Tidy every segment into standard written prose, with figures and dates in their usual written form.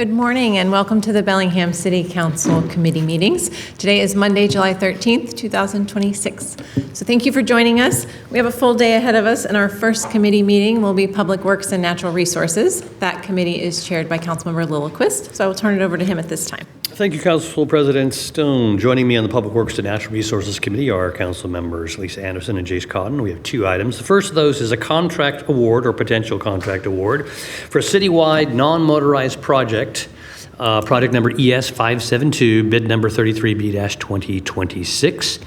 Good morning and welcome to the Bellingham City Council Committee meetings. Today is Monday, July 13th, 2026. So thank you for joining us. We have a full day ahead of us and our first committee meeting will be Public Works and Natural Resources. That committee is chaired by Councilmember Lillquist, so I will turn it over to him at this time. Thank you, Council President Stone. Joining me on the Public Works and Natural Resources Committee are Council members Lisa Anderson and Jace Cotton. We have two items. The first of those is a contract award or potential contract award for a citywide non-motorized project, project number ES572, bid number 33B-2026.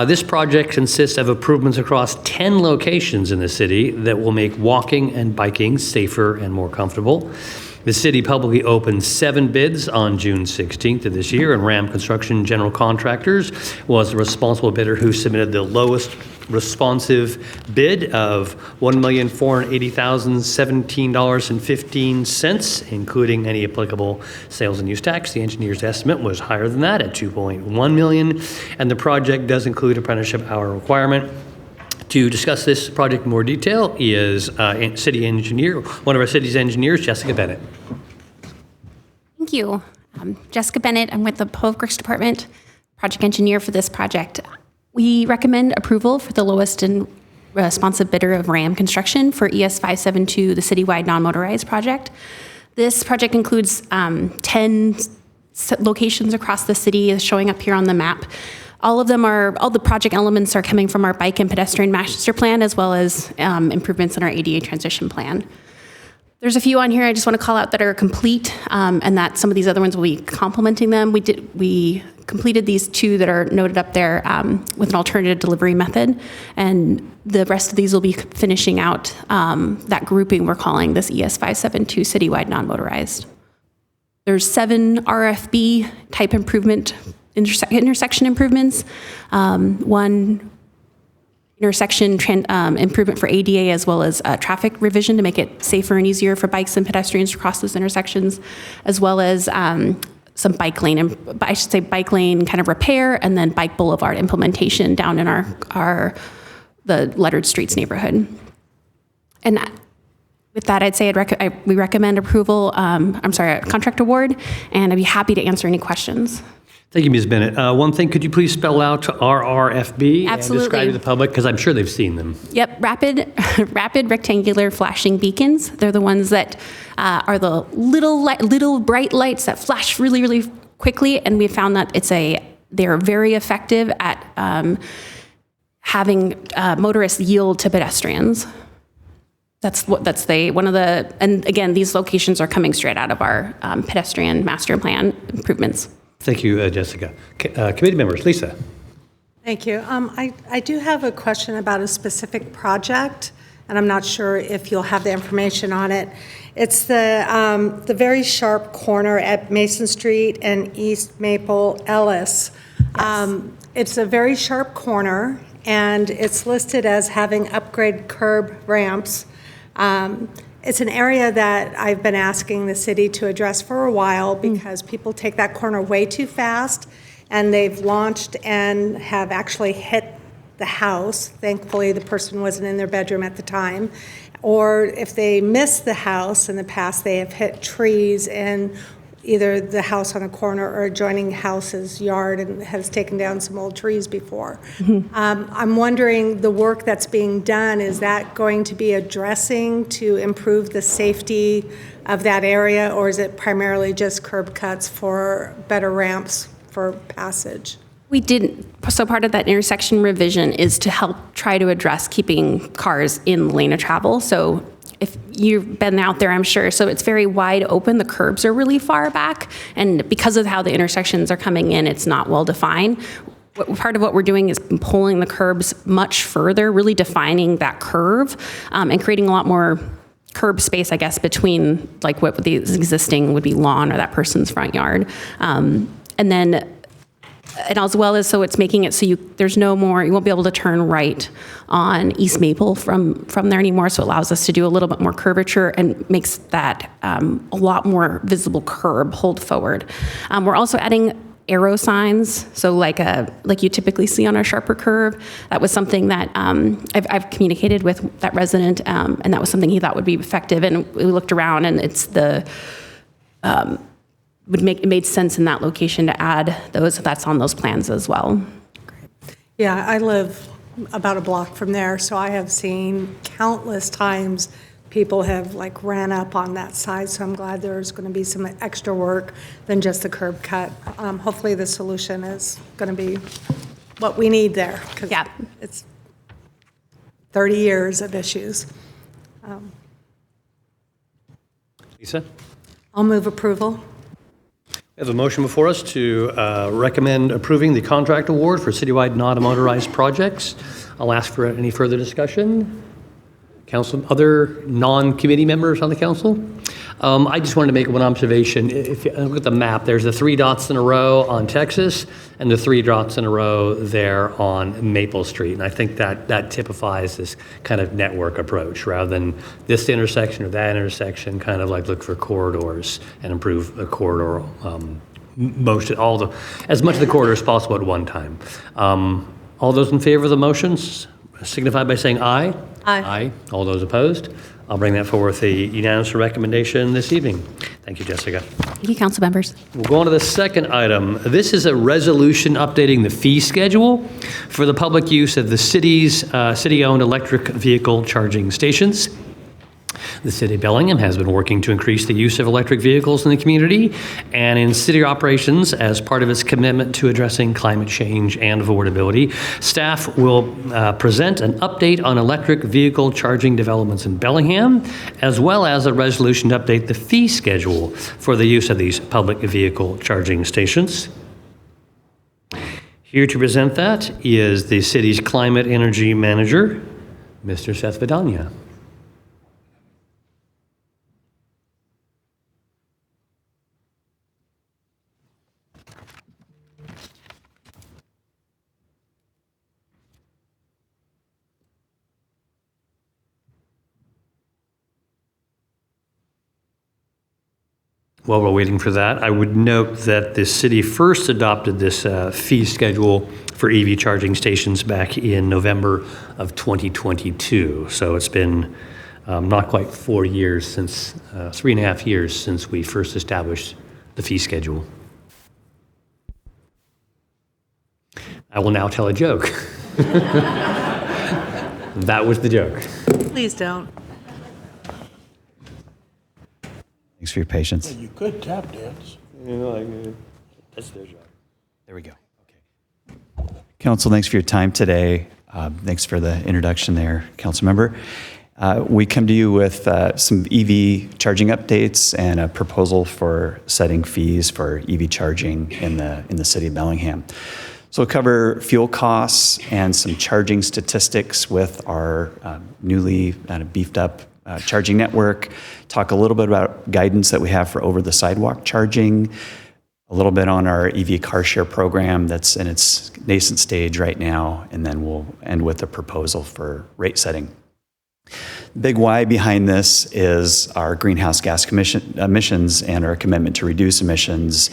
This project consists of improvements across 10 locations in the city that will make walking and biking safer and more comfortable. The city publicly opened 7 bids on June 16th of this year, and Ram Construction General Contractors was the responsible bidder who submitted the lowest responsive bid of $1,480,017.15, including any applicable sales and use tax. The engineer's estimate was higher than that at $2.1 million, and the project does include apprenticeship hour requirement. To discuss this project in more detail is city engineer, one of our city's engineers, Jessica Bennett. Thank you. Jessica Bennett, I'm with the Public Works Department, project engineer for this project. We recommend approval for the lowest and responsive bidder of Ram Construction for ES572, the citywide non-motorized project. This project includes 10 locations across the city, as showing up here on the map. All the project elements are coming from our bike and pedestrian master plan, as well as improvements in our ADA transition plan. There's a few on here I just want to call out that are complete, and that some of these other ones will be complementing them. We completed these 2 that are noted up there with an alternative delivery method, and the rest of these will be finishing out that grouping we're calling this ES572 citywide non-motorized. There's 7 RFB type improvement intersection improvements, 1 intersection improvement for ADA, as well as traffic revision to make it safer and easier for bikes and pedestrians to cross those intersections, as well as some bike lane kind of repair, and then bike boulevard implementation down in the lettered streets neighborhood. And with that, I'd say we recommend approval, a contract award, and I'd be happy to answer any questions. Thank you, Ms. Bennett. One thing, could you please spell out RRFB? Absolutely. And describe to the public, because I'm sure they've seen them. Yep, rapid rectangular flashing beacons. They're the ones that are the little bright lights that flash really, really quickly, and we found that they're very effective at having motorists yield to pedestrians. And again, these locations are coming straight out of our pedestrian master plan improvements. Thank you, Jessica. Committee members, Lisa. Thank you. I do have a question about a specific project, and I'm not sure if you'll have the information on it. It's the very sharp corner at Mason Street and East Maple Ellis. Yes. It's a very sharp corner, and it's listed as having upgrade curb ramps. It's an area that I've been asking the city to address for a while because people take that corner way too fast, and they've launched and have actually hit the house. Thankfully, the person wasn't in their bedroom at the time. Or if they miss the house in the past, they have hit trees in either the house on the corner or adjoining house's yard, and has taken down some old trees before. I'm wondering, the work that's being done, is that going to be addressing to improve the safety of that area, or is it primarily just curb cuts for better ramps for passage? We didn't. So part of that intersection revision is to help try to address keeping cars in the lane of travel. So if you've been out there, I'm sure, so it's very wide open. The curbs are really far back, and because of how the intersections are coming in, it's not well defined. Part of what we're doing is pulling the curbs much further, really defining that curve, and creating a lot more curb space, I guess, between like what the existing would be lawn or that person's front yard. And as well as, so it's making it so you won't be able to turn right on East Maple from there anymore. So it allows us to do a little bit more curvature and makes that a lot more visible curb hold forward. We're also adding arrow signs, so like you typically see on a sharper curve. That was something that I've communicated with that resident, and that was something he thought would be effective. And we looked around, and it's the it made sense in that location to add those. That's on those plans as well. Yeah, I live about a block from there, so I have seen countless times people have like ran up on that side, so I'm glad there's going to be some extra work than just the curb cut. Hopefully the solution is going to be what we need there, because Yeah. it's 30 years of issues. Lisa? I'll move approval. We have a motion before us to recommend approving the contract award for citywide non-motorized projects. I'll ask for any further discussion. Council, other non-committee members on the council? I just wanted to make one observation. If you look at the map, there's the 3 dots in a row on Texas and the 3 dots in a row there on Maple Street. And I think that typifies this kind of network approach rather than this intersection or that intersection, kind of like look for corridors and improve a corridor, as much of the corridor as possible at one time. All those in favor of the motions signify by saying aye. Aye. Aye. All those opposed? I'll bring that forward with a unanimous recommendation this evening. Thank you, Jessica. Thank you, council members. We'll go on to the second item. This is a resolution updating the fee schedule for the public use of the city's city-owned electric vehicle charging stations. The city of Bellingham has been working to increase the use of electric vehicles in the community and in city operations as part of its commitment to addressing climate change and affordability. Staff will present an update on electric vehicle charging developments in Bellingham, as well as a resolution to update the fee schedule for the use of these public vehicle charging stations. Here to present that is the city's climate energy manager, Mr. Seth Vidania. While we're waiting for that, I would note that the city first adopted this fee schedule for EV charging stations back in November of 2022. So it's been not quite 4 years since, 3.5 years since we first established the fee schedule. I will now tell a joke. That was the joke. Please don't. Thanks for your patience. You could tap dance. That's their job. There we go. Okay. Council, thanks for your time today. Thanks for the introduction there, Council Member. We come to you with some EV charging updates and a proposal for setting fees for EV charging in the city of Bellingham. So we'll cover fuel costs and some charging statistics with our newly beefed up charging network, talk a little bit about guidance that we have for over-the-sidewalk charging, a little bit on our EV car share program that's in its nascent stage right now, and then we'll end with a proposal for rate setting. The big why behind this is our greenhouse gas emissions and our commitment to reduce emissions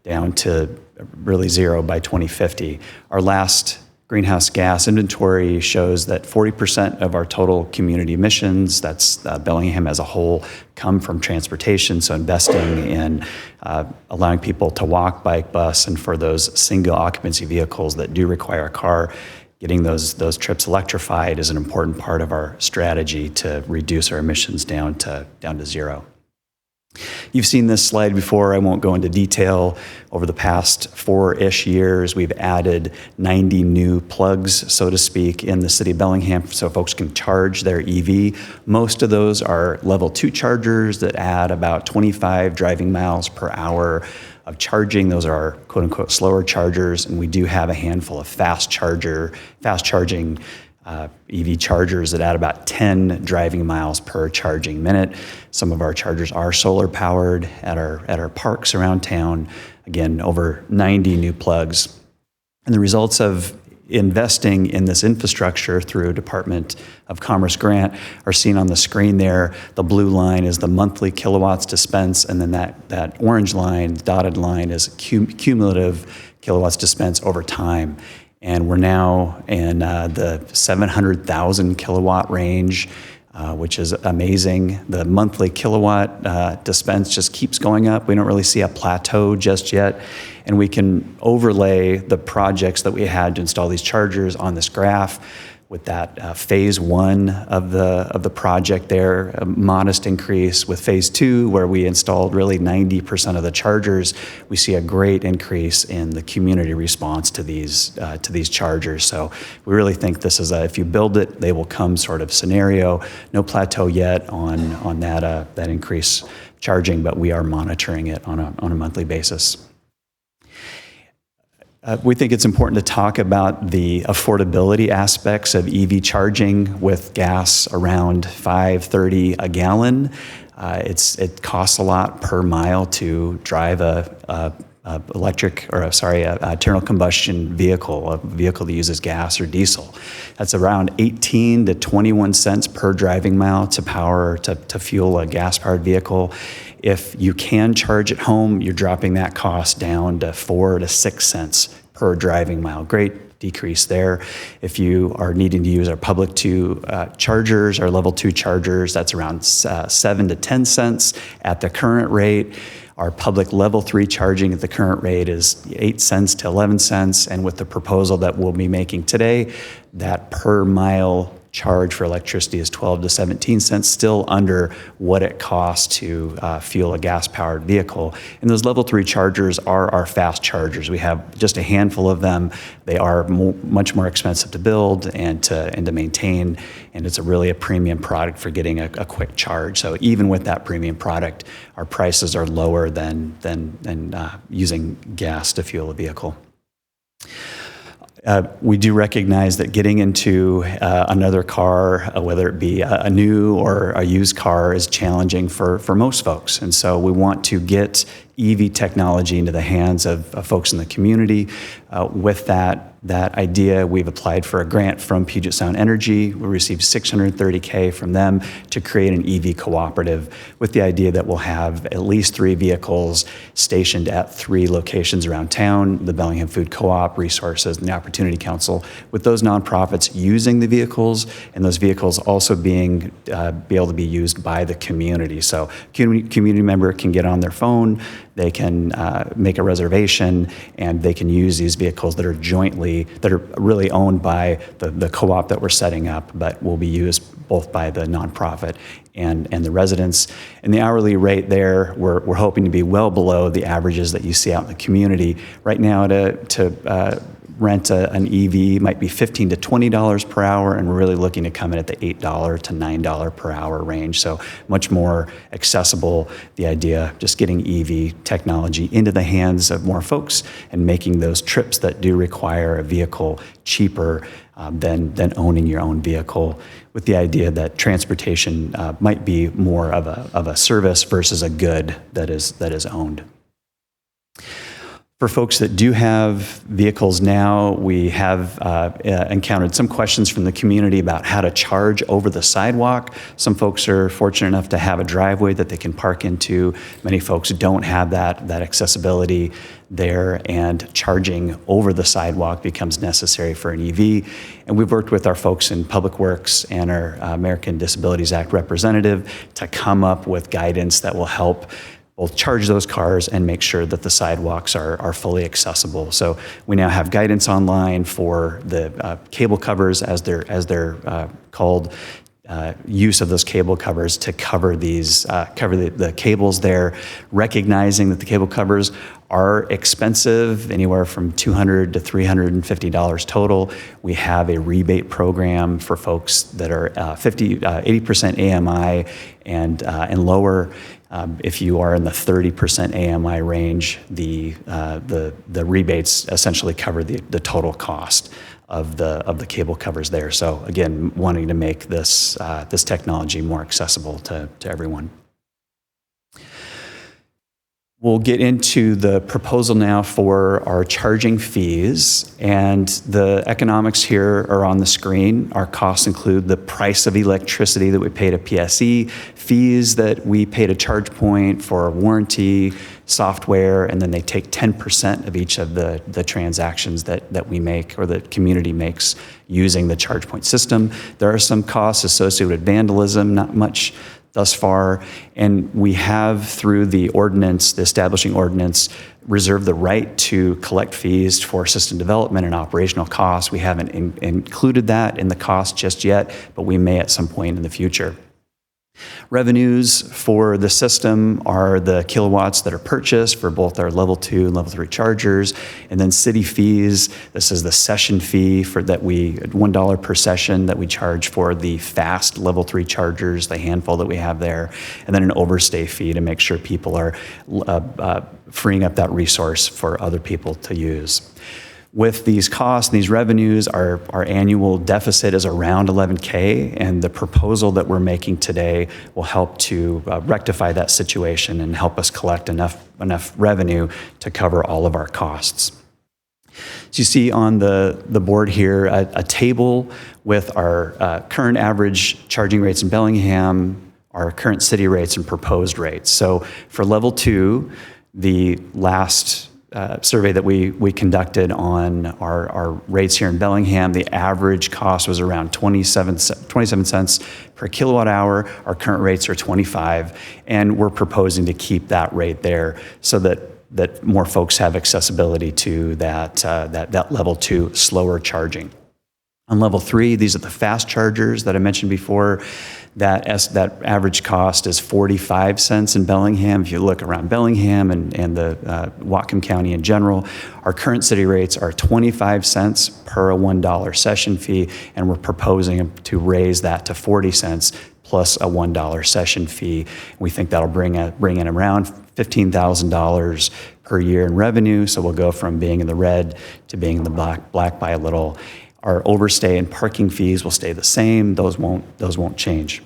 down to really zero by 2050. Our last greenhouse gas inventory shows that 40% of our total community emissions, that's Bellingham as a whole, come from transportation. So investing in allowing people to walk, bike, bus, and for those single occupancy vehicles that do require a car, getting those trips electrified is an important part of our strategy to reduce our emissions down to zero. You've seen this slide before. I won't go into detail. Over the past 4-ish years, we've added 90 new plugs, so to speak, in the city of Bellingham so folks can charge their EV. Most of those are level 2 chargers that add about 25 driving miles per hour of charging. Those are our quote unquote slower chargers, and we do have a handful of fast charging EV chargers that add about 10 driving miles per charging minute. Some of our chargers are solar powered at our parks around town. Again, over 90 new plugs. And the results of investing in this infrastructure through a Department of Commerce grant are seen on the screen there. The blue line is the monthly kilowatts dispensed, and then that orange line, dotted line, is cumulative kilowatts dispensed over time. And we're now in the 700,000 kilowatt range. which is amazing. The monthly kilowatt dispense just keeps going up. We don't really see a plateau just yet. And we can overlay the projects that we had to install these chargers on this graph with that phase one of the project there, a modest increase. With phase two, where we installed really 90% of the chargers, we see a great increase in the community response to these chargers. So we really think this is if you build it, they will come sort of scenario. No plateau yet on that increase charging, but we are monitoring it on a monthly basis. We think it's important to talk about the affordability aspects of EV charging with gas around $5.30 a gallon. It costs a lot per mile to drive a internal combustion vehicle, a vehicle that uses gas or diesel. That's around 18 to 21 cents per driving mile to fuel a gas-powered vehicle. If you can charge at home, you're dropping that cost down to 4 to 6 cents per driving mile. Great decrease there. If you are needing to use our public 2 chargers, our level 2 chargers, that's around 7 to 10 cents at the current rate. Our public level 3 charging at the current rate is 8 cents to 11 cents. And with the proposal that we'll be making today, that per mile charge for electricity is 12 to 17 cents, still under what it costs to fuel a gas-powered vehicle. And those level 3 chargers are our fast chargers. We have just a handful of them. They are much more expensive to build and to maintain, and it's really a premium product for getting a quick charge. So even with that premium product, our prices are lower than using gas to fuel a vehicle. We do recognize that getting into another car, whether it be a new or a used car, is challenging for most folks. And so we want to get EV technology into the hands of folks in the community. With that idea, we've applied for a grant from Puget Sound Energy. We received $630K from them to create an EV cooperative with the idea that we'll have at least 3 vehicles stationed at 3 locations around town, the Bellingham Food Co-op, Resources, and the Opportunity Council, with those nonprofits using the vehicles, and those vehicles also be able to be used by the community. So community member can get on their phone, they can make a reservation, and they can use these vehicles that are really owned by the co-op that we're setting up, but will be used both by the nonprofit and the residents. And the hourly rate there, we're hoping to be well below the averages that you see out in the community. Right now, to rent an EV might be $15 to $20 per hour, and we're really looking to come in at the $8 to $9 per hour range. So much more accessible. The idea, just getting EV technology into the hands of more folks and making those trips that do require a vehicle cheaper than owning your own vehicle, with the idea that transportation might be more of a service versus a good that is owned. For folks that do have vehicles now, we have encountered some questions from the community about how to charge over the sidewalk. Some folks are fortunate enough to have a driveway that they can park into. Many folks don't have that accessibility there, and charging over the sidewalk becomes necessary for an EV. And we've worked with our folks in Public Works and our American Disabilities Act representative to come up with guidance that will help both charge those cars and make sure that the sidewalks are fully accessible. So we now have guidance online for the cable covers, as they're called, use of those cable covers to cover the cables there, recognizing that the cable covers are expensive, anywhere from $200 to $350 total. We have a rebate program for folks that are 80% AMI and lower. If you are in the 30% AMI range, the rebates essentially cover the total cost of the cable covers there. So again, wanting to make this technology more accessible to everyone. We'll get into the proposal now for our charging fees, and the economics here are on the screen. Our costs include the price of electricity that we pay to PSE, fees that we pay to ChargePoint for warranty, software, and then they take 10% of each of the transactions that we make or the community makes using the ChargePoint system. There are some costs associated with vandalism, not much thus far, and we have, through the ordinance, the establishing ordinance, reserved the right to collect fees for system development and operational costs. We haven't included that in the cost just yet, but we may at some point in the future. Revenues for the system are the kilowatts that are purchased for both our level 2 and level 3 chargers, and then city fees. This is the session fee for that we $1 per session that we charge for the fast level 3 chargers, the handful that we have there, and then an overstay fee to make sure people are freeing up that resource for other people to use. With these costs, these revenues, our annual deficit is around $11K, and the proposal that we're making today will help to rectify that situation and help us collect enough revenue to cover all of our costs. So you see on the board here a table with our current average charging rates in Bellingham, our current city rates and proposed rates. So for level 2, the last survey that we conducted on our rates here in Bellingham, the average cost was around 27 cents per kilowatt hour. Our current rates are 25, and we're proposing to keep that rate there so that more folks have accessibility to that level 2 slower charging. On level 3, these are the fast chargers that I mentioned before. That average cost is 45 cents in Bellingham. If you look around Bellingham and the Whatcom County in general, our current city rates are 25 cents per a $1 session fee, and we're proposing to raise that to 40 cents plus a $1 session fee. We think that'll bring in around $15,000 per year in revenue, so we'll go from being in the red to being in the black by a little. Our overstay and parking fees will stay the same. Those won't change.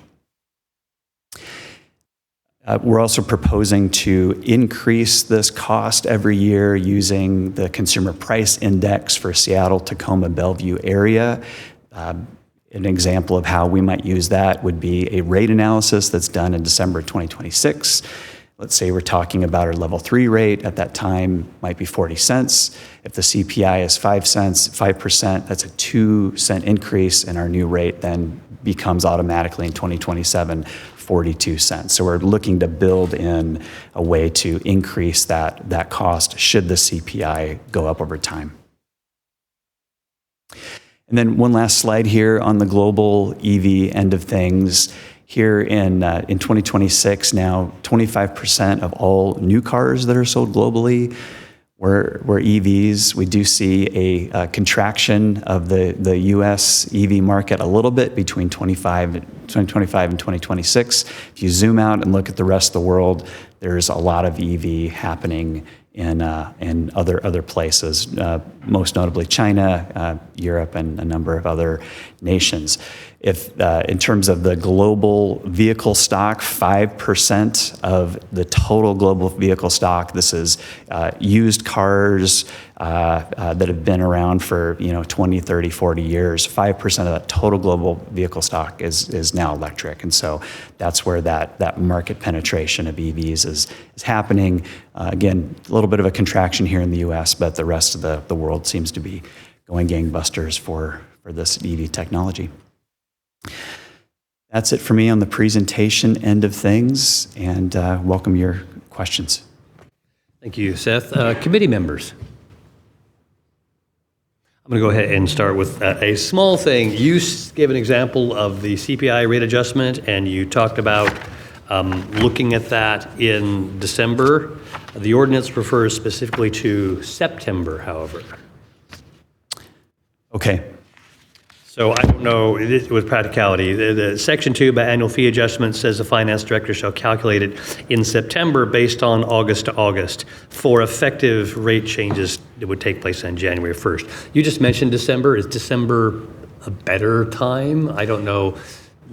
We're also proposing to increase this cost every year using the Consumer Price Index for Seattle, Tacoma, Bellevue area. An example of how we might use that would be a rate analysis that's done in December 2026. Let's say we're talking about our level 3 rate at that time might be 40 cents. If the CPI is 5 cents, 5%, that's a 2 cent increase, and our new rate then becomes automatically in 2027 42 cents. So we're looking to build in a way to increase that cost should the CPI go up over time. And then one last slide here on the global EV end of things. Here in 2026 now, 25% of all new cars that are sold globally were EVs. We do see a contraction of the US EV market a little bit between 2025 and 2026. If you zoom out and look at the rest of the world, there's a lot of EV happening in other places, most notably China, Europe, and a number of other nations. If in terms of the global vehicle stock, 5% of the total global vehicle stock, this is used cars that have been around for 20, 30, 40 years, 5% of that total global vehicle stock is now electric. And so that's where that market penetration of EVs is happening. Again, a little bit of a contraction here in the US, but the rest of the world seems to be going gangbusters for this EV technology. That's it for me on the presentation end of things, and welcome your questions. Thank you, Seth. Committee members. I'm going to go ahead and start with a small thing. You gave an example of the CPI rate adjustment, and you talked about looking at that in December. The ordinance refers specifically to September, however. Okay. So I don't know, with practicality, the Section 2 about annual fee adjustment says the finance director shall calculate it in September based on August to August for effective rate changes that would take place on January 1st. You just mentioned December. Is December a better time? I don't know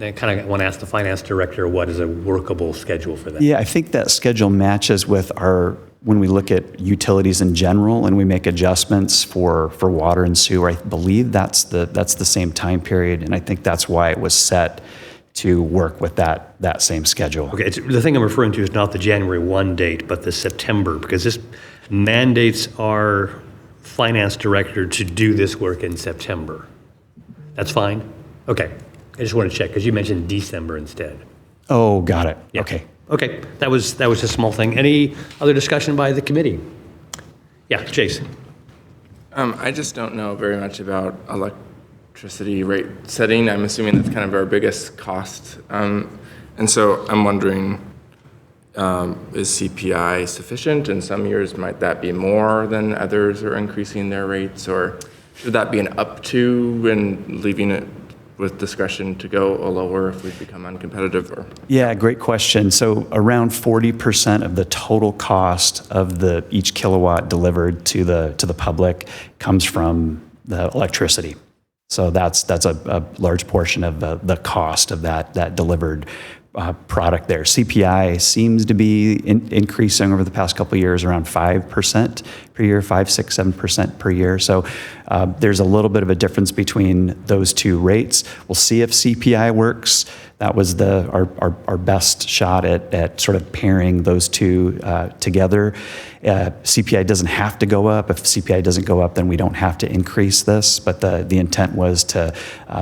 I kind of want to ask the finance director, what is a workable schedule for that? Yeah, I think that schedule matches with when we look at utilities in general and we make adjustments for water and sewer. I believe that's the same time period, and I think that's why it was set to work with that same schedule. Okay, the thing I'm referring to is not the January 1 date, but the September, because this mandates our finance director to do this work in September. That's fine? Okay. I just want to check, because you mentioned December instead. Oh, got it. Yeah. Okay. Okay, that was a small thing. Any other discussion by the committee? Yeah, Chase. I just don't know very much about electricity rate setting. I'm assuming that's kind of our biggest cost. And so I'm wondering, is CPI sufficient? In some years, might that be more than others are increasing their rates? Or should that be an up to and leaving it with discretion to go lower if we become uncompetitive? Or Yeah, great question. So around 40% of the total cost of each kilowatt delivered to the public comes from the electricity. So that's a large portion of the cost of that delivered product there. CPI seems to be increasing over the past couple of years, around 5% per year, 5, 6, 7% per year. So there's a little bit of a difference between those two rates. We'll see if CPI works. That was our best shot at sort of pairing those two together. CPI doesn't have to go up. If CPI doesn't go up, then we don't have to increase this. But the intent was to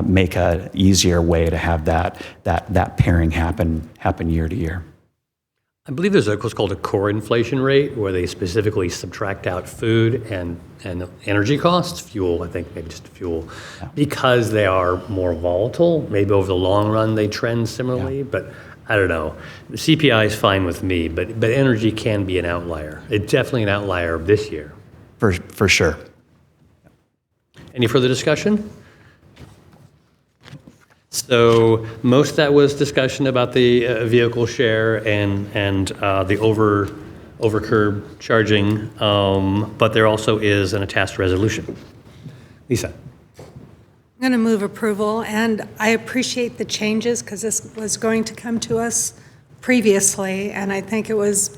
make an easier way to have that pairing happen year to year. I believe there's what's called a core inflation rate, where they specifically subtract out food and energy costs, fuel, I think maybe just fuel, because they are more volatile. Maybe over the long run they trend similarly, but I don't know. The CPI is fine with me, but energy can be an outlier. It's definitely an outlier this year. For sure. Any further discussion? So most of that was discussion about the vehicle share and the over curb charging, but there also is an attached resolution. Lisa. I'm going to move approval, and I appreciate the changes because this was going to come to us previously, and I think it was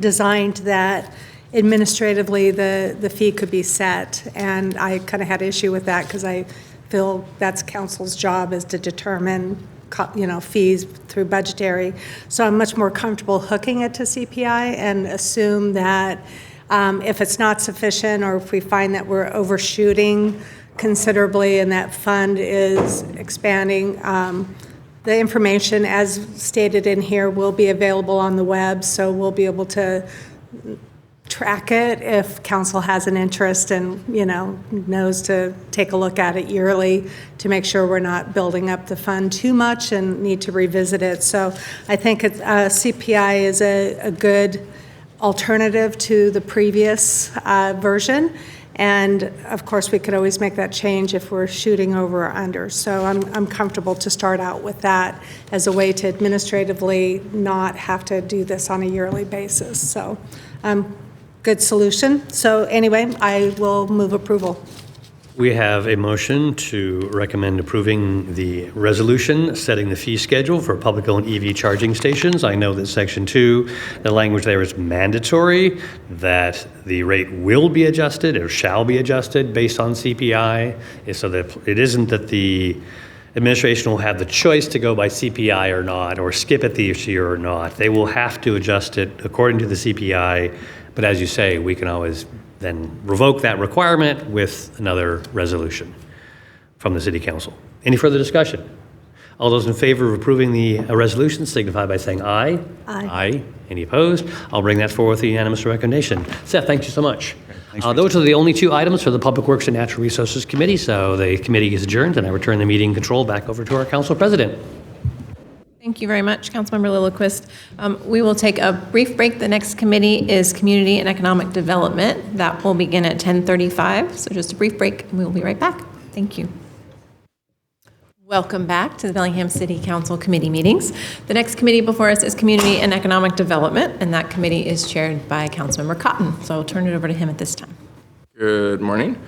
designed that administratively the fee could be set, and I kind of had issue with that because I feel that's council's job is to determine, fees through budgetary. So I'm much more comfortable hooking it to CPI and assume that if it's not sufficient or if we find that we're overshooting considerably and that fund is expanding, the information as stated in here will be available on the web, so we'll be able to track it if council has an interest and, knows to take a look at it yearly to make sure we're not building up the fund too much and need to revisit it. So I think CPI is a good alternative to the previous version. And of course, we could always make that change if we're shooting over or under. So I'm comfortable to start out with that as a way to administratively not have to do this on a yearly basis. So good solution. So anyway, I will move approval. We have a motion to recommend approving the resolution setting the fee schedule for public-owned EV charging stations. I know that Section 2, the language there is mandatory, that the rate will be adjusted or shall be adjusted based on CPI, so that it isn't that the administration will have the choice to go by CPI or not, or skip it this year or not. They will have to adjust it according to the CPI, but as you say, we can always then revoke that requirement with another resolution from the City Council. Any further discussion? All those in favor of approving the resolution signify by saying aye. Aye. Aye. Any opposed? I'll bring that forward with a unanimous recommendation. Seth, thank you so much. Those are the only two items for the Public Works and Natural Resources Committee, so the committee is adjourned, and I return the meeting control back over to our council president. Thank you very much, Councilmember Lilliquist. We will take a brief break. The next committee is Community and Economic Development. That will begin at 10:35, so just a brief break, and we will be right back. Thank you. Welcome back to the Bellingham City Council committee meetings. The next committee before us is Community and Economic Development, and that committee is chaired by Councilmember Cotton. So I'll turn it over to him at this time. good morning.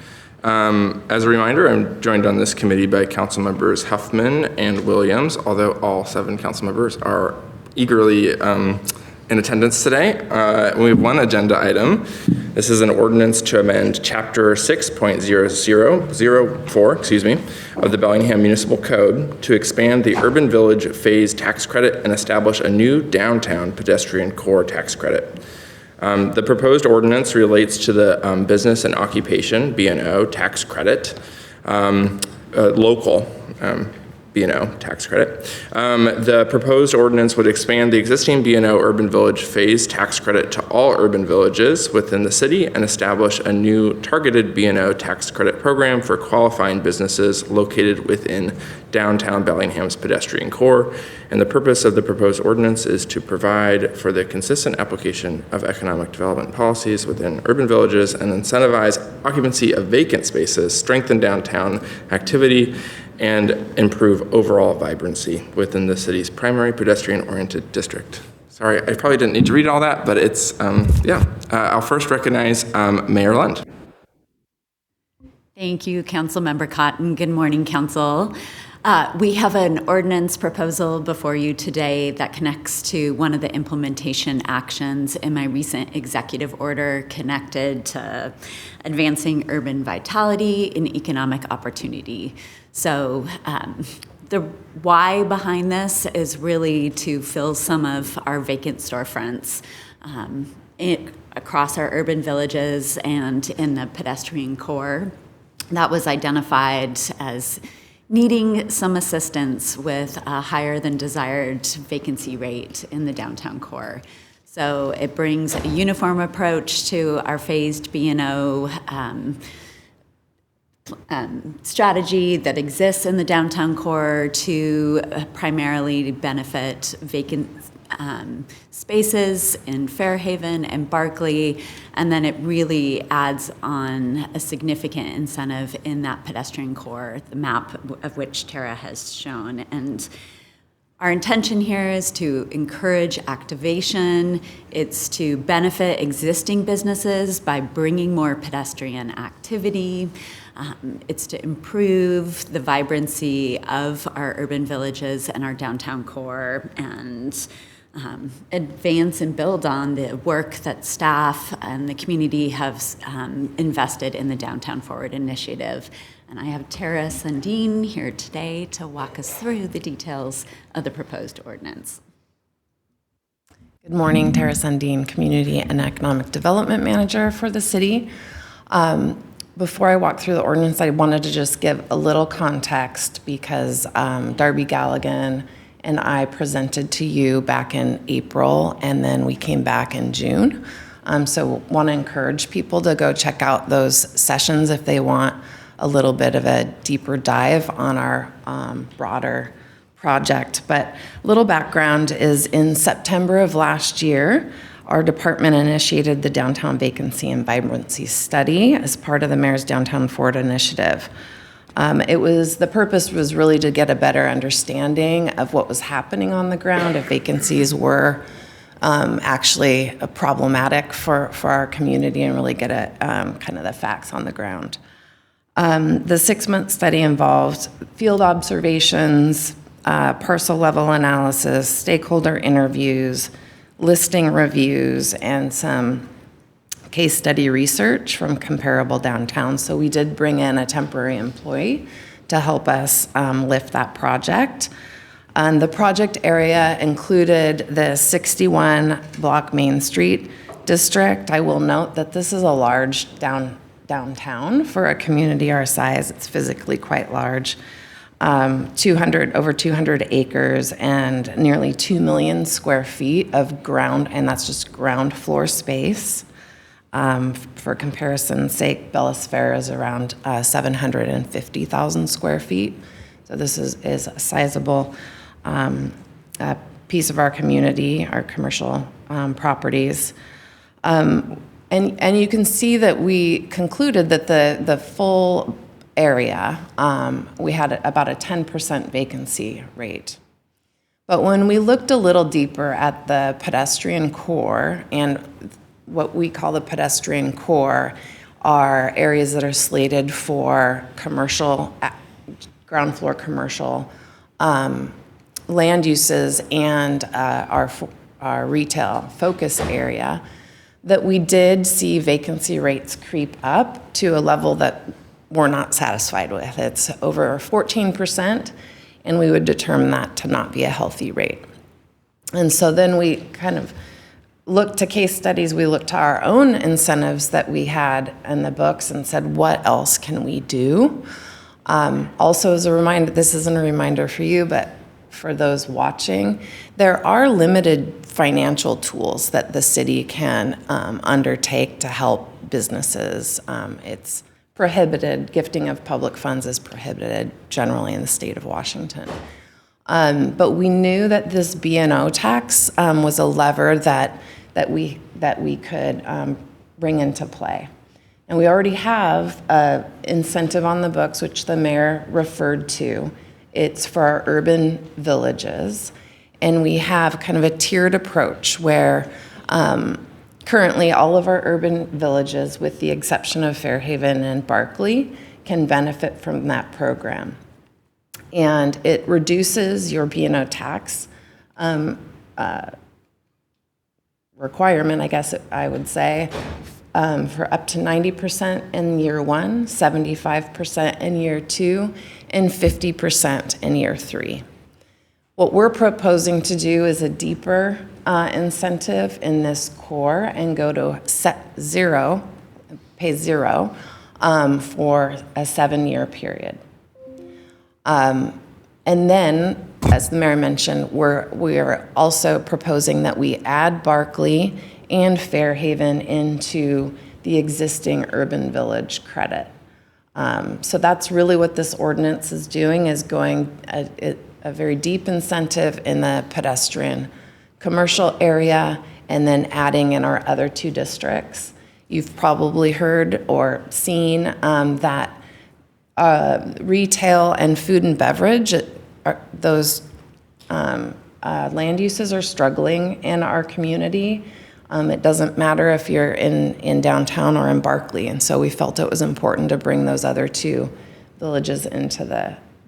As a reminder, I'm joined on this committee by council members Huffman and Williams, although all 7 council members are eagerly in attendance today. We have one agenda item. This is an ordinance to amend Chapter 6.0004, of the Bellingham Municipal Code to expand the Urban Village Phase Tax Credit and establish a new downtown pedestrian core tax credit. The proposed ordinance relates to the Business and Occupation B&O tax credit, local B&O tax credit. The proposed ordinance would expand the existing B&O Urban Village Phase tax credit to all urban villages within the city and establish a new targeted B&O tax credit program for qualifying businesses located within downtown Bellingham's pedestrian core. And the purpose of the proposed ordinance is to provide for the consistent application of economic development policies within urban villages and incentivize occupancy of vacant spaces, strengthen downtown activity, and improve overall vibrancy within the city's primary pedestrian-oriented district. Sorry, I probably didn't need to read all that, but it's, I'll first recognize Mayor Lund. Thank you, Councilmember Cotton. Good morning, Council. We have an ordinance proposal before you today that connects to one of the implementation actions in my recent executive order connected to advancing urban vitality and economic opportunity. So the why behind this is really to fill some of our vacant storefronts across our urban villages and in the pedestrian core. That was identified as needing some assistance with a higher than desired vacancy rate in the downtown core. So it brings a uniform approach to our phased B&O strategy that exists in the downtown core to primarily benefit vacant spaces in Fairhaven and Barclay, and then it really adds on a significant incentive in that pedestrian core, the map of which Tara has shown. And our intention here is to encourage activation. It's to benefit existing businesses by bringing more pedestrian activity. It's to improve the vibrancy of our urban villages and our downtown core and advance and build on the work that staff and the community have invested in the Downtown Forward initiative. And I have Tara Sundin here today to walk us through the details of the proposed ordinance. Good morning, Tara Sundin, Community and Economic Development Manager for the city. Before I walk through the ordinance, I wanted to just give a little context because Darby Galligan and I presented to you back in April, and then we came back in June. So want to encourage people to go check out those sessions if they want a little bit of a deeper dive on our broader project. But a little background is in September of last year, our department initiated the Downtown Vacancy and Vibrancy Study as part of the Mayor's Downtown Forward initiative. The purpose was really to get a better understanding of what was happening on the ground, if vacancies were actually problematic for our community, and really get kind of the facts on the ground. The 6-month study involved field observations, parcel level analysis, stakeholder interviews, listing reviews, and some case study research from comparable downtowns. So we did bring in a temporary employee to help us lift that project. And the project area included the 61 block Main Street district. I will note that this is a large downtown for a community our size. It's physically quite large. Over 200 acres and nearly 2 million square feet of ground, and that's just ground floor space. For comparison's sake, Bellis Fair is around 750,000 square feet. So this is a sizable piece of our community, our commercial properties. And you can see that we concluded that the full area, we had about a 10% vacancy rate. But when we looked a little deeper at the pedestrian core, and what we call the pedestrian core are areas that are slated for commercial, ground floor commercial land uses and our retail focus area, that we did see vacancy rates creep up to a level that we're not satisfied with. It's over 14%, and we would determine that to not be a healthy rate. And so then we kind of looked to case studies, we looked to our own incentives that we had in the books and said, what else can we do? Also, as a reminder, this isn't a reminder for you, but for those watching, there are limited financial tools that the city can undertake to help businesses. It's prohibited, gifting of public funds is prohibited generally in the state of Washington. But we knew that this B&O tax was a lever that we could bring into play. And we already have an incentive on the books, which the mayor referred to. It's for our urban villages. And we have kind of a tiered approach where currently all of our urban villages, with the exception of Fairhaven and Barkley, can benefit from that program. And it reduces your B&O tax requirement, I guess I would say, for up to 90% in year 1, 75% in year 2, and 50% in year 3. What we're proposing to do is a deeper incentive in this core and go to pay zero for a 7-year period. And then, as the mayor mentioned, we're also proposing that we add Barkley and Fairhaven into the existing urban village credit. So that's really what this ordinance is doing, is going a very deep incentive in the pedestrian commercial area and then adding in our other 2 districts. You've probably heard or seen that retail and food and beverage, those land uses are struggling in our community. It doesn't matter if you're in downtown or in Barkley, and so we felt it was important to bring those other 2 villages into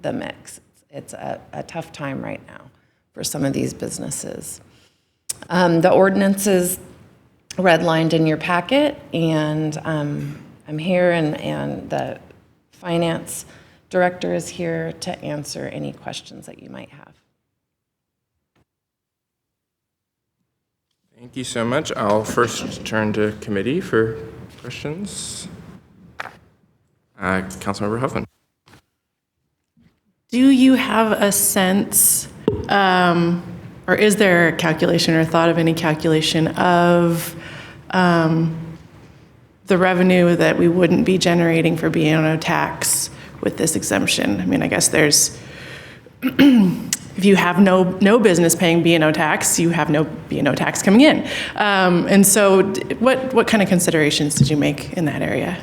the mix. It's a tough time right now for some of these businesses. The ordinance is redlined in your packet, and I'm here, and the finance director is here to answer any questions that you might have. Thank you so much. I'll first turn to committee for questions. Councilmember Huffman. Do you have a sense, or is there a calculation or thought of any calculation of the revenue that we wouldn't be generating for B&O tax with this exemption? I mean, I guess there's, if you have no business paying B&O tax, you have no B&O tax coming in. And so what kind of considerations did you make in that area?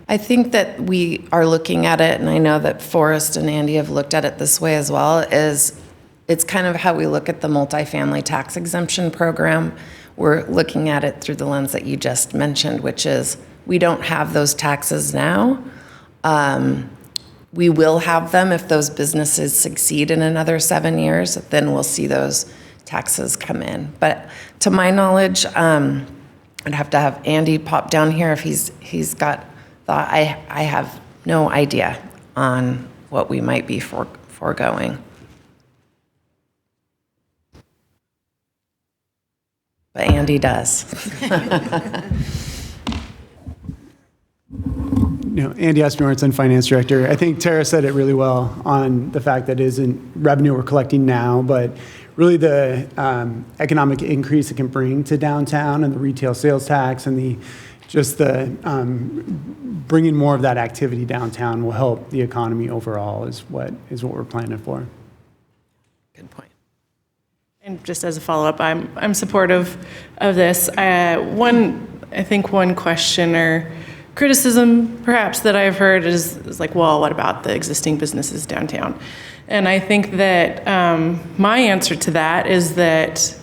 I think that we are looking at it, and I know that Forrest and Andy have looked at it this way as well, is it's kind of how we look at the multifamily tax exemption program. We're looking at it through the lens that you just mentioned, which is we don't have those taxes now. We will have them if those businesses succeed in another 7 years, then we'll see those taxes come in. But to my knowledge, I'd have to have Andy pop down here if he's got thought. I have no idea on what we might be foregoing. But Andy does. Andy Asbjornson, Finance Director. I think Tara said it really well on the fact that it isn't revenue we're collecting now, but really the economic increase it can bring to downtown and the retail sales tax and the bringing more of that activity downtown will help the economy overall is what we're planning for. Good point. And just as a follow-up, I'm supportive of this. One question or criticism perhaps that I've heard is like, well, what about the existing businesses downtown? And I think that my answer to that is that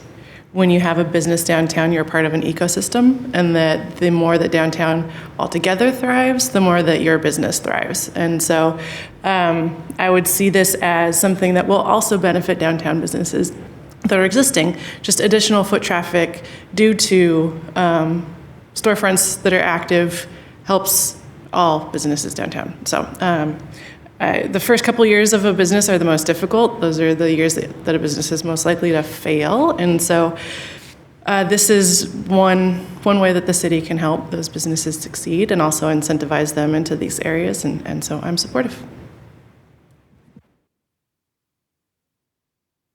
when you have a business downtown, you're part of an ecosystem, and that the more that downtown altogether thrives, the more that your business thrives. And so I would see this as something that will also benefit downtown businesses that are existing, just additional foot traffic due to storefronts that are active helps all businesses downtown. So the first couple years of a business are the most difficult. Those are the years that a business is most likely to fail. And so this is one way that the city can help those businesses succeed and also incentivize them into these areas. And so I'm supportive.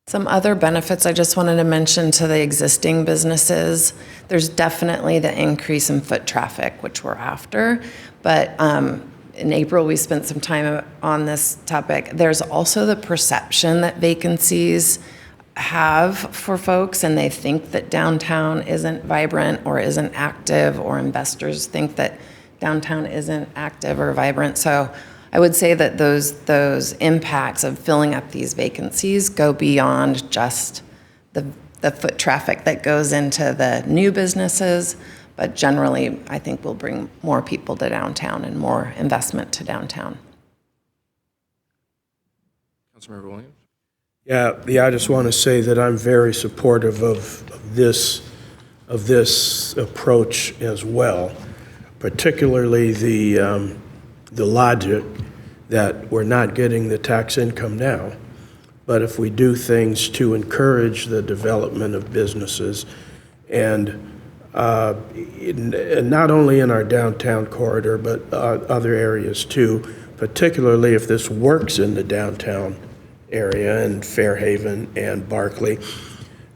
Some other benefits I just wanted to mention to the existing businesses. There's definitely the increase in foot traffic, which we're after. But in April, we spent some time on this topic. There's also the perception that vacancies have for folks, and they think that downtown isn't vibrant or isn't active, or investors think that downtown isn't active or vibrant. So I would say that those impacts of filling up these vacancies go beyond just the foot traffic that goes into the new businesses, but generally, I think we'll bring more people to downtown and more investment to downtown. Councilmember Williams? Yeah, I just want to say that I'm very supportive of this approach as well, particularly the logic that we're not getting the tax income now, but if we do things to encourage the development of businesses and not only in our downtown corridor, but other areas too, particularly if this works in the downtown area in Fairhaven and Barkley,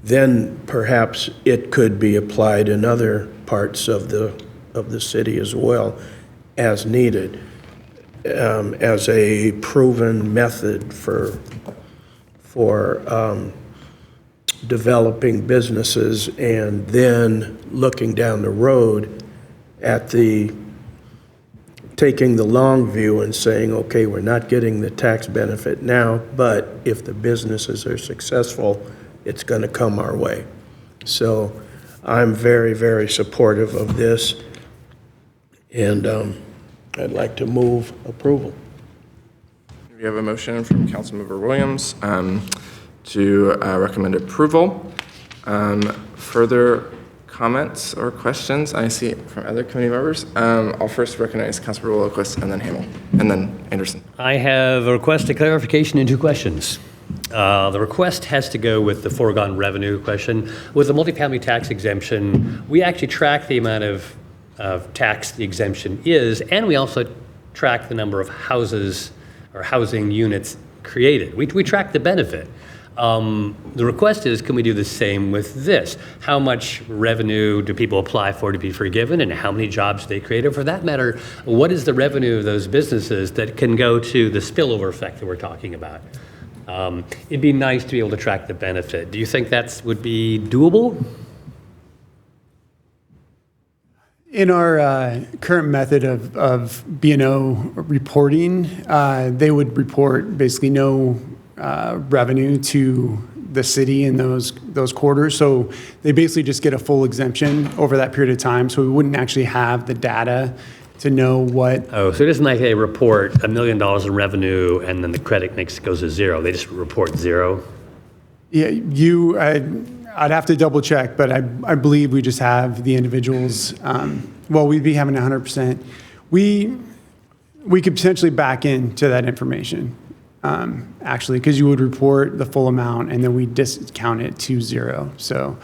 then perhaps it could be applied in other parts of the city as well as needed, as a proven method for developing businesses, and then looking down the road at taking the long view and saying, okay, we're not getting the tax benefit now, but if the businesses are successful, it's going to come our way. So I'm very, very supportive of this, and I'd like to move approval. We have a motion from Councilmember Williams to recommend approval. Further comments or questions I see from other committee members? I'll first recognize Councilmember Wilquist and then Hamel, and then Anderson. I have a request to clarification and 2 questions. The request has to go with the foregone revenue question. With the multifamily tax exemption, we actually track the amount of tax the exemption is, and we also track the number of houses or housing units created. We track the benefit. The request is, can we do the same with this? How much revenue do people apply for to be forgiven, and how many jobs they create? Or for that matter, what is the revenue of those businesses that can go to the spillover effect that we're talking about? It'd be nice to be able to track the benefit. Do you think that would be doable? In our current method of B&O reporting, they would report basically no revenue to the city in those quarters. So they basically just get a full exemption over that period of time. So we wouldn't actually have the data to know what. Oh, so it isn't like they report $1 million in revenue and then the credit goes to zero. They just report zero? Yeah, I'd have to double check, but I believe we just have the individuals. Well, we'd be having 100%. We could potentially back into that information, actually, because you would report the full amount and then we discount it to zero. So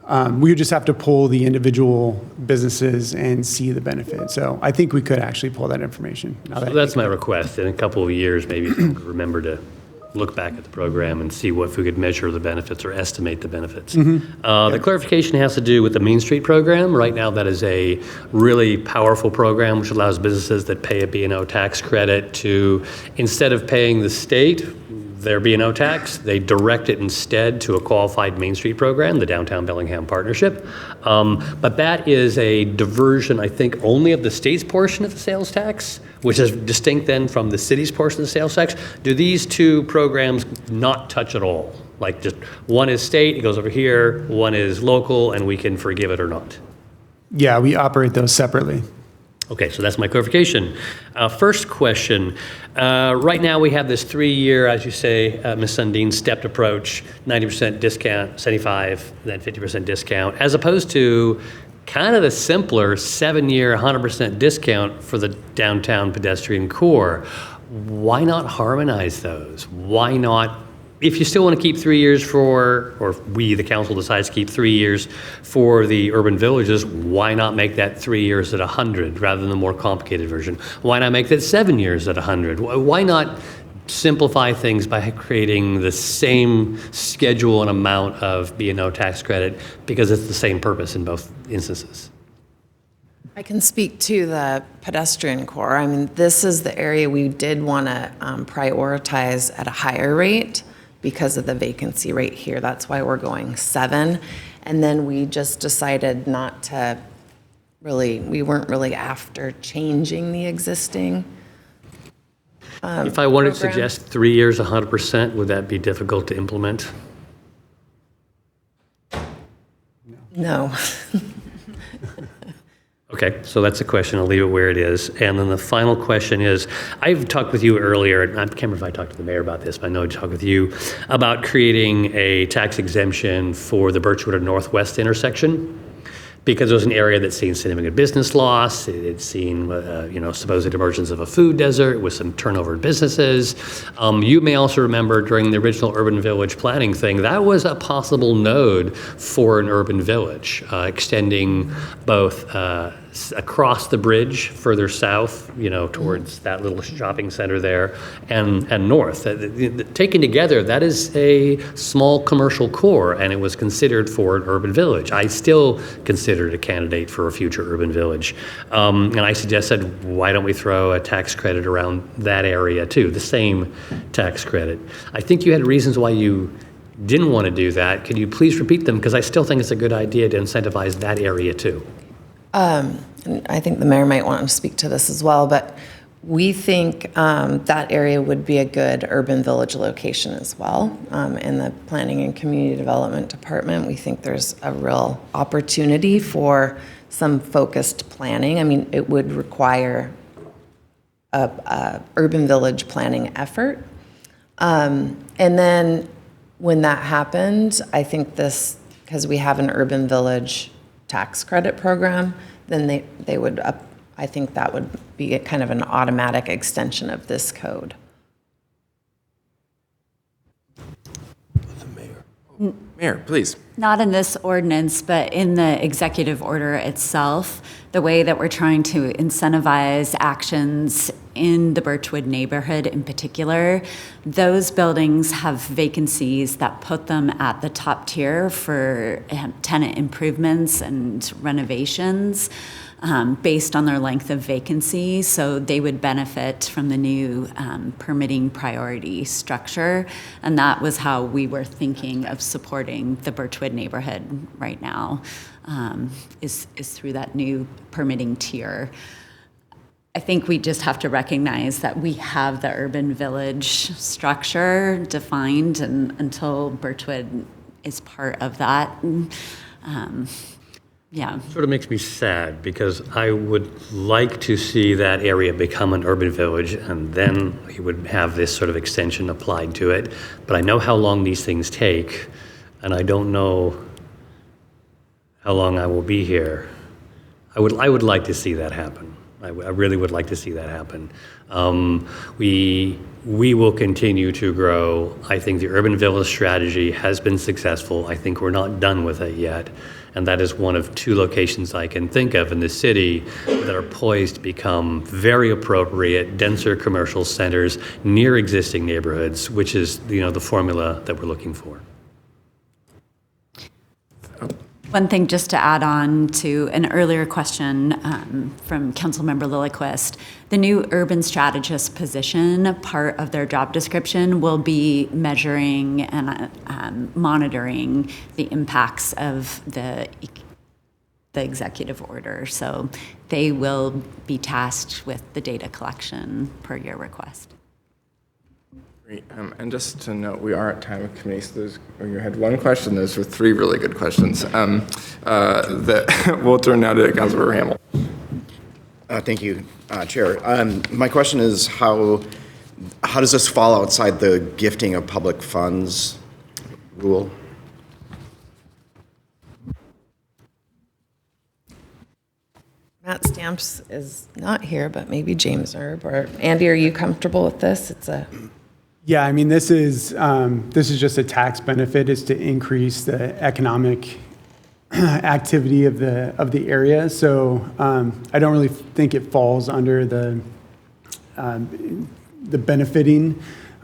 we would just have to pull the individual businesses and see the benefit. So I think we could actually pull that information. So that's my request. In a couple of years, maybe remember to look back at the program and see if we could measure the benefits or estimate the benefits. The clarification has to do with the Main Street program. Right now, that is a really powerful program which allows businesses that pay a B&O tax credit to, instead of paying the state, their B&O tax. They direct it instead to a qualified Main Street program, the Downtown Bellingham Partnership. But that is a diversion, I think, only of the state's portion of the sales tax, which is distinct then from the city's portion of the sales tax. Do these two programs not touch at all? Like just one is state, it goes over here, one is local, and we can forgive it or not? Yeah, we operate those separately. Okay, so that's my clarification. First question, right now we have this 3-year, as you say, Ms. Sundin, stepped approach, 90% discount, 75, then 50% discount, as opposed to kind of the simpler 7-year, 100% discount for the downtown pedestrian core. Why not harmonize those? Why not, if you still want to keep 3 years for, or we, the council, decides to keep 3 years for the urban villages, why not make that 3 years at 100 rather than the more complicated version? Why not make that 7 years at 100? Why not simplify things by creating the same schedule and amount of B&O tax credit, because it's the same purpose in both instances? I can speak to the pedestrian core. I mean, this is the area we did want to prioritize at a higher rate because of the vacancy rate here. That's why we're going 7. And then we just decided not to really, we weren't really after changing the existing If I wanted to program. suggest 3 years, 100%, would that be difficult to implement? No. Okay, so that's a question. I'll leave it where it is. And then the final question is, I've talked with you earlier, and I can't remember if I talked to the mayor about this, but I know I talked with you about creating a tax exemption for the Birchwood and Northwest intersection, because it was an area that's seen significant business loss. It's seen, supposed emergence of a food desert with some turnover in businesses. You may also remember during the original urban village planning thing, that was a possible node for an urban village, extending both across the bridge further south, towards that little shopping center there, and north. Taken together, that is a small commercial core, and it was considered for an urban village. I still consider it a candidate for a future urban village. And I suggested, why don't we throw a tax credit around that area too, the same tax credit. I think you had reasons why you didn't want to do that. Could you please repeat them? Because I still think it's a good idea to incentivize that area too. And I think the mayor might want to speak to this as well, but we think that area would be a good urban village location as well. In the Planning and Community Development Department, we think there's a real opportunity for some focused planning. I mean, it would require a urban village planning effort. And then when that happens, I think this, because we have an urban village tax credit program, then they would, I think that would be a kind of an automatic extension of this code. Mayor, please. Not in this ordinance, but in the executive order itself, the way that we're trying to incentivize actions in the Birchwood neighborhood in particular, those buildings have vacancies that put them at the top tier for tenant improvements and renovations based on their length of vacancy. So they would benefit from the new permitting priority structure. And that was how we were thinking of supporting the Birchwood neighborhood right now, is through that new permitting tier. I think we just have to recognize that we have the urban village structure defined, and until Birchwood is part of that, yeah. Sort of makes me sad, because I would like to see that area become an urban village, and then we would have this sort of extension applied to it. But I know how long these things take, and I don't know how long I will be here. I would like to see that happen. I really would like to see that happen. We will continue to grow. I think the urban village strategy has been successful. I think we're not done with it yet. And that is one of 2 locations I can think of in the city that are poised to become very appropriate, denser commercial centers near existing neighborhoods, which is, the formula that we're looking for. One thing just to add on to an earlier question from Councilmember Lilliquist, the new urban strategist position, part of their job description will be measuring and monitoring the impacts of the executive order. So they will be tasked with the data collection per your request. Great. And just to note, we are at time of committee, so you had one question. Those were three really good questions. That we'll turn now to Councilmember Hamel. Thank you, Chair. My question is how does this fall outside the gifting of public funds rule? Matt Stamps is not here, but maybe James Erb or Andy, are you comfortable with this? Yeah, I mean, this is just a tax benefit, is to increase the economic activity of the area. So I don't really think it falls under the benefiting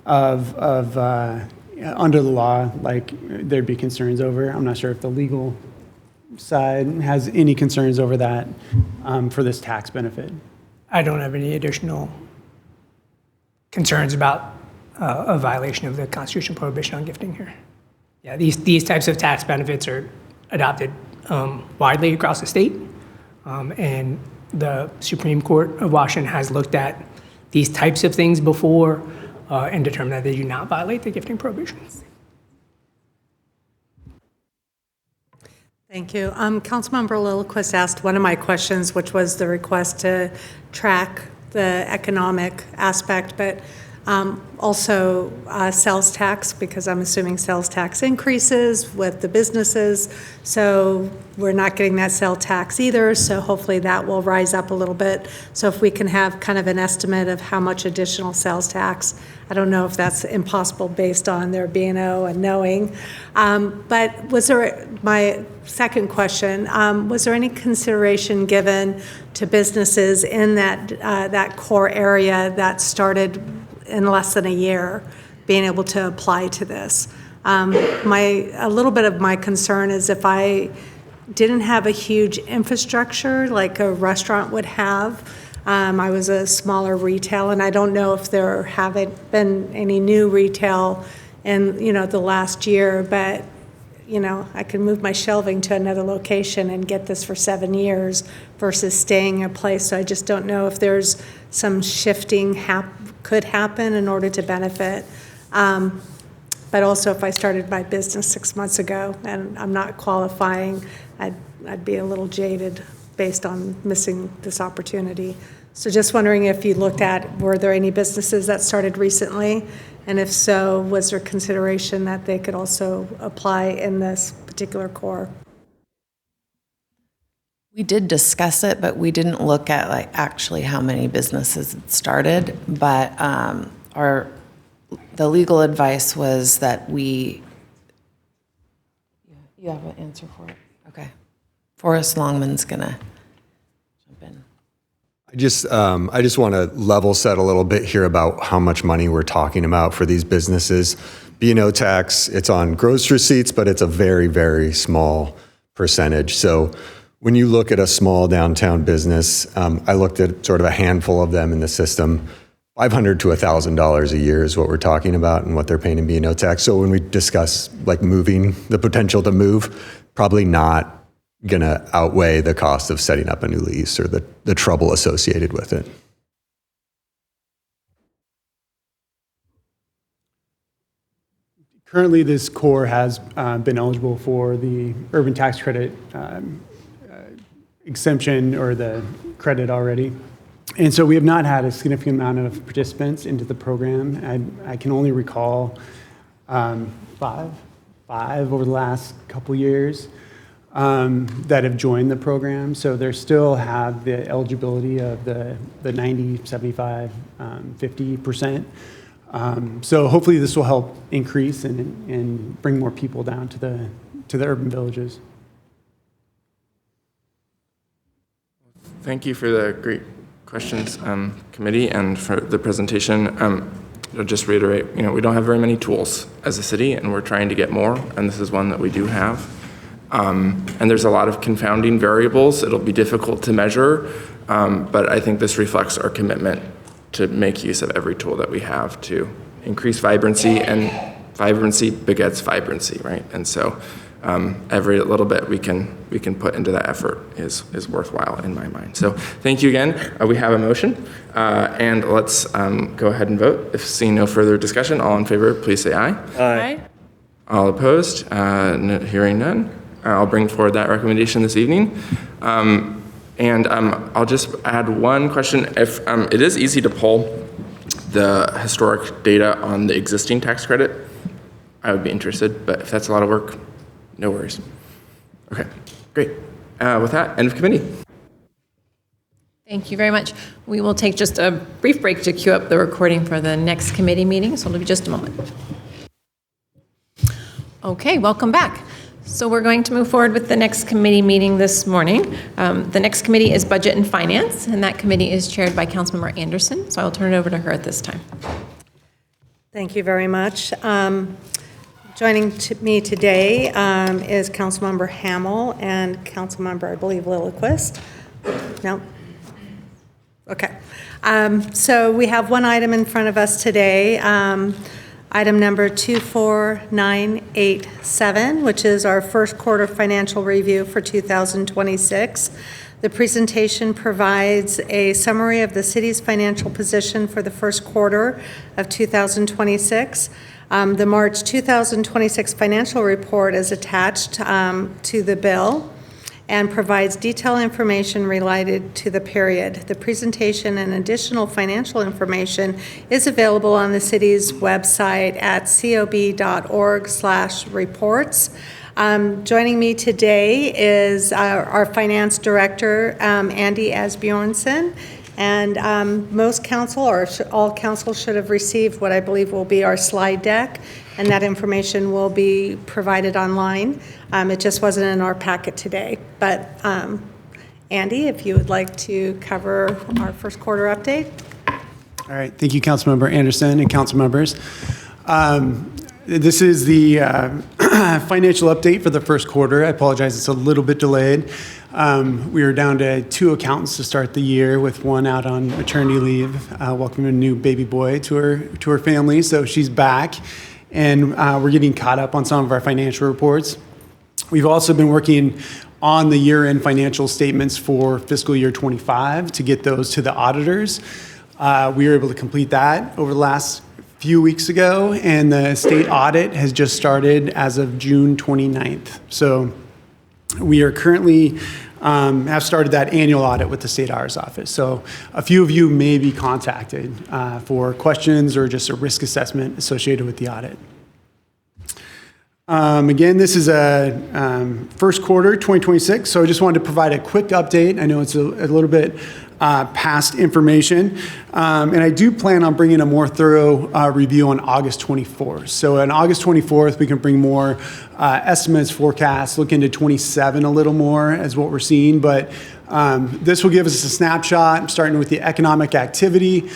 of under the law, like there'd be concerns over. I'm not sure if the legal side has any concerns over that for this tax benefit. I don't have any additional concerns about a violation of the constitutional prohibition on gifting here. Yeah, these types of tax benefits are adopted widely across the state, and the Supreme Court of Washington has looked at these types of things before and determined that they do not violate the gifting prohibition. Thank you. Councilmember Lilliquist asked one of my questions, which was the request to track the economic aspect, but also sales tax, because I'm assuming sales tax increases with the businesses. So we're not getting that sales tax either. So hopefully that will rise up a little bit. So if we can have kind of an estimate of how much additional sales tax, I don't know if that's impossible based on their B&O and knowing. But was there, my second question, was there any consideration given to businesses in that core area that started in less than a year being able to apply to this? A little bit of my concern is if I didn't have a huge infrastructure like a restaurant would have. I was a smaller retail, and I don't know if there haven't been any new retail in the last year, but I can move my shelving to another location and get this for 7 years versus staying in a place. So I just don't know if there's some shifting could happen in order to benefit. But also if I started my business 6 months ago and I'm not qualifying, I'd be a little jaded based on missing this opportunity. So just wondering if you looked at, were there any businesses that started recently? And if so, was there consideration that they could also apply in this particular core? We did discuss it, but we didn't look at actually how many businesses it started. But the legal advice was that you have an answer for it? Okay. Forrest Longman's gonna jump in. I just want to level set a little bit here about how much money we're talking about for these businesses. B&O tax, it's on gross receipts, but it's a very, very small percentage. So when you look at a small downtown business, I looked at sort of a handful of them in the system. $500 to $1,000 a year is what we're talking about and what they're paying in B&O tax. So when we discuss moving, the potential to move, probably not going to outweigh the cost of setting up a new lease or the trouble associated with it. Currently, this core has been eligible for the urban tax credit exemption or the credit already. And so we have not had a significant amount of participants into the program. I can only recall five over the last couple years that have joined the program. So they still have the eligibility of the 90, 75, 50%. So hopefully this will help increase and bring more people down to the urban villages. Thank you for the great questions, committee, and for the presentation. I'll just reiterate, we don't have very many tools as a city, and we're trying to get more, and this is one that we do have. And there's a lot of confounding variables. It'll be difficult to measure, but I think this reflects our commitment to make use of every tool that we have to increase vibrancy, and vibrancy begets vibrancy, right? And so every little bit we can put into that effort is worthwhile in my mind. So thank you again. We have a motion, and let's go ahead and vote. If seeing no further discussion, all in favor, please say aye. Aye. All opposed? Hearing none. I'll bring forward that recommendation this evening. And I'll just add one question. If it is easy to pull the historic data on the existing tax credit, I would be interested, but if that's a lot of work, no worries. Okay, great. With that, end of committee. Thank you very much. We will take just a brief break to queue up the recording for the next committee meeting, so it'll be just a moment. Okay, welcome back. So we're going to move forward with the next committee meeting this morning. The next committee is Budget and Finance, and that committee is chaired by Councilmember Anderson, so I will turn it over to her at this time. Thank you very much. Joining me today is Councilmember Hamel and Councilmember, I believe, Lilliquist. No? Okay. So we have one item in front of us today. Item number 24987, which is our first quarter financial review for 2026. The presentation provides a summary of the city's financial position for the first quarter of 2026. The March 2026 financial report is attached to the bill and provides detailed information related to the period. The presentation and additional financial information is available on the city's website at cob.org/reports. Joining me today is our finance director, Andy Asbjornson, and most council, or all council, should have received what I believe will be our slide deck, and that information will be provided online. It just wasn't in our packet today. But Andy, if you would like to cover our first quarter update. All right, thank you, Councilmember Anderson and council members. This is the financial update for the first quarter. I apologize, it's a little bit delayed. We are down to 2 accountants to start the year, with one out on maternity leave, welcoming a new baby boy to her family, so she's back. And we're getting caught up on some of our financial reports. We've also been working on the year-end financial statements for fiscal year 25 to get those to the auditors. We were able to complete that over the last few weeks ago, and the state audit has just started as of June 29th. So we are currently have started that annual audit with the state auditor's office. So a few of you may be contacted for questions or just a risk assessment associated with the audit. Again, this is a first quarter 2026, so I just wanted to provide a quick update. I know it's a little bit past information, and I do plan on bringing a more thorough review on August 24th. So on August 24th, we can bring more estimates, forecasts, look into 27 a little more as what we're seeing, but this will give us a snapshot, starting with the economic activity.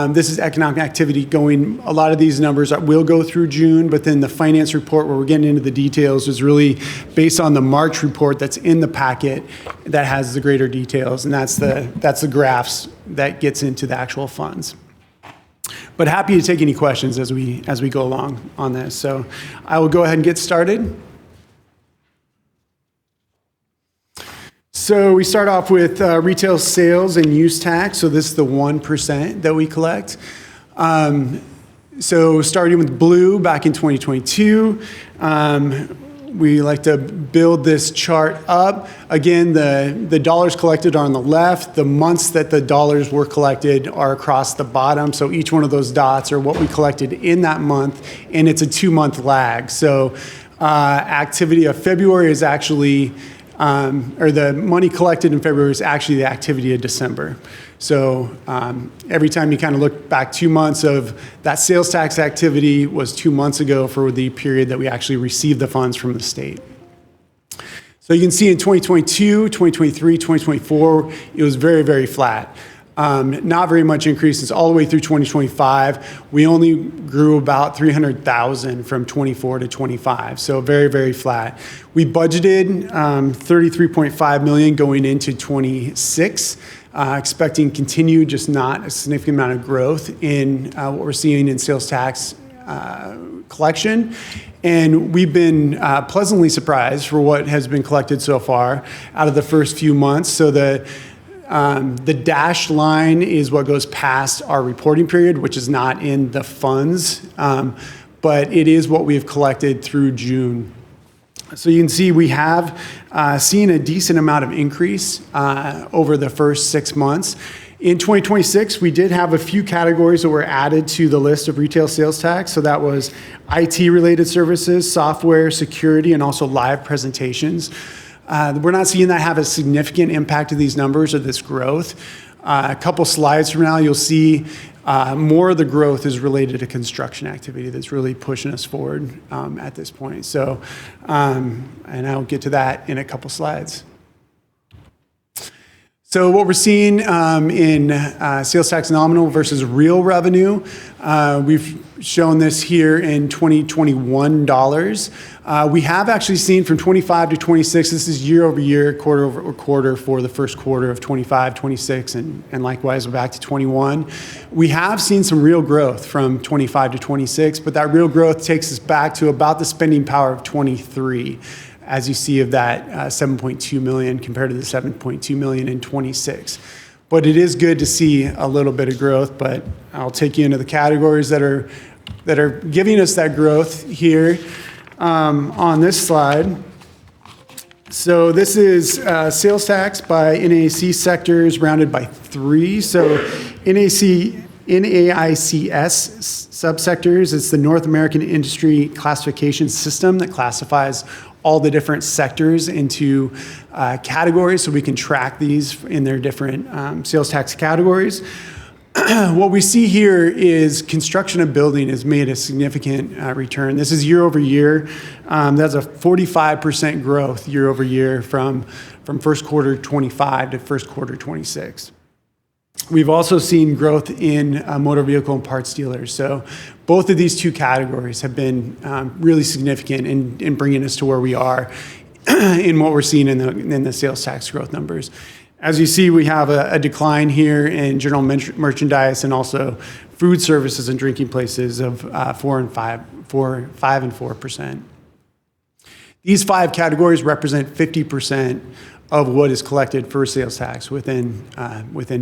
This is economic activity going, a lot of these numbers will go through June, but then the finance report where we're getting into the details is really based on the March report that's in the packet that has the greater details, and that's the graphs that gets into the actual funds. But happy to take any questions as we go along on this. So I will go ahead and get started. So we start off with retail sales and use tax. So this is the 1% that we collect. So starting with blue back in 2022, we like to build this chart up. Again, the dollars collected are on the left. The months that the dollars were collected are across the bottom. So each one of those dots are what we collected in that month, and it's a 2-month lag. So activity of February is actually, or the money collected in February is actually the activity of December. So every time you kind of look back 2 months of that sales tax activity was 2 months ago for the period that we actually received the funds from the state. So you can see in 2022, 2023, 2024, it was very, very flat. Not very much increases all the way through 2025. We only grew about 300,000 from 24 to 25, so very, very flat. We budgeted 33.5 million going into 26, expecting continued, just not a significant amount of growth in what we're seeing in sales tax collection. And we've been pleasantly surprised for what has been collected so far out of the first few months. So the dashed line is what goes past our reporting period, which is not in the funds, but it is what we've collected through June. So you can see we have seen a decent amount of increase over the first 6 months. In 2026, we did have a few categories that were added to the list of retail sales tax. So that was IT-related services, software, security, and also live presentations. We're not seeing that have a significant impact to these numbers or this growth. A couple slides from now, you'll see more of the growth is related to construction activity that's really pushing us forward at this point. So, and I'll get to that in a couple slides. So what we're seeing in sales tax nominal versus real revenue, we've shown this here in 2021 dollars. We have actually seen from 25 to 26, this is year over year, quarter over quarter for the first quarter of 25, 26, and likewise back to 21. We have seen some real growth from 25 to 26, but that real growth takes us back to about the spending power of 23. As you see of that 7.2 million compared to the 7.2 million in 26. But it is good to see a little bit of growth, but I'll take you into the categories that are giving us that growth here on this slide. So this is sales tax by NAIC sectors rounded by 3. So NAICS subsectors, it's the North American Industry Classification System that classifies all the different sectors into categories so we can track these in their different sales tax categories. What we see here is construction and building has made a significant return. This is year over year. That's a 45% growth year over year from first quarter 25 to first quarter 26. We've also seen growth in motor vehicle and parts dealers. So both of these two categories have been really significant in bringing us to where we are in what we're seeing in the sales tax growth numbers. As you see, we have a decline here in general merchandise and also food services and drinking places of 5 and 4%. These 5 categories represent 50% of what is collected for sales tax within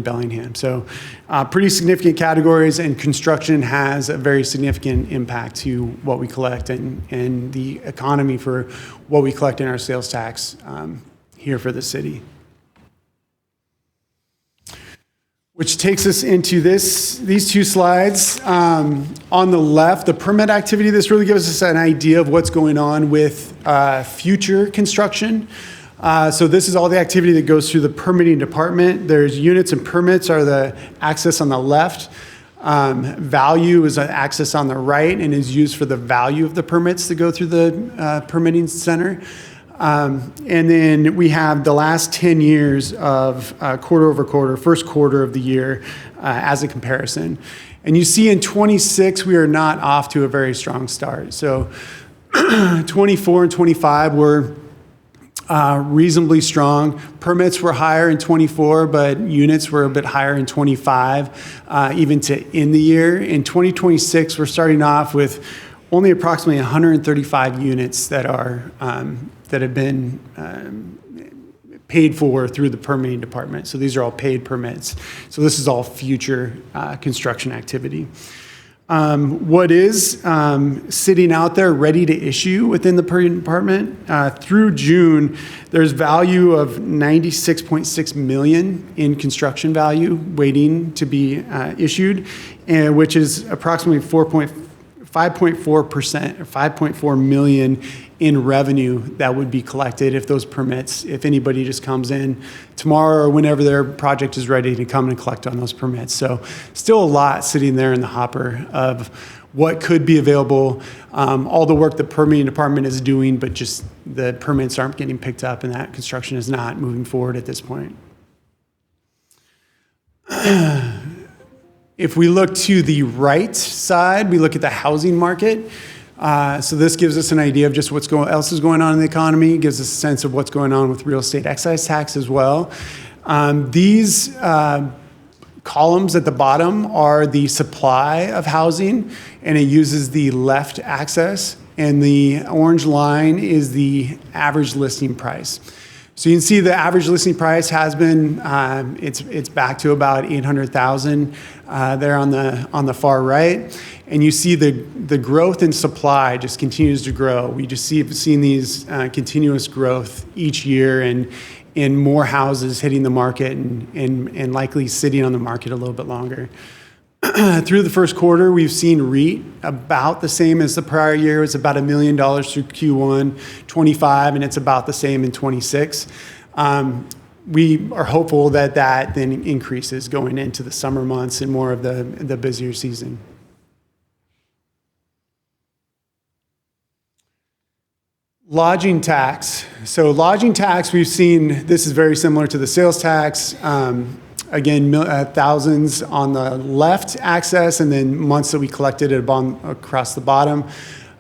Bellingham. So pretty significant categories, and construction has a very significant impact to what we collect and the economy for what we collect in our sales tax here for the city. Which takes us into these two slides. On the left, the permit activity, this really gives us an idea of what's going on with future construction. So this is all the activity that goes through the permitting department. There's units and permits are the axis on the left. Value is an axis on the right and is used for the value of the permits that go through the permitting center. And then we have the last 10 years of quarter over quarter, first quarter of the year as a comparison. And you see in 26, we are not off to a very strong start. So 24 and 25 were reasonably strong. Permits were higher in 24, but units were a bit higher in 25, even to end the year. In 2026, we're starting off with only approximately 135 units that have been paid for through the permitting department. So these are all paid permits. So this is all future construction activity. What is sitting out there ready to issue within the permitting department? Through June, there's value of 96.6 million in construction value waiting to be issued, which is approximately 5.4% or 5.4 million in revenue that would be collected if those permits, if anybody just comes in tomorrow or whenever their project is ready to come and collect on those permits. So still a lot sitting there in the hopper of what could be available, all the work the permitting department is doing, but just the permits aren't getting picked up and that construction is not moving forward at this point. If we look to the right side, we look at the housing market. So this gives us an idea of just what else is going on in the economy, gives us a sense of what's going on with real estate excise tax as well. These columns at the bottom are the supply of housing, and it uses the left axis, and the orange line is the average listing price. So you can see the average listing price has been, it's back to about 800,000 there on the far right. And you see the growth in supply just continues to grow. We just seen these continuous growth each year and in more houses hitting the market and likely sitting on the market a little bit longer. Through the first quarter, we've seen REIT about the same as the prior year. It's about $1 million through Q1 25, and it's about the same in 26. We are hopeful that then increases going into the summer months and more of the busier season. Lodging tax. So lodging tax, we've seen, this is very similar to the sales tax. Again, thousands on the left axis, and then months that we collected across the bottom.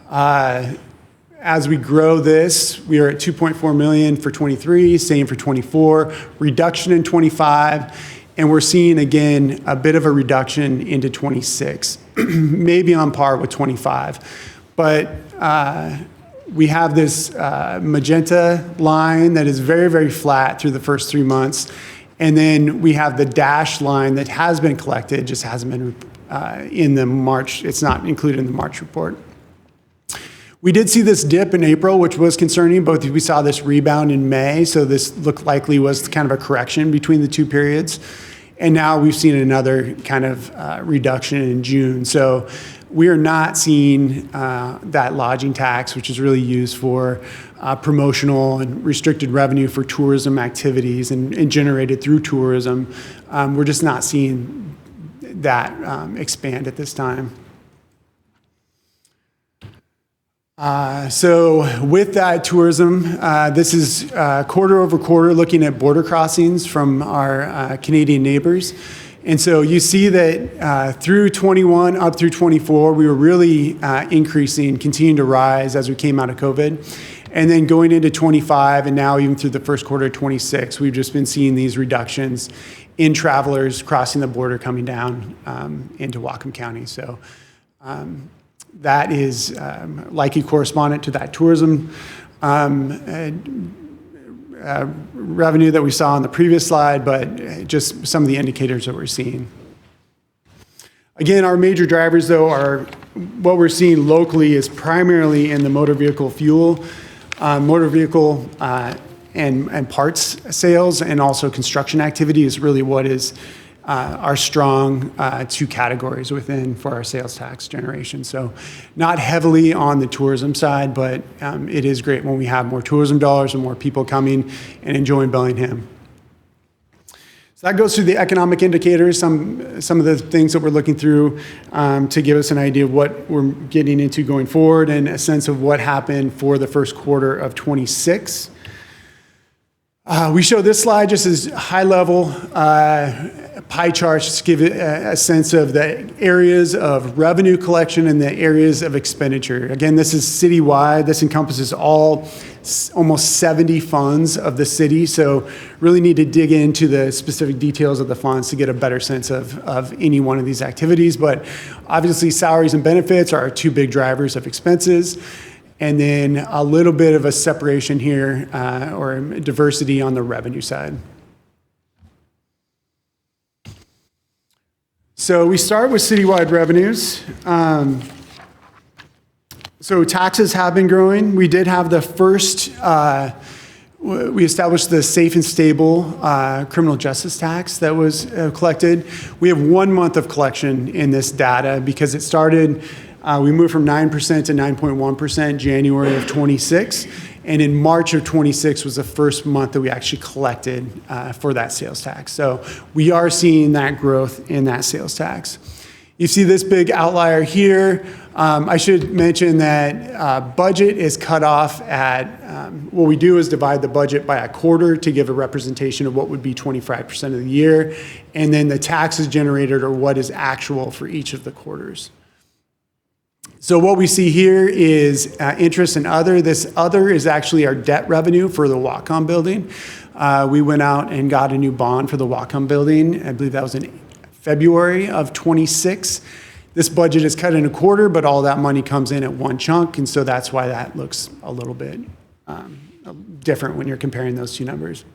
As we grow this, we are at 2.4 million for 23, same for 24, reduction in 25, and we're seeing again a bit of a reduction into 26, maybe on par with 25. But we have this magenta line that is very, very flat through the first 3 months. And then we have the dashed line that has been collected, just hasn't been in the March, it's not included in the March report. We did see this dip in April, which was concerning, but we saw this rebound in May, so this looked likely was kind of a correction between the two periods. And now we've seen another kind of reduction in June. So we are not seeing that lodging tax, which is really used for promotional and restricted revenue for tourism activities and generated through tourism. We're just not seeing that expand at this time. So with that tourism, this is quarter over quarter looking at border crossings from our Canadian neighbors. And so you see that through 21 up through 24, we were really increasing, continuing to rise as we came out of COVID. And then going into 25 and now even through the first quarter of 26, we've just been seeing these reductions in travelers crossing the border coming down into Whatcom County. So that is likely correspondent to that tourism revenue that we saw on the previous slide, but just some of the indicators that we're seeing. Again, our major drivers, though, are what we're seeing locally is primarily in the motor vehicle fuel, motor vehicle and parts sales, and also construction activity is really what is our strong two categories within for our sales tax generation. So not heavily on the tourism side, but it is great when we have more tourism dollars and more people coming and enjoying Bellingham. So that goes through the economic indicators, some of the things that we're looking through to give us an idea of what we're getting into going forward and a sense of what happened for the first quarter of 26. We show this slide just as high-level pie charts to give it a sense of the areas of revenue collection and the areas of expenditure. Again, this is citywide. This encompasses almost 70 funds of the city, so really need to dig into the specific details of the funds to get a better sense of any one of these activities. But obviously, salaries and benefits are our two big drivers of expenses. And then a little bit of a separation here or diversity on the revenue side. So we start with citywide revenues. So taxes have been growing. We did have the first, we established the safe and stable criminal justice tax that was collected. We have 1 month of collection in this data because it started, we moved from 9% to 9.1% January of 26. And in March of 26 was the first month that we actually collected for that sales tax. So we are seeing that growth in that sales tax. You see this big outlier here. I should mention that budget is cut off at, what we do is divide the budget by a quarter to give a representation of what would be 25% of the year. And then the taxes generated are what is actual for each of the quarters. So what we see here is interest and other. This other is actually our debt revenue for the Wacom building. We went out and got a new bond for the Wacom building. I believe that was in February of 26. This budget is cut in a quarter, but all that money comes in at one chunk, and so that's why that looks a little bit different when you're comparing those two numbers.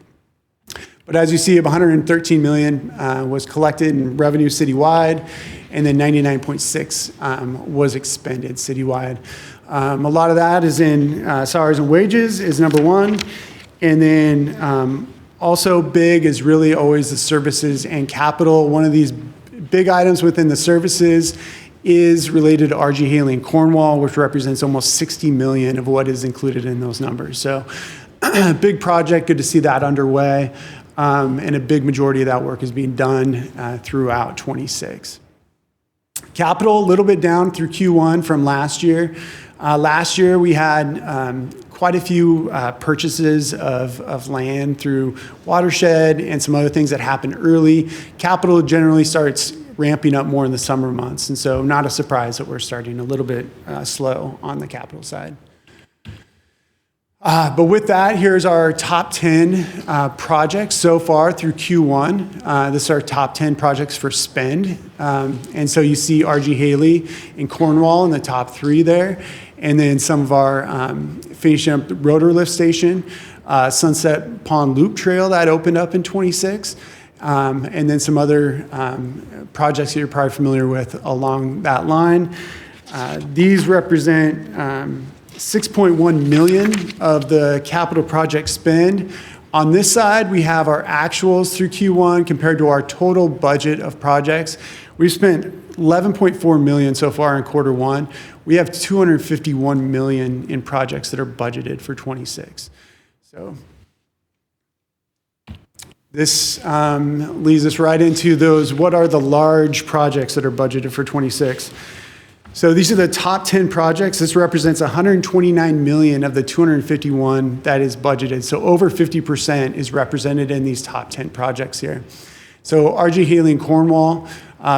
But as you see, 113 million was collected in revenue citywide, and then 99.6 was expended citywide. A lot of that is in salaries and wages is number one, and then also big is really always the services and capital. One of these big items within the services is related to RG Haley and Cornwall, which represents almost 60 million of what is included in those numbers. So big project, good to see that underway. And a big majority of that work is being done throughout 26. Capital, a little bit down through Q1 from last year. Last year we had quite a few purchases of land through watershed and some other things that happened early. Capital generally starts ramping up more in the summer months, and so not a surprise that we're starting a little bit slow on the capital side. But with that, here's our top 10 projects so far through Q1. This is our top 10 projects for spend. And so you see RG Haley and Cornwall in the top 3 there. And then some of our finishing up the rotor lift station, Sunset Pond Loop Trail that opened up in 26. And then some other projects that you're probably familiar with along that line. These represent 6.1 million of the capital project spend. On this side, we have our actuals through Q1 compared to our total budget of projects. We've spent 11.4 million so far in Q1. We have 251 million in projects that are budgeted for 26. So this leads us right into those, what are the large projects that are budgeted for 26? So these are the top 10 projects. This represents 129 million of the 251 that is budgeted. So over 50% is represented in these top 10 projects here. So RG Haley and Cornwall,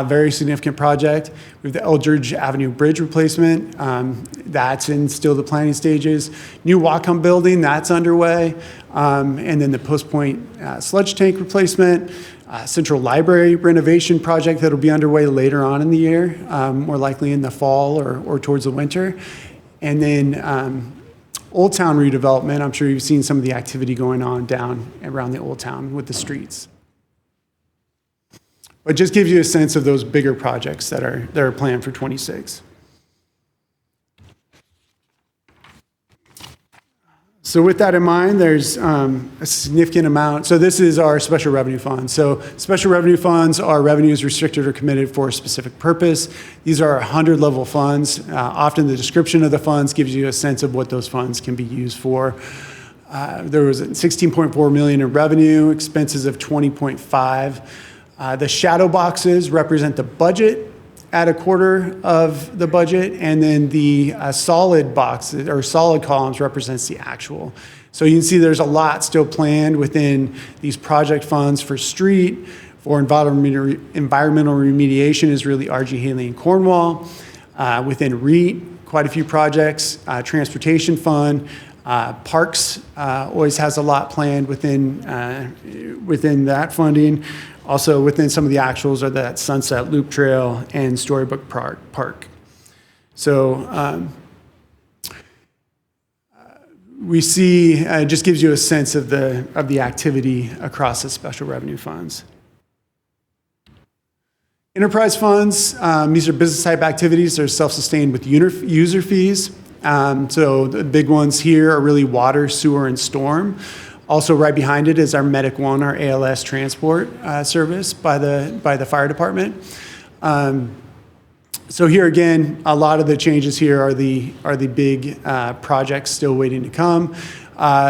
very significant project. We have the Eldridge Avenue Bridge replacement. That's in still the planning stages. New Wacom building, that's underway. And then the Post Point sludge tank replacement. Central Library renovation project that'll be underway later on in the year, more likely in the fall or towards the winter. And then Old Town redevelopment. I'm sure you've seen some of the activity going on down around the Old Town with the streets. But just gives you a sense of those bigger projects that are planned for 26. So with that in mind, there's a significant amount. So this is our special revenue funds. So special revenue funds are revenues restricted or committed for a specific purpose. These are 100-level funds. Often the description of the funds gives you a sense of what those funds can be used for. There was 16.4 million in revenue, expenses of 20.5. The shadow boxes represent the budget at a quarter of the budget, and then the solid boxes or solid columns represents the actual. So you can see there's a lot still planned within these project funds for street, for environmental remediation is really RG Haley and Cornwall. Within REIT, quite a few projects, transportation fund, parks always has a lot planned within that funding. Also within some of the actuals are that Sunset Loop Trail and Storybook Park. So we see, it just gives you a sense of the activity across the special revenue funds. Enterprise funds, these are business type activities. They're self-sustained with user fees. So the big ones here are really water, sewer, and storm. Also right behind it is our Medic One, our ALS transport service by the fire department. So here again, a lot of the changes here are the big projects still waiting to come.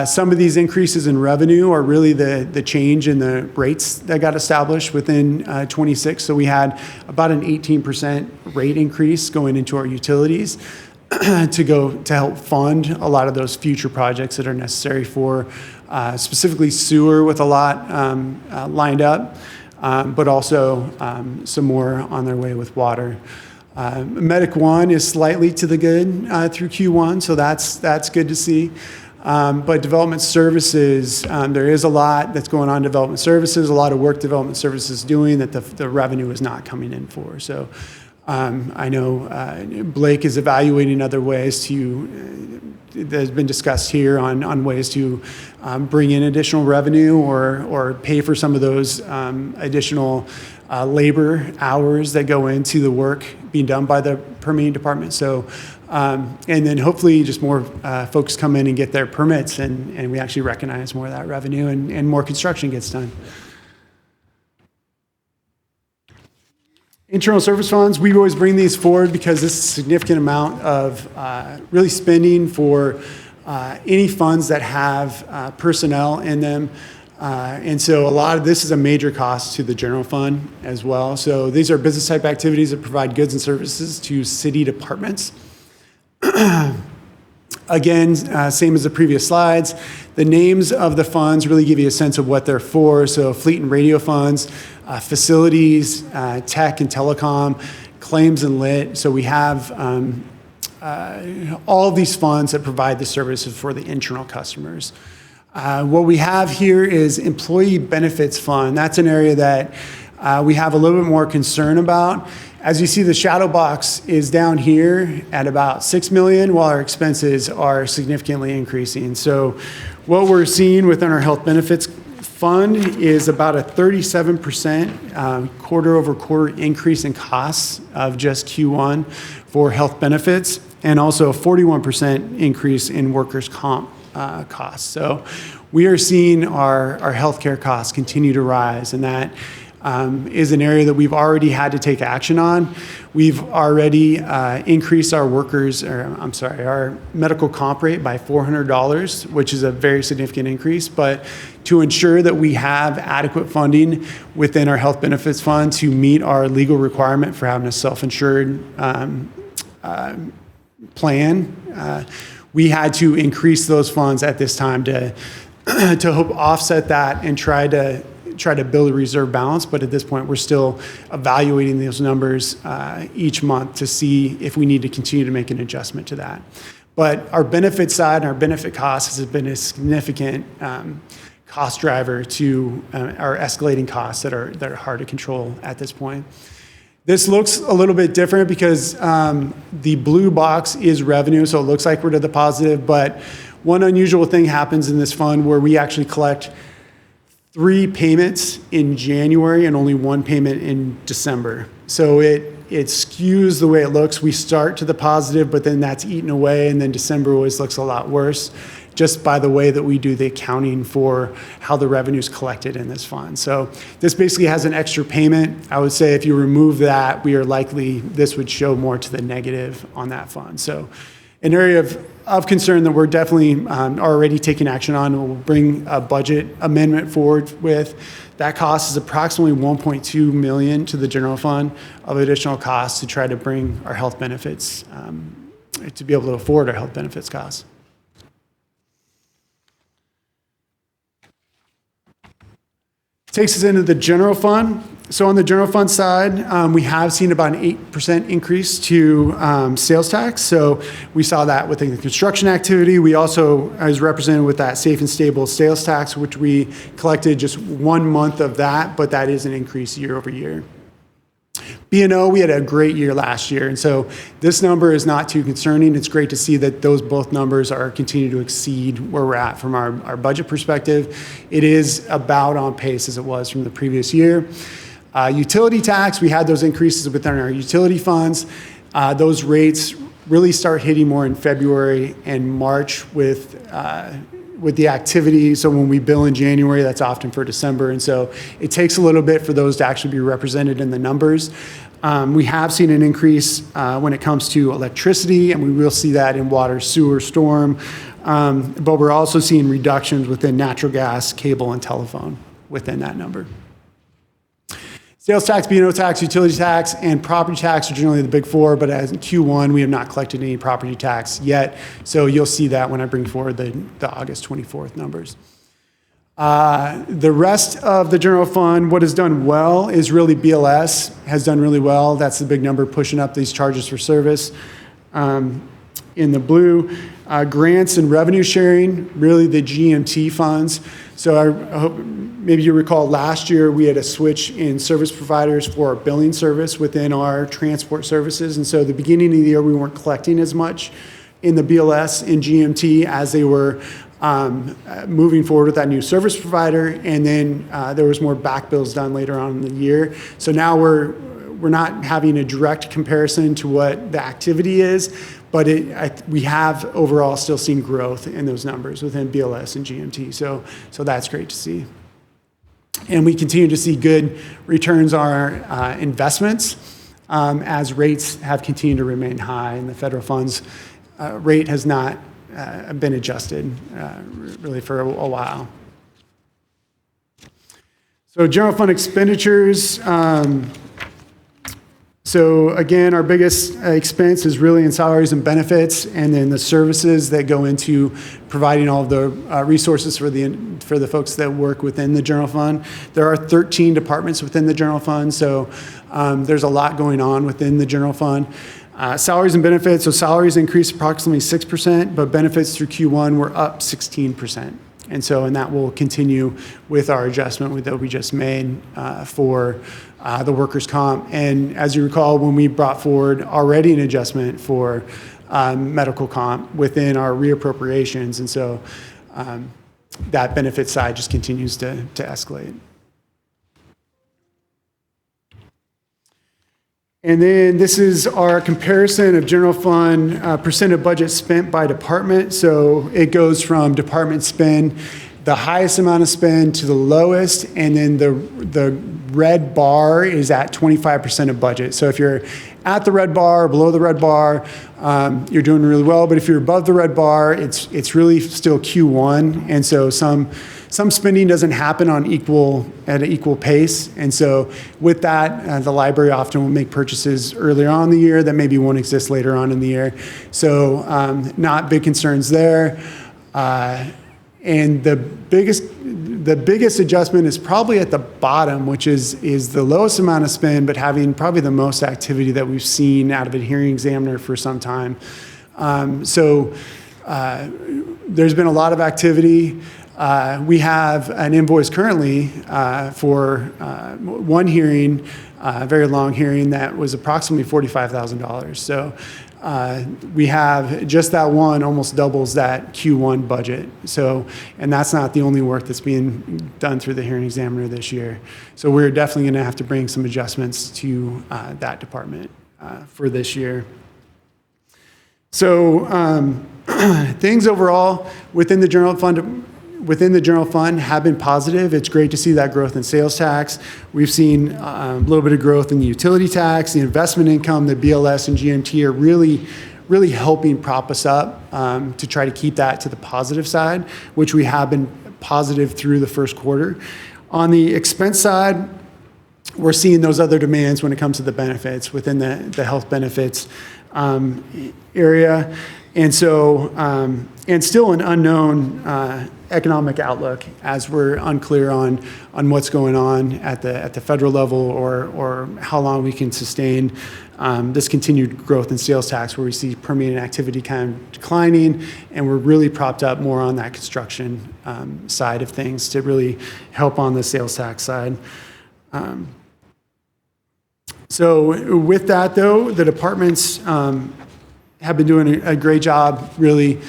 Some of these increases in revenue are really the change in the rates that got established within 26. So we had about an 18% rate increase going into our utilities to help fund a lot of those future projects that are necessary for specifically sewer with a lot lined up, but also some more on their way with water. Medic 1 is slightly to the good through Q1, so that's good to see. But development services, there is a lot that's going on in development services, a lot of work development services doing that the revenue is not coming in for. So I know Blake is evaluating other ways that has been discussed here on ways to bring in additional revenue or pay for some of those additional labor hours that go into the work being done by the permitting department. So, and then hopefully just more folks come in and get their permits and we actually recognize more of that revenue and more construction gets done. Internal service funds, we always bring these forward because this is a significant amount of really spending for any funds that have personnel in them. And so a lot of this is a major cost to the general fund as well. So these are business type activities that provide goods and services to city departments. Again, same as the previous slides, the names of the funds really give you a sense of what they're for. So fleet and radio funds, facilities, tech and telecom, claims and lit. So we have all of these funds that provide the services for the internal customers. What we have here is employee benefits fund. That's an area that we have a little bit more concern about. As you see, the shadow box is down here at about 6 million, while our expenses are significantly increasing. So what we're seeing within our health benefits fund is about a 37% quarter over quarter increase in costs of just Q1 for health benefits, and also a 41% increase in workers' comp costs. So we are seeing our healthcare costs continue to rise, and that is an area that we've already had to take action on. We've already increased our our medical comp rate by $400, which is a very significant increase. But to ensure that we have adequate funding within our health benefits fund to meet our legal requirement for having a self-insured plan, we had to increase those funds at this time to help offset that and try to build a reserve balance. But at this point, we're still evaluating those numbers each month to see if we need to continue to make an adjustment to that. But our benefit side and our benefit costs has been a significant cost driver to our escalating costs that are hard to control at this point. This looks a little bit different because the blue box is revenue, so it looks like we're to the positive, but one unusual thing happens in this fund where we actually collect 3 payments in January and only 1 payment in December. So it skews the way it looks. We start to the positive, but then that's eaten away, and then December always looks a lot worse just by the way that we do the accounting for how the revenue is collected in this fund. So this basically has an extra payment. I would say if you remove that, this would show more to the negative on that fund. So an area of concern that we're definitely already taking action on, and we'll bring a budget amendment forward with. That cost is approximately $1.2 million to the general fund of additional costs to try to bring our health benefits, to be able to afford our health benefits costs. Takes us into the general fund. So on the general fund side, we have seen about an 8% increase to sales tax. So we saw that within the construction activity. We also, as represented with that safe and stable sales tax, which we collected just 1 month of that, but that is an increase year over year. B&O, we had a great year last year, and so this number is not too concerning. It's great to see that those both numbers are continuing to exceed where we're at from our budget perspective. It is about on pace as it was from the previous year. Utility tax, we had those increases within our utility funds. Those rates really start hitting more in February and March with the activity. So when we bill in January, that's often for December. And so it takes a little bit for those to actually be represented in the numbers. We have seen an increase when it comes to electricity, and we will see that in water, sewer, storm, But we're also seeing reductions within natural gas, cable, and telephone within that number. Sales tax, B&O tax, utility tax, and property tax are generally the big four, but as in Q1, we have not collected any property tax yet. So you'll see that when I bring forward the August 24th numbers. The rest of the general fund, what has done well is really BLS has done really well. That's the big number pushing up these charges for service. In the blue, grants and revenue sharing, really the GMT funds. So I hope maybe you recall last year we had a switch in service providers for our billing service within our transport services. And so at the beginning of the year, we weren't collecting as much in the BLS and GMT as they were moving forward with that new service provider. And then there was more back bills done later on in the year. So now we're not having a direct comparison to what the activity is, but we have overall still seen growth in those numbers within BLS and GMT. So that's great to see. And we continue to see good returns on our investments as rates have continued to remain high, and the federal funds rate has not been adjusted really for a while. So general fund expenditures. So again, our biggest expense is really in salaries and benefits, and then the services that go into providing all of the resources for the folks that work within the general fund. There are 13 departments within the general fund, so there's a lot going on within the general fund. Salaries and benefits, so salaries increased approximately 6%, but benefits through Q1 were up 16%. And that will continue with our adjustment that we just made for the workers' comp. And as you recall, when we brought forward already an adjustment for medical comp within our reappropriations, and so that benefit side just continues to escalate. And then this is our comparison of general fund percent of budget spent by department. So it goes from department spend, the highest amount of spend to the lowest, and then the red bar is at 25% of budget. So if you're at the red bar or below the red bar, you're doing really well. But if you're above the red bar, it's really still Q1, and so some spending doesn't happen at an equal pace. And so with that, the library often will make purchases earlier on in the year that maybe won't exist later on in the year. So not big concerns there. And the biggest adjustment is probably at the bottom, which is the lowest amount of spend, but having probably the most activity that we've seen out of a hearing examiner for some time. There's been a lot of activity. We have an invoice currently for one hearing, a very long hearing that was approximately $45,000. So we have just that one almost doubles that Q1 budget. So, and that's not the only work that's being done through the hearing examiner this year. So we're definitely going to have to bring some adjustments to that department for this year. So things overall within the general fund have been positive. It's great to see that growth in sales tax. We've seen a little bit of growth in the utility tax, the investment income, the BLS and GMT are really helping prop us up to try to keep that to the positive side, which we have been positive through the first quarter. On the expense side, we're seeing those other demands when it comes to the benefits within the health benefits area. And so, and still an unknown economic outlook as we're unclear on what's going on at the federal level or how long we can sustain this continued growth in sales tax, where we see permitting activity kind of declining, and we're really propped up more on that construction side of things to really help on the sales tax side. So with that, though, the departments have been doing a great job, really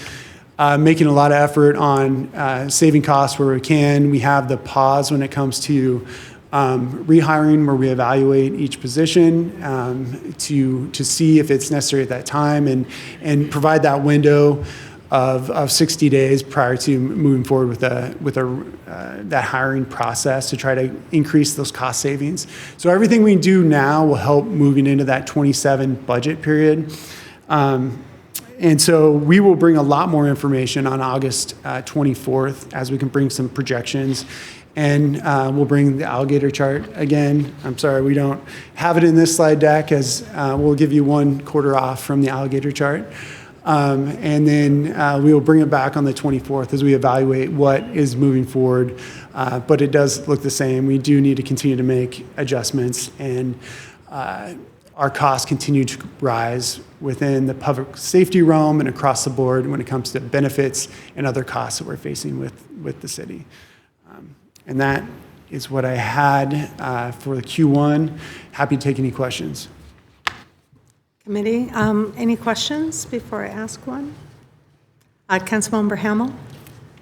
making a lot of effort on saving costs where we can. We have the pause when it comes to rehiring, where we evaluate each position to see if it's necessary at that time, and provide that window of 60 days prior to moving forward with that hiring process to try to increase those cost savings. So everything we do now will help moving into that 27 budget period. And so we will bring a lot more information on August 24th as we can bring some projections. And we'll bring the alligator chart again. I'm sorry, we don't have it in this slide deck, as we'll give you 1 quarter off from the alligator chart. And then we will bring it back on the 24th as we evaluate what is moving forward. But it does look the same. We do need to continue to make adjustments, and our costs continue to rise within the public safety realm and across the board when it comes to benefits and other costs that we're facing with the city. And that is what I had for the Q1. Happy to take any questions. Committee, any questions before I ask one? Councilmember Hamel?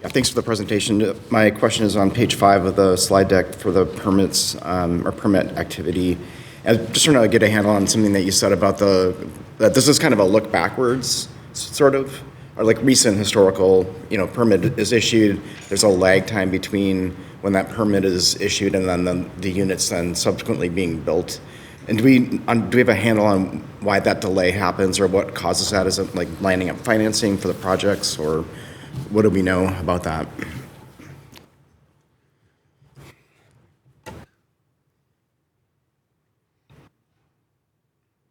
Yeah, thanks for the presentation. My question is on page 5 of the slide deck for the permits or permit activity. And just trying to get a handle on something that you said about that this is kind of a look backwards, sort of, or like recent historical, permit is issued. There's a lag time between when that permit is issued and then the units then subsequently being built. And do we have a handle on why that delay happens, or what causes that? Is it like lining up financing for the projects, or what do we know about that?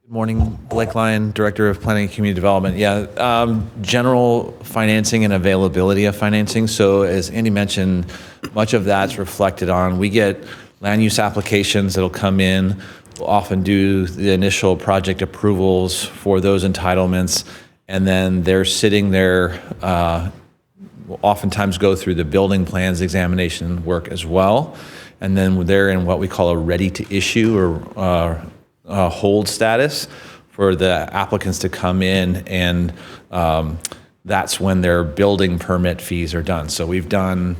Good morning, Blake Lyon, Director of Planning and Community Development. Yeah, general financing and availability of financing. So as Andy mentioned, much of that's reflected on, we get land use applications that'll come in. We'll often do the initial project approvals for those entitlements, and then they're sitting there. We'll oftentimes go through the building plans examination work as well, and then they're in what we call a ready to issue or hold status for the applicants to come in, and that's when their building permit fees are done. So we've done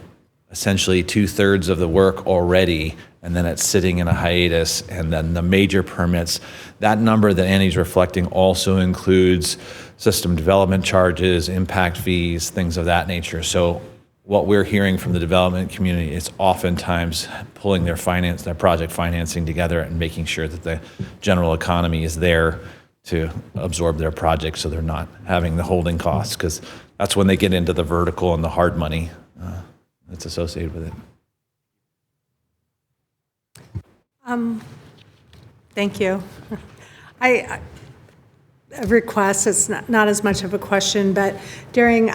essentially 2/3 of the work already, and then it's sitting in a hiatus. And then the major permits, that number that Annie's reflecting also includes system development charges, impact fees, things of that nature. So what we're hearing from the development community is oftentimes pulling their project financing together and making sure that the general economy is there to absorb their project, so they're not having the holding costs, because that's when they get into the vertical and the hard money that's associated with it. Thank you. A request, it's not as much of a question, but during,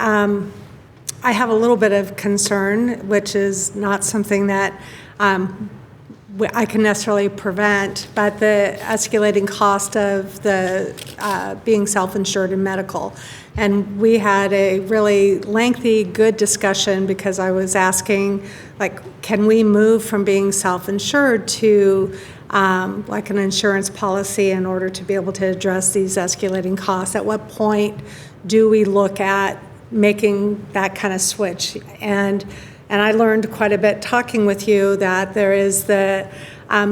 I have a little bit of concern, which is not something that I can necessarily prevent, but the escalating cost of the being self-insured in medical. And we had a really lengthy, good discussion, because I was asking, can we move from being self-insured to like an insurance policy in order to be able to address these escalating costs? At what point do we look at making that kind of switch? And I learned quite a bit talking with you that there is the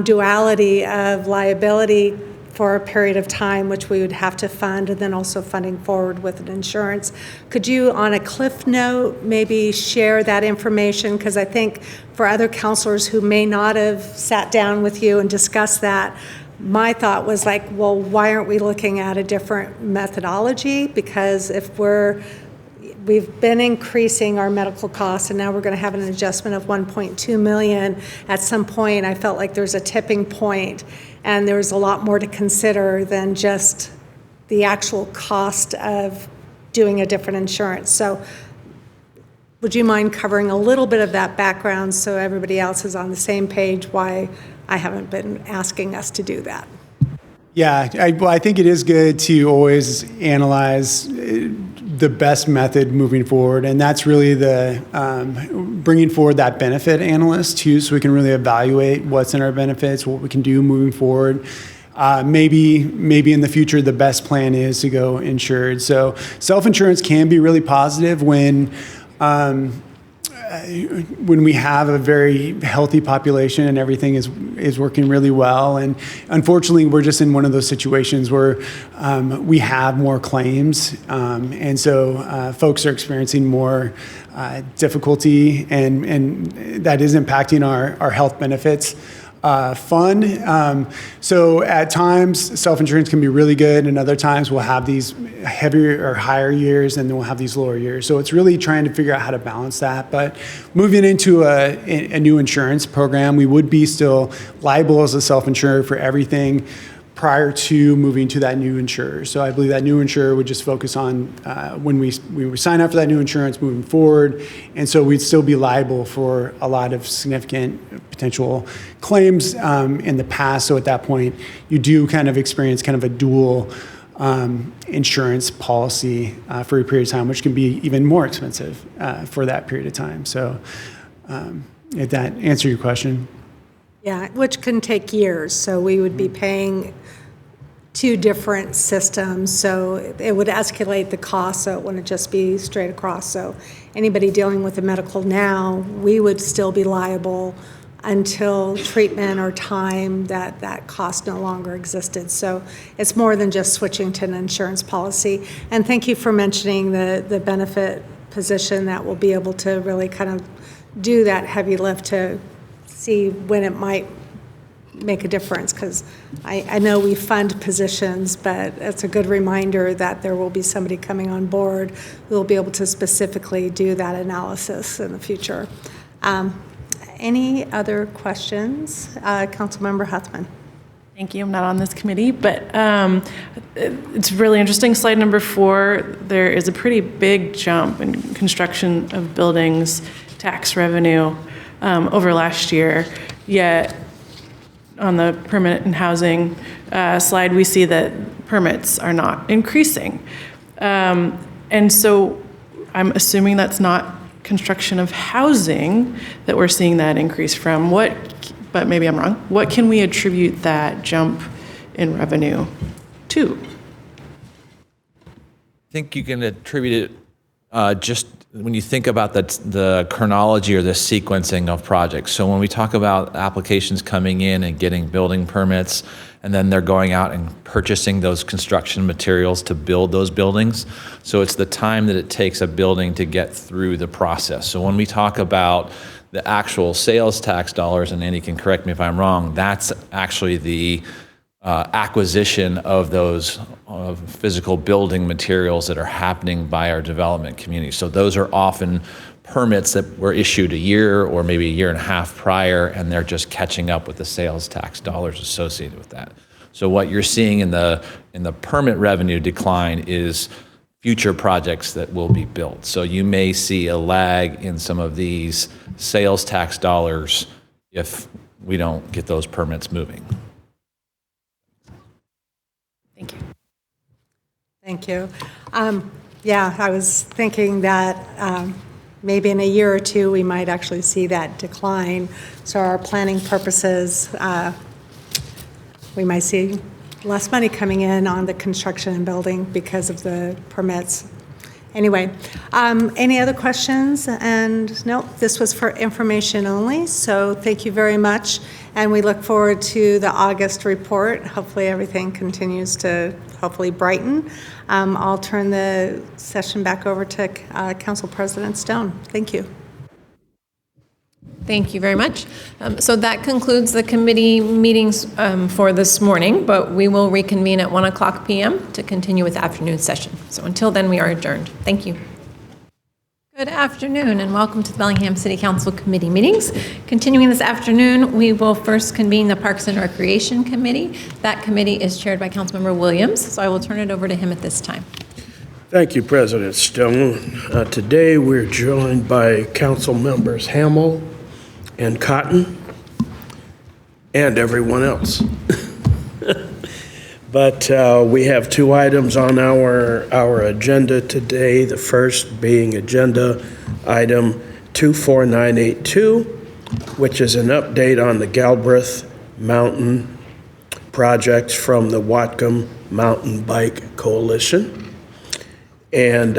duality of liability for a period of time, which we would have to fund, and then also funding forward with an insurance. Could you, on a cliff note, maybe share that information? Because I think for other counselors who may not have sat down with you and discussed that, my thought was well, why aren't we looking at a different methodology? Because if we've been increasing our medical costs, and now we're going to have an adjustment of $1.2 million. At some point, I felt like there's a tipping point, and there's a lot more to consider than just the actual cost of doing a different insurance. So would you mind covering a little bit of that background so everybody else is on the same page why I haven't been asking us to do that? Yeah, I think it is good to always analyze the best method moving forward, and that's really the bringing forward that benefit analyst too, so we can really evaluate what's in our benefits, what we can do moving forward. Maybe in the future the best plan is to go insured. So self-insurance can be really positive when we have a very healthy population and everything is working really well. And unfortunately, we're just in one of those situations where we have more claims, and so folks are experiencing more difficulty, and that is impacting our health benefits. fun. So at times, self-insurance can be really good, and other times we'll have these heavier or higher years, and then we'll have these lower years. So it's really trying to figure out how to balance that. But moving into a new insurance program, we would be still liable as a self-insurer for everything prior to moving to that new insurer. So I believe that new insurer would just focus on when we sign up for that new insurance moving forward. And so we'd still be liable for a lot of significant potential claims in the past. So at that point, you do kind of experience kind of a dual insurance policy for a period of time, which can be even more expensive for that period of time. So if that answer your question. Yeah, which can take years. So we would be paying two different systems. So it would escalate the cost, so it wouldn't just be straight across. So anybody dealing with a medical now, we would still be liable until treatment or time that cost no longer existed. So it's more than just switching to an insurance policy. And thank you for mentioning the benefit position that will be able to really kind of do that heavy lift to see when it might make a difference, because I know we fund positions, but it's a good reminder that there will be somebody coming on board who will be able to specifically do that analysis in the future. Any other questions? Councilmember Huffman. Thank you. I'm not on this committee, but it's really interesting. Slide number 4, there is a pretty big jump in construction of buildings tax revenue over last year, yet on the permanent and housing slide, we see that permits are not increasing. And so I'm assuming that's not construction of housing that we're seeing that increase from. But maybe I'm wrong. What can we attribute that jump in revenue to? I think you can attribute it just when you think about the chronology or the sequencing of projects. So when we talk about applications coming in and getting building permits, and then they're going out and purchasing those construction materials to build those buildings. So it's the time that it takes a building to get through the process. So when we talk about the actual sales tax dollars, and Andy can correct me if I'm wrong, that's actually the acquisition of those physical building materials that are happening by our development community. So those are often permits that were issued a year or maybe a year and a half prior, and they're just catching up with the sales tax dollars associated with that. So what you're seeing in the permit revenue decline is future projects that will be built. So you may see a lag in some of these sales tax dollars if we don't get those permits moving. Thank you. Thank you. Yeah, I was thinking that maybe in a year or two, we might actually see that decline. So our planning purposes, we might see less money coming in on the construction and building because of the permits. Anyway, any other questions? And no, this was for information only, so thank you very much. And we look forward to the August report. Hopefully everything continues to hopefully brighten. I'll turn the session back over to Council President Stone. Thank you. Thank you very much. So that concludes the committee meetings for this morning, but we will reconvene at 1:00 p.m. to continue with the afternoon session. So until then, we are adjourned. Thank you. Good afternoon and welcome to the Bellingham City Council committee meetings. Continuing this afternoon, we will first convene the Parks and Recreation Committee. That committee is chaired by Councilmember Williams, so I will turn it over to him at this time. Thank you, President Stone. Today we're joined by Council members Hamel and Cotton and everyone else. But we have two items on our agenda today. The first being agenda item 24982, which is an update on the Galbraith Mountain projects from the Whatcom Mountain Bike Coalition. And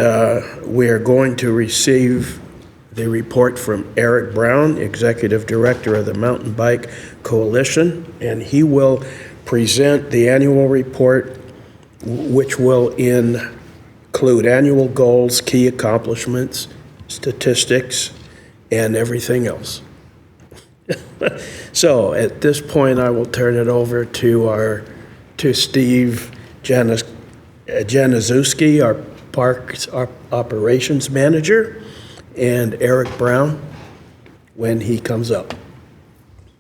we are going to receive the report from Eric Brown, Executive Director of the Mountain Bike Coalition, and he will present the annual report, which will include annual goals, key accomplishments, statistics, and everything else. So at this point, I will turn it over to Steve Januszewski, our Parks Operations Manager, and Eric Brown when he comes up.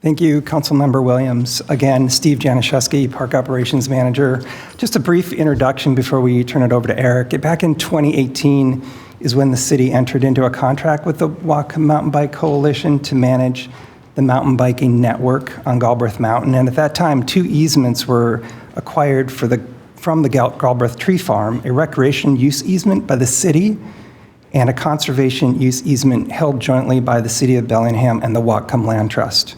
Thank you, Councilmember Williams. Again, Steve Januszewski, Park Operations Manager. Just a brief introduction before we turn it over to Eric. Back in 2018 is when the city entered into a contract with the Walk Mountain Bike Coalition to manage the mountain biking network on Galbraith Mountain. And at that time, 2 easements were acquired from the Galbraith Tree Farm, a recreation use easement by the city and a conservation use easement held jointly by the City of Bellingham and the Whatcom Land Trust.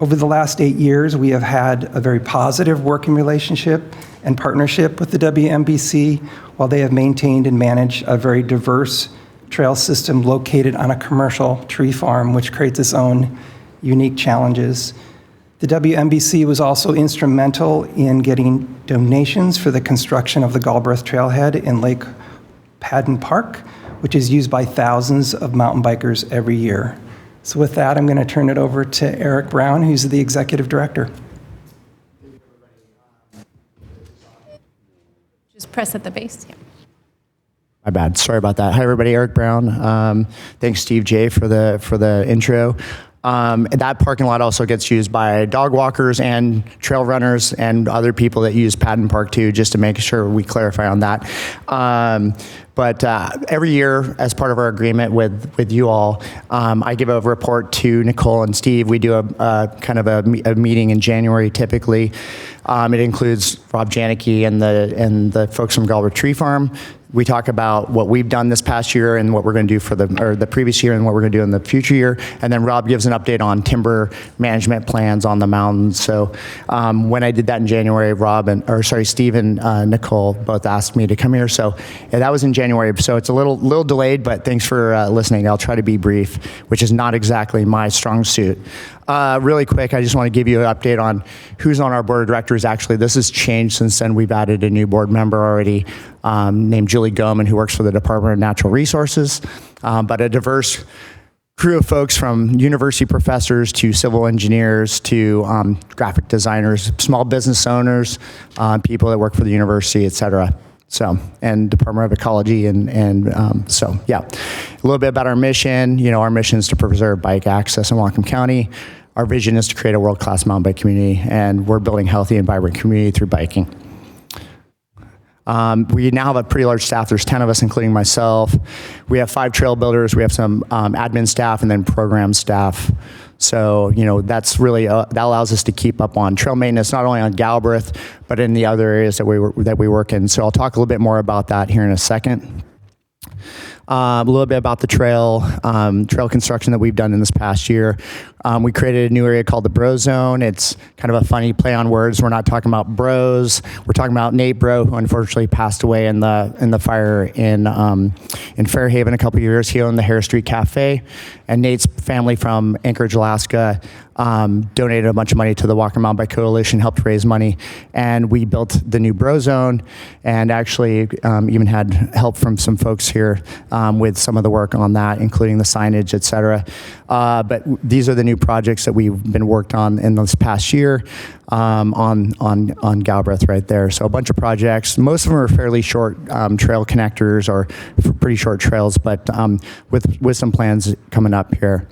Over the last 8 years, we have had a very positive working relationship and partnership with the WMBC, while they have maintained and managed a very diverse trail system located on a commercial tree farm, which creates its own unique challenges. The WMBC was also instrumental in getting donations for the construction of the Galbraith Trailhead in Lake Padden Park, which is used by thousands of mountain bikers every year. So with that, I'm going to turn it over to Eric Brown, who's the Executive Director. Just press at the base. Yeah. My bad. Sorry about that. Hi, everybody. Eric Brown. Thanks, Steve J, for the intro. That parking lot also gets used by dog walkers and trail runners and other people that use Padden Park too, just to make sure we clarify on that. But every year, as part of our agreement with you all, I give a report to Nicole and Steve. We do a kind of a meeting in January typically. It includes Rob Janicki and the folks from Galbraith Tree Farm. We talk about what we've done this past year and what we're going to do for the previous year and what we're going to do in the future year. And then Rob gives an update on timber management plans on the mountains. So when I did that in January, Steve and Nicole both asked me to come here. So yeah, that was in January. So it's a little delayed, but thanks for listening. I'll try to be brief, which is not exactly my strong suit. Really quick, I just want to give you an update on who's on our board of directors. Actually, this has changed since then. We've added a new board member already named Julie Goman, who works for the Department of Natural Resources, but a diverse crew of folks from university professors to civil engineers to graphic designers, small business owners, people that work for the university, et cetera. So, and Department of Ecology so yeah, a little bit about our mission. You know, our mission is to preserve bike access in Whatcom County. Our vision is to create a world-class mountain bike community, and we're building a healthy and vibrant community through biking. We now have a pretty large staff. There's 10 of us, including myself. We have 5 trail builders. We have some admin staff and then program staff. So, you know, that's really, that allows us to keep up on trail maintenance, not only on Galbraith, but in the other areas that we work in. So I'll talk a little bit more about that here in a second. A little bit about the trail construction that we've done in this past year. We created a new area called the Bro Zone. It's kind of a funny play on words. We're not talking about bros. We're talking about Nate Bro, who unfortunately passed away in the fire in Fairhaven a couple years. He owned the Hare Street Cafe, and Nate's family from Anchorage, Alaska, donated a bunch of money to the Walker Mountain Bike Coalition, helped raise money, and we built the new Bro Zone, and actually even had help from some folks here with some of the work on that, including the signage, et cetera. But these are the new projects that we've been worked on in this past year on Galbraith right there. So a bunch of projects. Most of them are fairly short trail connectors or pretty short trails, but with some plans coming up here.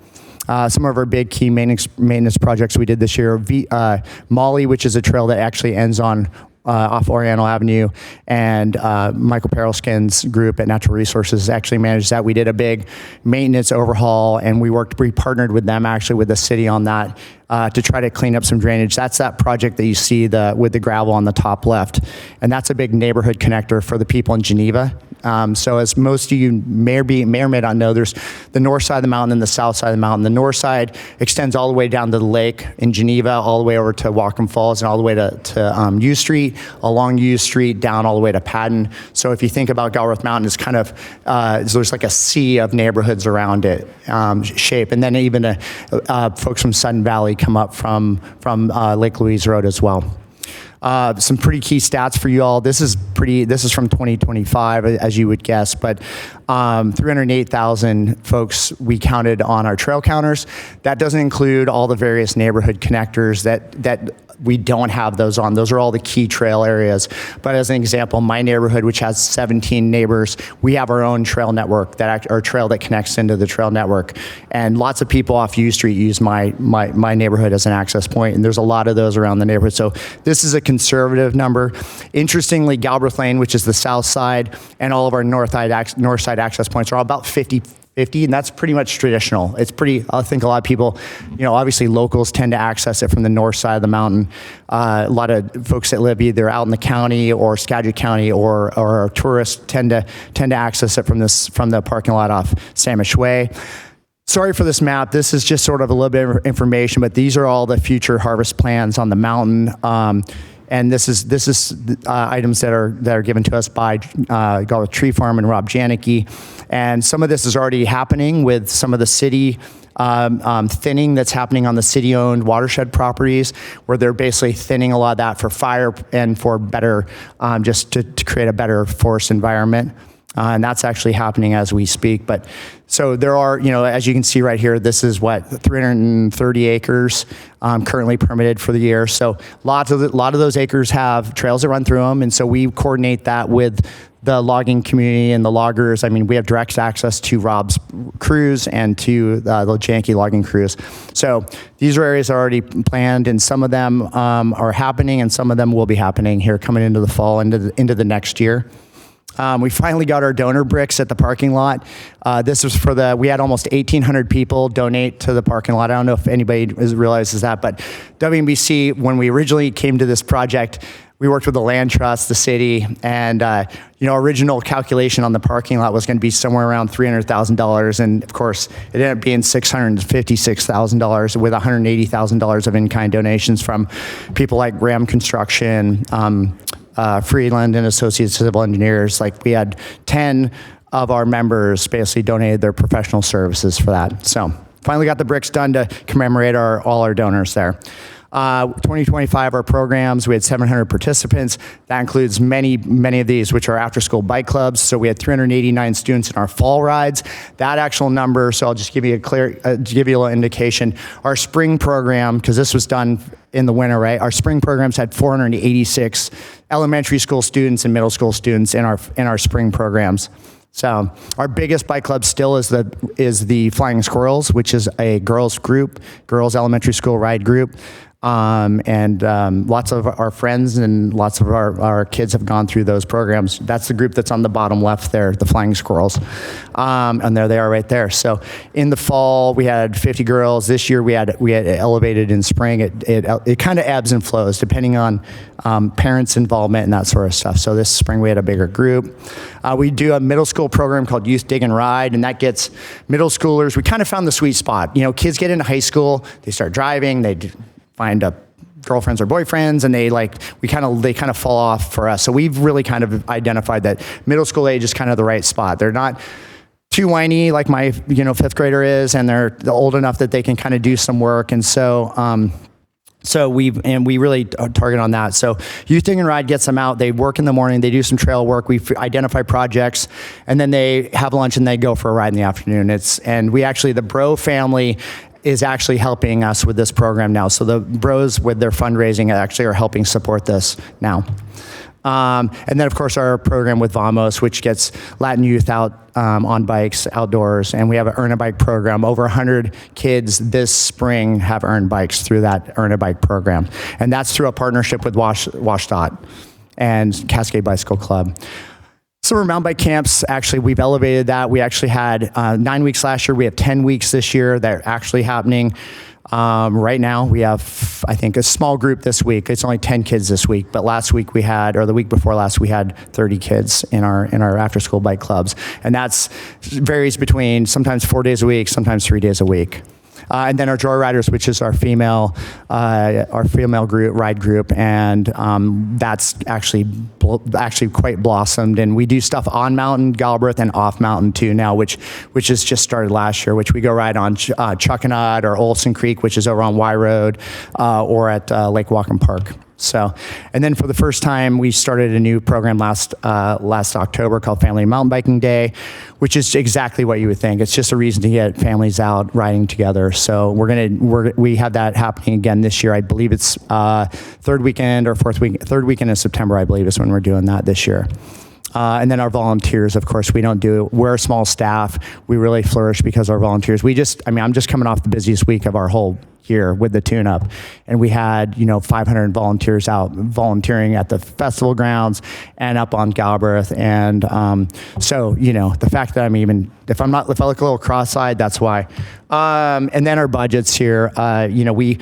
Some of our big key maintenance projects we did this year, Molly, which is a trail that actually ends on off Oriental Avenue, and Michael Perelskin's group at Natural Resources actually managed that. We did a big maintenance overhaul, and we partnered with them actually with the city on that to try to clean up some drainage. That's that project that you see with the gravel on the top left, and that's a big neighborhood connector for the people in Geneva. So as most of you may or may not know, there's the north side of the mountain and the south side of the mountain. The north side extends all the way down to the lake in Geneva, all the way over to Whatcom Falls, and all the way to U Street, along U Street, down all the way to Padden. So if you think about Galbraith Mountain, it's kind of, there's like a sea of neighborhoods around it shape. And then even folks from Sudden Valley come up from Lake Louise Road as well. Some pretty key stats for you all. This is from 2025, as you would guess, but 308,000 folks we counted on our trail counters. That doesn't include all the various neighborhood connectors that we don't have those on. Those are all the key trail areas. But as an example, my neighborhood, which has 17 neighbors, we have our own trail network, or trail that connects into the trail network. And lots of people off U Street use my neighborhood as an access point, and there's a lot of those around the neighborhood. So this is a conservative number. Interestingly, Galbraith Lane, which is the south side, and all of our north side access points are all about 50-50, and that's pretty much traditional. It's pretty, I think a lot of people, obviously locals tend to access it from the north side of the mountain. A lot of folks that live either out in the county or Skagit County or tourists tend to access it from the parking lot off Sandwich Way. Sorry for this map. This is just sort of a little bit of information, but these are all the future harvest plans on the mountain. And this is items that are given to us by Galbraith Tree Farm and Rob Janicki. And some of this is already happening with some of the city thinning that's happening on the city-owned watershed properties, where they're basically thinning a lot of that for fire and for better, just to create a better forest environment. And that's actually happening as we speak. But so there are, as you can see right here, this is 330 acres currently permitted for the year. So a lot of those acres have trails that run through them. And so we coordinate that with the logging community and the loggers. I mean, we have direct access to Rob's crews and to the Janky logging crews. So these are areas that are already planned, and some of them are happening, and some of them will be happening here coming into the fall, into the next year. We finally got our donor bricks at the parking lot. This was we had almost 1,800 people donate to the parking lot. I don't know if anybody realizes that, but WMBC, when we originally came to this project, we worked with the land trust, the city, and original calculation on the parking lot was going to be somewhere around $300,000, and of course, it ended up being $656,000 with $180,000 of in-kind donations from people like Ram Construction, Freeland and Associates Civil Engineers. Like, we had 10 of our members basically donated their professional services for that. So finally got the bricks done to commemorate all our donors there. 2025, our programs, we had 700 participants. That includes many of these, which are after-school bike clubs. So we had 389 students in our fall rides. That actual number, so I'll just give you a little indication. Our spring program, because this was done in the winter, right? Our spring programs had 486 elementary school students and middle school students in our spring programs. So our biggest bike club still is the Flying Squirrels, which is a girls elementary school ride group. Lots of our friends and lots of our kids have gone through those programs. That's the group that's on the bottom left there, the Flying Squirrels. And there they are right there. So in the fall, we had 50 girls. This year we had elevated in spring. It kind of ebbs and flows depending on parents' involvement and that sort of stuff. So this spring we had a bigger group. We do a middle school program called Youth Dig and Ride, and that gets middle schoolers. We kind of found the sweet spot. Kids get into high school, they start driving, they find girlfriends or boyfriends, and they kind of fall off for us. So we've really kind of identified that middle school age is kind of the right spot. They're not too whiny like my fifth grader is, and they're old enough that they can kind of do some work. And so we really target on that. So Youth Dig and Ride gets them out. They work in the morning. They do some trail work. We identify projects, and then they have lunch and they go for a ride in the afternoon. The Bro family is actually helping us with this program now. So the Bros, with their fundraising, actually are helping support this now. And then, of course, our program with Vamos, which gets Latin youth out on bikes outdoors. And we have an Earn a Bike program. Over 100 kids this spring have earned bikes through that Earn a Bike program. And that's through a partnership with WashDOT and Cascade Bicycle Club. Summer mountain bike camps, actually, we've elevated that. We actually had 9 weeks last year. We have 10 weeks this year that are actually happening. Right now, we have, I think, a small group this week. It's only 10 kids this week, but last week we had, or the week before last, we had 30 kids in our after-school bike clubs. And that's varies between sometimes 4 days a week, sometimes 3 days a week. And then our Joyriders, which is our female group, ride group, and that's actually quite blossomed. And we do stuff on mountain, Galbraith, and off mountain too now, which has just started last year. Which we go ride on Chuckanut or Olson Creek, which is over on Y Road, or at Lake Whatcom Park. So, and then for the first time, we started a new program last October called Family Mountain Biking Day, which is exactly what you would think. It's just a reason to get families out riding together. So we have that happening again this year. I believe it's third weekend of September, I believe, is when we're doing that this year. And then our volunteers, of course, we're a small staff. We really flourish because our volunteers, I'm just coming off the busiest week of our whole year with the tune-up. And we had, 500 volunteers out volunteering at the festival grounds and up on Galbraith. And so, the fact that if I look a little cross-eyed, that's why. And then our budgets here, obviously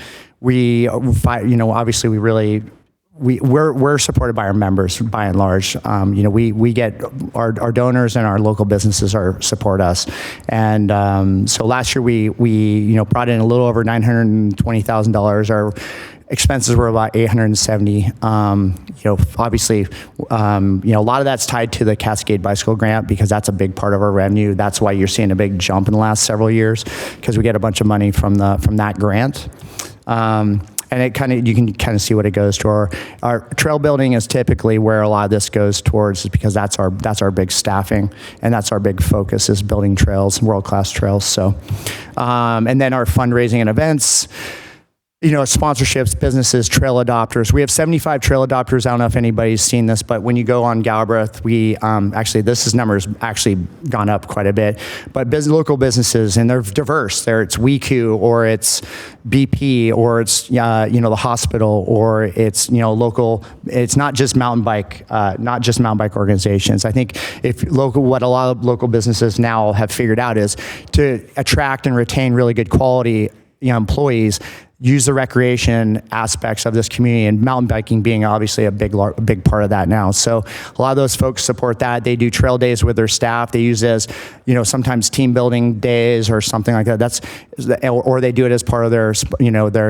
we're supported by our members by and large. We get our donors and our local businesses support us. And so last year we brought in a little over $920,000. Our expenses were about $870. Obviously, a lot of that's tied to the Cascade Bicycle Grant because that's a big part of our revenue. That's why you're seeing a big jump in the last several years because we get a bunch of money from that grant. And you can see what it goes to. Our trail building is typically where a lot of this goes towards, because that's our big staffing and that's our big focus is building trails, world-class trails. So, and then our fundraising and events. Sponsorships, businesses, trail adopters. We have 75 trail adopters. I don't know if anybody's seen this, but when you go on Galbraith, this number's actually gone up quite a bit. But local businesses, and they're diverse. It's WeQ, or it's BP, or it's the hospital, or it's local. It's not just mountain bike organizations. I think what a lot of local businesses now have figured out is to attract and retain really good quality employees. Use the recreation aspects of this community, and mountain biking being obviously a big part of that now. So a lot of those folks support that. They do trail days with their staff. They use it as, sometimes team building days or something like that. Or they do it as part of their,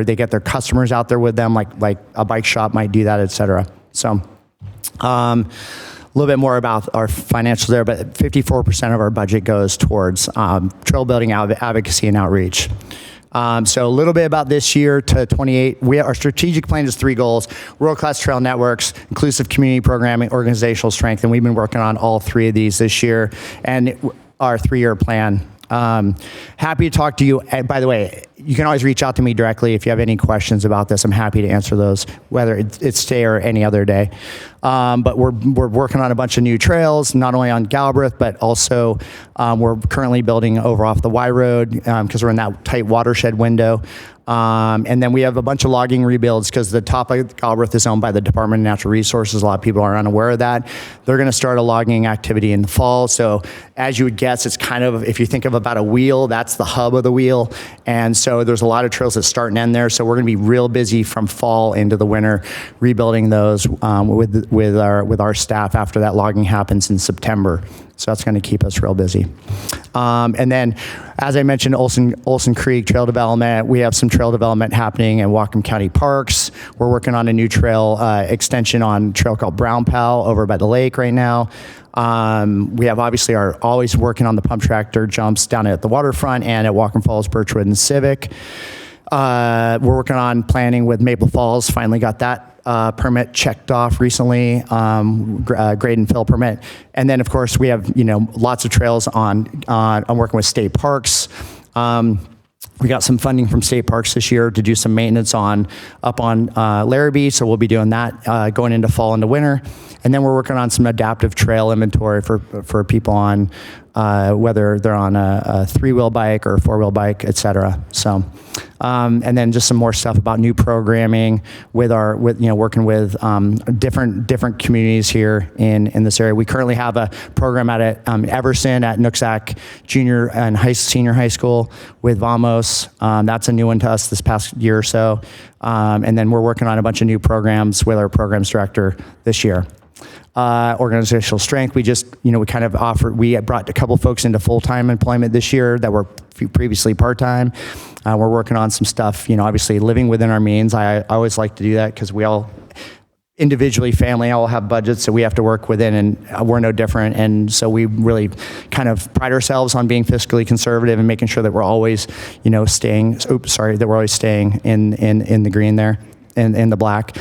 they get their customers out there with them, like a bike shop might do that, et cetera. So, a little bit more about our financials there, but 54% of our budget goes towards trail building, advocacy, and outreach. So a little bit about this year to 28. Our strategic plan is 3 goals: world-class trail networks, inclusive community programming, organizational strength, and we've been working on all 3 of these this year, and our 3-year plan. Happy to talk to you. By the way, you can always reach out to me directly if you have any questions about this. I'm happy to answer those, whether it's today or any other day. But we're working on a bunch of new trails, not only on Galbraith, but also we're currently building over off the Y Road because we're in that tight watershed window. And then we have a bunch of logging rebuilds because the top of Galbraith is owned by the Department of Natural Resources. A lot of people are unaware of that. They're going to start a logging activity in the fall. So as you would guess, it's kind of, if you think of about a wheel, that's the hub of the wheel. And so there's a lot of trails that start and end there. So we're going to be real busy from fall into the winter, rebuilding those with our staff after that logging happens in September. So that's going to keep us real busy. And then, as I mentioned, Olson Creek Trail Development. We have some trail development happening in Whatcom County Parks. We're working on a new trail extension on a trail called Brown Pal over by the lake right now. We have obviously always working on the pump tractor jumps down at the waterfront and at Whatcom Falls, Birchwood, and Civic. We're working on planning with Maple Falls. Finally got that permit checked off recently, grade and fill permit. And then, of course, we have, lots of trails I'm working with state parks. We got some funding from state parks this year to do some maintenance up on Larrabee, so we'll be doing that going into fall into winter. And then we're working on some adaptive trail inventory for people on whether they're on a 3-wheel bike or a 4-wheel bike, et cetera. So, and then just some more stuff about new programming working with different communities here in this area. We currently have a program at Everson at Nooksack Junior and Senior High School with Vamos. That's a new one to us this past year or so. And then we're working on a bunch of new programs with our programs director this year. Organizational strength. We brought a couple folks into full-time employment this year that were previously part-time. We're working on some stuff, obviously living within our means. I always like to do that because we all individually, family, all have budgets that we have to work within, and we're no different. And so we really kind of pride ourselves on being fiscally conservative and making sure that we're always, staying in the green there. in the black.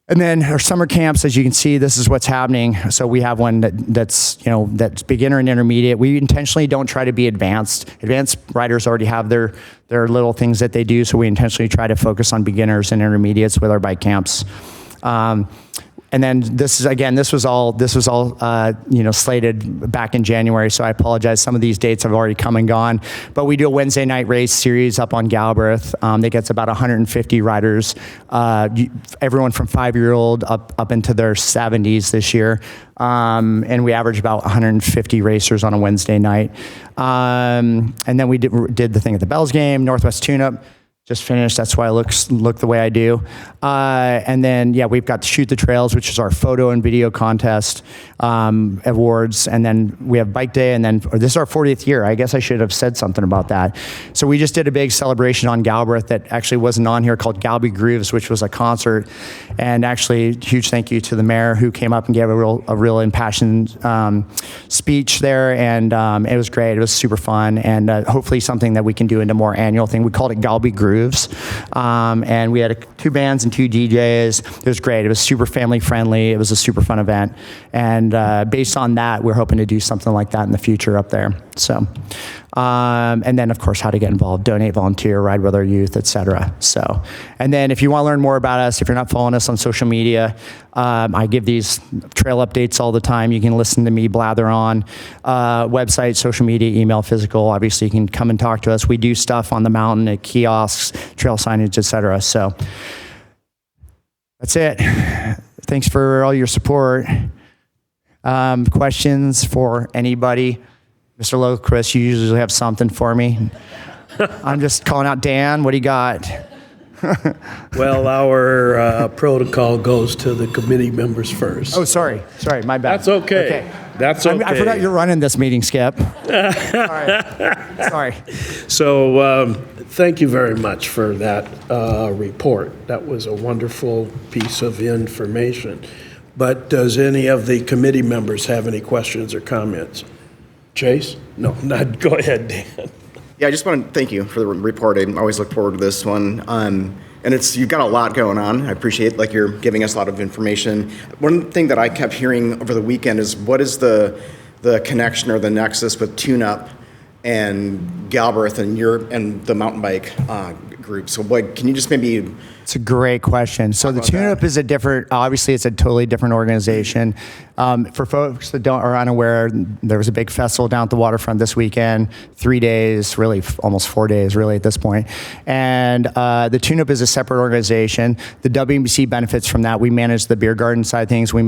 And then our summer camps, as you can see, this is what's happening. So we have one that's beginner and intermediate. We intentionally don't try to be advanced. Advanced riders already have their little things that they do, so we intentionally try to focus on beginners and intermediates with our bike camps. And then this was all slated back in January, so I apologize. Some of these dates have already come and gone, but we do a Wednesday night race series up on Galbraith that gets about 150 riders, everyone from 5-year-old up into their 70s this year, and we average about 150 racers on a Wednesday night. And then we did the thing at the Bells game, Northwest Tune-Up. Just finished. That's why I look the way I do. And then, we've got Shoot the Trails, which is our photo and video contest awards. And then we have Bike Day. And then this is our 40th year. I guess I should have said something about that. So we just did a big celebration on Galbraith that actually wasn't on here, called Galby Grooves, which was a concert. And actually, huge thank you to the mayor who came up and gave a real impassioned speech there. And it was great. It was super fun. And hopefully something that we can do into more annual thing. We called it Galby Grooves. And we had 2 bands and 2 DJs. It was great. It was super family friendly. It was a super fun event. And based on that, we're hoping to do something like that in the future up there. So, and then of course, how to get involved, donate, volunteer, ride with our youth, etc. So, and then if you want to learn more about us, if you're not following us on social media, I give these trail updates all the time. You can listen to me blather on website, social media, email, physical. Obviously, you can come and talk to us. We do stuff on the mountain at kiosks, trail signage, etc. So that's it. Thanks for all your support. Questions for anybody? Mr. Locris, you usually have something for me. I'm just calling out Dan. What do you got? Well, our protocol goes to the committee members first. Oh, sorry, my bad. That's okay. That's okay. I forgot you're running this meeting, Skip. Sorry. So thank you very much for that report. That was a wonderful piece of information. But does any of the committee members have any questions or comments? Chase? No, not. Go ahead, Dan. Yeah, I just want to thank you for the report. I always look forward to this one. And you've got a lot going on. I appreciate you're giving us a lot of information. One thing that I kept hearing over the weekend is, what is the connection or the nexus with Tune-Up and Galbraith and the mountain bike group? So can you just maybe... It's a great question. So the Tune-Up is obviously it's a totally different organization. For folks that are unaware, there was a big festival down at the waterfront this weekend, 3 days, really almost 4 days really at this point. And the Tune-Up is a separate organization. The WMBC benefits from that. We manage the beer garden side of things. We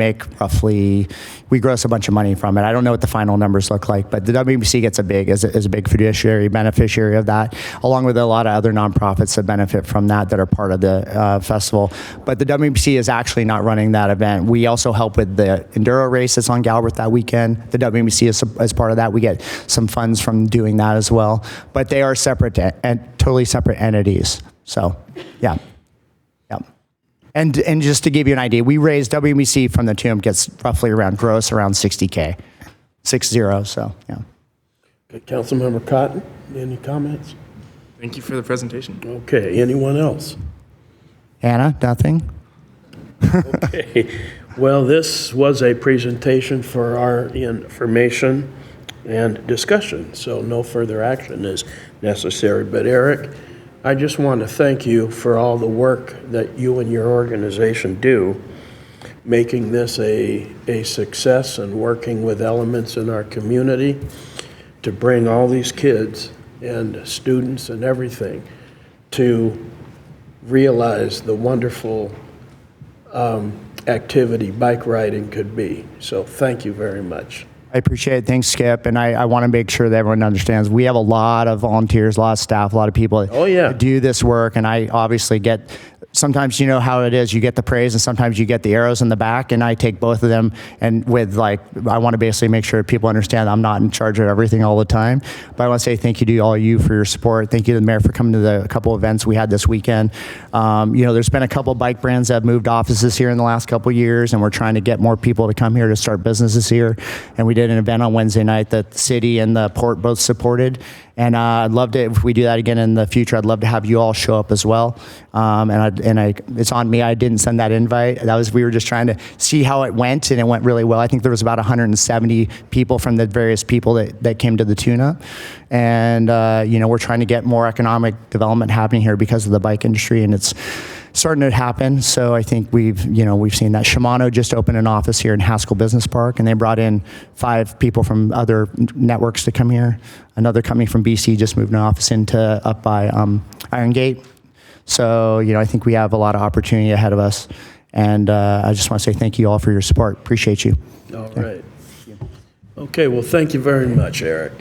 gross a bunch of money from it. I don't know what the final numbers look like, but the WMBC gets is a big fiduciary beneficiary of that, along with a lot of other nonprofits that benefit from that are part of the festival. But the WMBC is actually not running that event. We also help with the enduro race that's on Galbraith that weekend. The WMBC is part of that. We get some funds from doing that as well. But they are separate and totally separate entities. So, yeah. And just to give you an idea, we raise WMBC from the Tune-Up gets roughly around $60K. 60, so, yeah. Okay, Councilmember Cotton, any comments? Thank you for the presentation. Okay, anyone else? Anna, nothing? Okay. Well, this was a presentation for our information and discussion, so no further action is necessary. But Eric, I just want to thank you for all the work that you and your organization do, making this a success and working with elements in our community to bring all these kids and students and everything to realize the wonderful activity bike riding could be. So thank you very much. I appreciate it. Thanks, Skip. And I want to make sure that everyone understands we have a lot of volunteers, a lot of staff, a lot of people that do this work. And I obviously get, sometimes you know how it is, you get the praise and sometimes you get the arrows in the back, and I take both of them. And I want to basically make sure people understand I'm not in charge of everything all the time. But I want to say thank you to all of you for your support. Thank you to the mayor for coming to the couple events we had this weekend. There's been a couple bike brands that have moved offices here in the last couple of years, and we're trying to get more people to come here to start businesses here. And we did an event on Wednesday night that the city and the port both supported. And I'd love to, if we do that again in the future, I'd love to have you all show up as well. It's on me. I didn't send that invite. We were just trying to see how it went, and it went really well. I think there was about 170 people from the various people that came to the tune-up. And, we're trying to get more economic development happening here because of the bike industry, and it's starting to happen. So I think we've seen that. Shimano just opened an office here in Haskell Business Park, and they brought in 5 people from other networks to come here. Another company from BC just moved an office up by Iron Gate. So, I think we have a lot of opportunity ahead of us. And I just want to say thank you all for your support. Appreciate you. All right. Okay, well, thank you very much, Eric.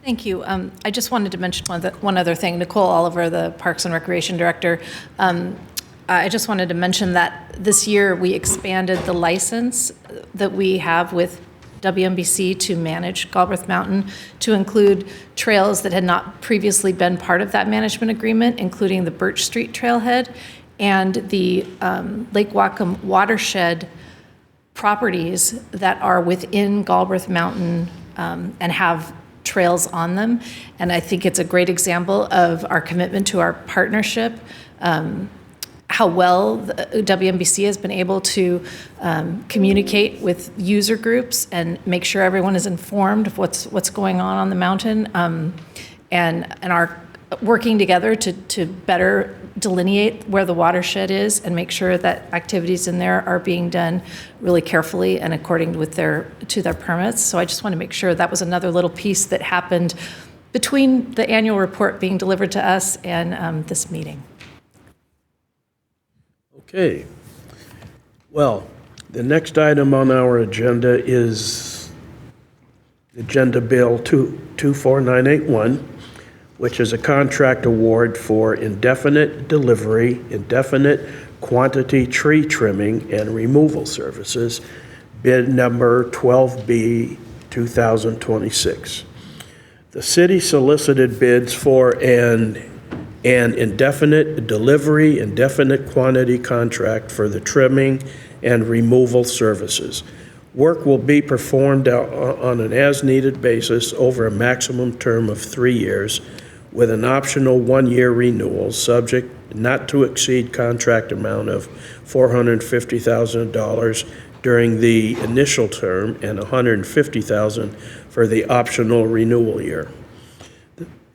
Thank you. I just wanted to mention one other thing. Nicole Oliver, the Parks and Recreation Director, I just wanted to mention that this year we expanded the license that we have with WMBC to manage Galbraith Mountain to include trails that had not previously been part of that management agreement, including the Birch Street Trailhead and the Lake Whatcom watershed properties that are within Galbraith Mountain and have trails on them. And I think it's a great example of our commitment to our partnership, how well the WMBC has been able to communicate with user groups and make sure everyone is informed of what's going on the mountain, and are working together to better delineate where the watershed is and make sure that activities in there are being done really carefully and according to their permits. So I just want to make sure that was another little piece that happened between the annual report being delivered to us and this meeting. Okay. Well, the next item on our agenda is Agenda Bill 24981, which is a contract award for indefinite delivery, indefinite quantity tree trimming and removal services, bid number 12B 2026. The city solicited bids for an indefinite delivery, indefinite quantity contract for the trimming and removal services. Work will be performed on an as-needed basis over a maximum term of 3 years, with an optional 1-year renewal, subject not to exceed contract amount of $450,000 during the initial term and $150,000 for the optional renewal year.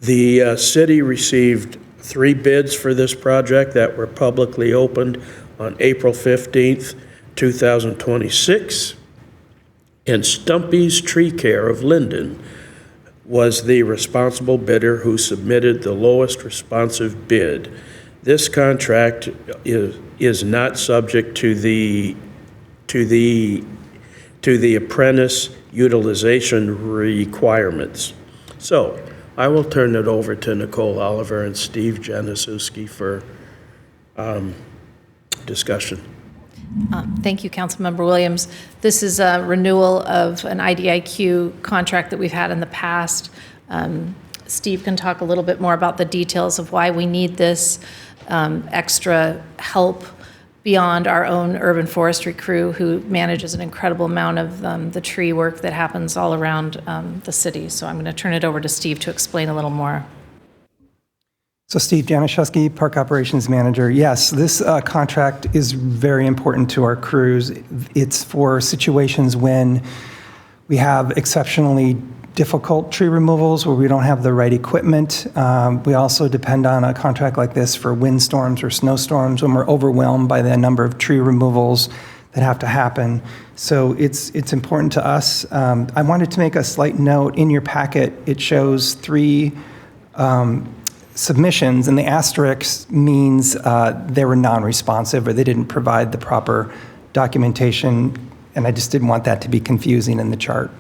The city received 3 bids for this project that were publicly opened on April 15th, 2026, and Stumpy's Tree Care of Linden was the responsible bidder who submitted the lowest responsive bid. This contract is not subject to the apprentice utilization requirements. So I will turn it over to Nicole Oliver and Steve Januszewski for discussion. Thank you, Councilmember Williams. This is a renewal of an IDIQ contract that we've had in the past. Steve can talk a little bit more about the details of why we need this extra help beyond our own urban forestry crew, who manages an incredible amount of the tree work that happens all around the city. So I'm going to turn it over to Steve to explain a little more. So Steve Januszewski, Park Operations Manager. Yes, this contract is very important to our crews. It's for situations when we have exceptionally difficult tree removals where we don't have the right equipment. We also depend on a contract like this for windstorms or snowstorms when we're overwhelmed by the number of tree removals that have to happen. So it's important to us. I wanted to make a slight note. In your packet, it shows 3 submissions, and the asterisk means they were non-responsive or they didn't provide the proper documentation, and I just didn't want that to be confusing in the chart.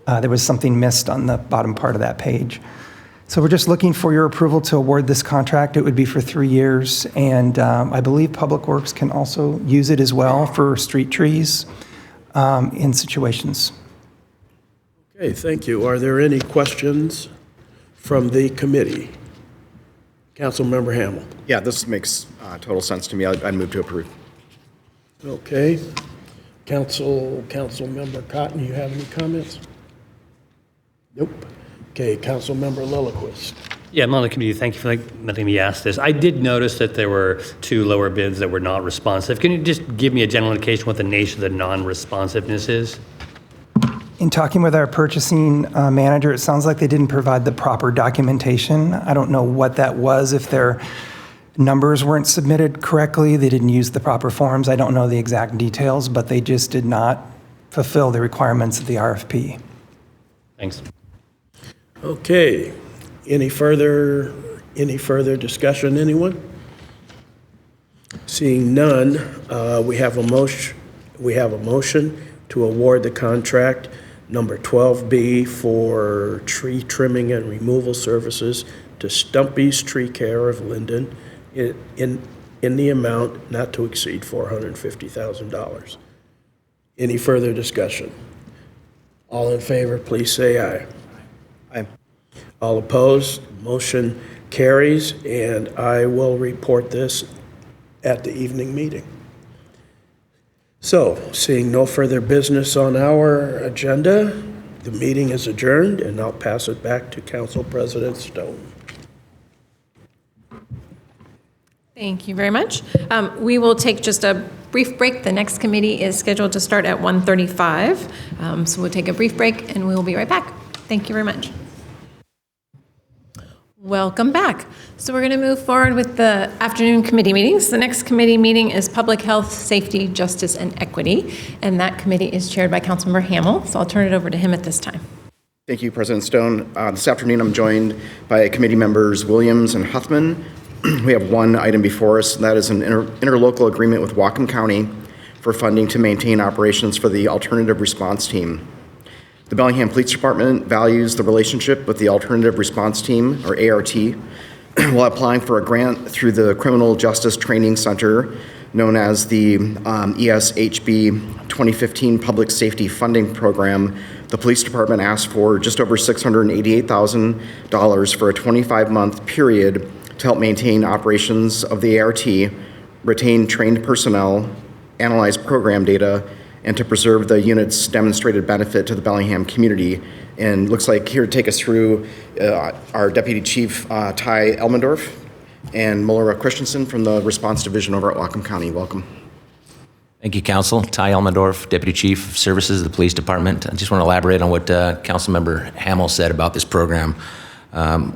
There was something missed on the bottom part of that page. So we're just looking for your approval to award this contract. It would be for 3 years, and I believe Public Works can also use it as well for street trees in situations. Okay, thank you. Are there any questions from the committee? Councilmember Hamel. Yeah, this makes total sense to me. I'd move to approve. Okay. Councilmember Cotton, you have any comments? Nope. Okay, Councilmember Lillquist. Yeah, I'm on the committee. Thank you for letting me ask this. I did notice that there were 2 lower bids that were not responsive. Can you just give me a general indication what the nature of the non-responsiveness is? In talking with our purchasing manager, it sounds like they didn't provide the proper documentation. I don't know what that was, if their numbers weren't submitted correctly, they didn't use the proper forms. I don't know the exact details, but they just did not fulfill the requirements of the RFP. Thanks. Okay, any further discussion, anyone? Seeing none, we have a motion to award the contract number 12B for tree trimming and removal services to Stumpy's Tree Care of Linden in the amount not to exceed $450,000. Any further discussion? All in favor, please say aye. Aye. All opposed, motion carries, and I will report this at the evening meeting. So, seeing no further business on our agenda, the meeting is adjourned, and I'll pass it back to Council President Stone. Thank you very much. We will take just a brief break. The next committee is scheduled to start at 1:35. So we'll take a brief break and we will be right back. Thank you very much. Welcome back. So we're going to move forward with the afternoon committee meetings. The next committee meeting is Public Health, Safety, Justice, and Equity, and that committee is chaired by Councilmember Hamel. So I'll turn it over to him at this time. Thank you, President Stone. This afternoon, I'm joined by committee members Williams and Huffman. We have one item before us, and that is an interlocal agreement with Whatcom County for funding to maintain operations for the Alternative Response Team. The Bellingham Police Department values the relationship with the Alternative Response Team, or ART, while applying for a grant through the Criminal Justice Training Center, known as the ESHB 2015 Public Safety Funding Program. The police department asked for just over $688,000 for a 25-month period to help maintain operations of the ART, retain trained personnel, analyze program data, and to preserve the unit's demonstrated benefit to the Bellingham community. And looks like here to take us through our Deputy Chief Ty Elmendorf and Melora Christensen from the Response Division over at Whatcom County. Welcome. Thank you, Council. Ty Elmendorf, Deputy Chief of Services of the Police Department. I just want to elaborate on what Councilmember Hamel said about this program.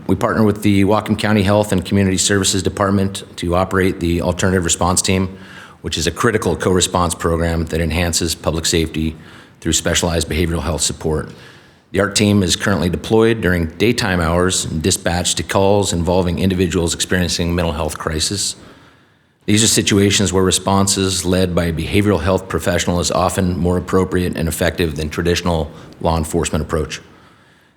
We partner with the Whatcom County Health and Community Services Department to operate the Alternative Response Team, which is a critical co-response program that enhances public safety through specialized behavioral health support. The ART team is currently deployed during daytime hours and dispatched to calls involving individuals experiencing mental health crisis. These are situations where responses led by a behavioral health professional is often more appropriate and effective than traditional law enforcement approach.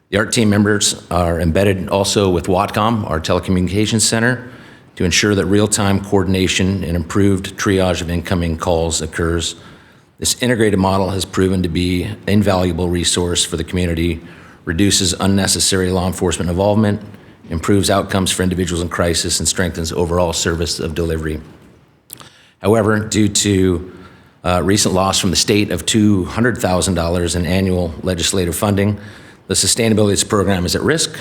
The ART team members are embedded also with Whatcom, our telecommunications center, to ensure that real-time coordination and improved triage of incoming calls occurs. This integrated model has proven to be an invaluable resource for the community, reduces unnecessary law enforcement involvement, improves outcomes for individuals in crisis, and strengthens overall service of delivery. However, due to recent loss from the state of $200,000 in annual legislative funding, the sustainability of this program is at risk.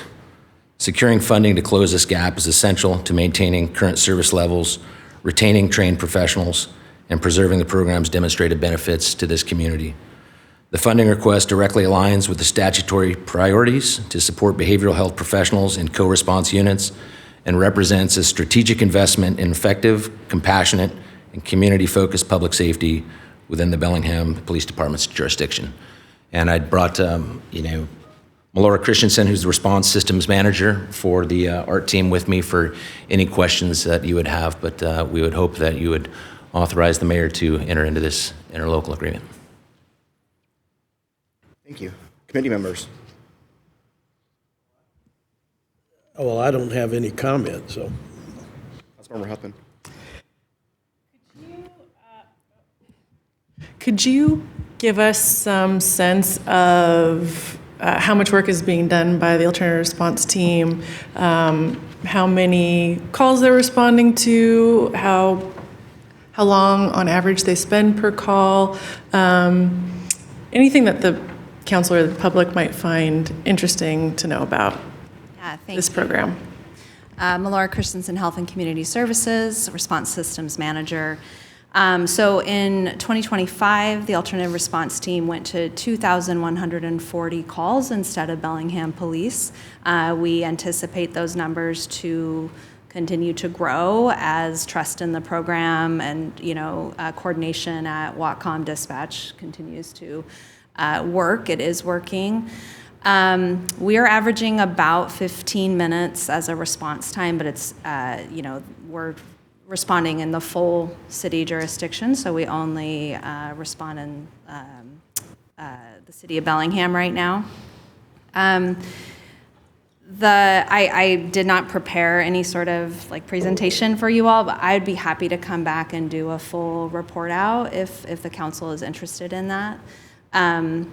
Securing funding to close this gap is essential to maintaining current service levels, retaining trained professionals, and preserving the program's demonstrated benefits to this community. The funding request directly aligns with the statutory priorities to support behavioral health professionals in co-response units and represents a strategic investment in effective, compassionate, and community-focused public safety within the Bellingham Police Department's jurisdiction. And I brought, Melora Christensen, who's the response systems manager for the ART team, with me for any questions that you would have, but we would hope that you would authorize the mayor to enter into this interlocal agreement. Thank you. Committee members. Oh, well, I don't have any comment, so. Councilmember Huffman. Could you give us some sense of how much work is being done by the alternative response team, how many calls they're responding to, how long on average they spend per call, anything that the council or the public might find interesting to know about Thank this you. program. Melora Christensen, Health and Community Services, Response Systems Manager. So in 2025, the alternative response team went to 2,140 calls instead of Bellingham Police. We anticipate those numbers to continue to grow as trust in the program and coordination at Watcom Dispatch continues to work. It is working. We are averaging about 15 minutes as a response time, but it's, we're responding in the full city jurisdiction, so we only respond in the city of Bellingham right now. I did not prepare any sort of presentation for you all, but I'd be happy to come back and do a full report out if the council is interested in that. I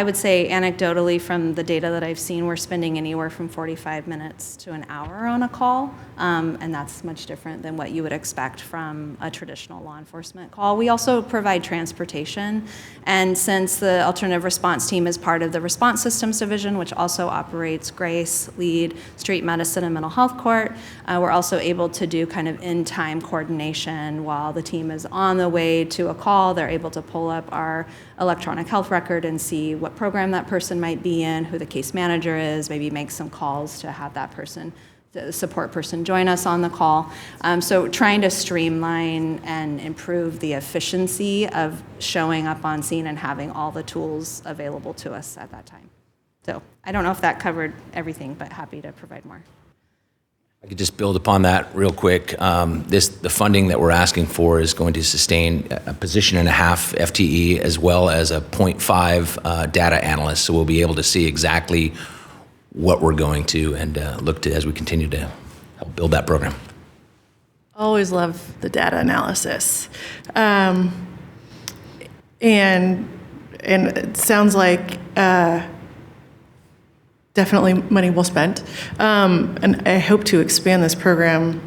would say anecdotally from the data that I've seen, we're spending anywhere from 45 minutes to an hour on a call, and that's much different than what you would expect from a traditional law enforcement call. We also provide transportation, and since the alternative response team is part of the Response Systems Division, which also operates Grace, Lead, Street Medicine, and Mental Health Court, we're also able to do kind of in-time coordination while the team is on the way to a call. They're able to pull up our electronic health record and see what program that person might be in, who the case manager is, maybe make some calls to have that person, the support person, join us on the call. So trying to streamline and improve the efficiency of showing up on scene and having all the tools available to us at that time. So I don't know if that covered everything, but happy to provide more. I could just build upon that real quick. The funding that we're asking for is going to sustain a position and a half FTE as well as a 0.5 data analyst. So we'll be able to see exactly what we're going to and look to as we continue to help build that program. Always love the data analysis. And it sounds like definitely money well spent. And I hope to expand this program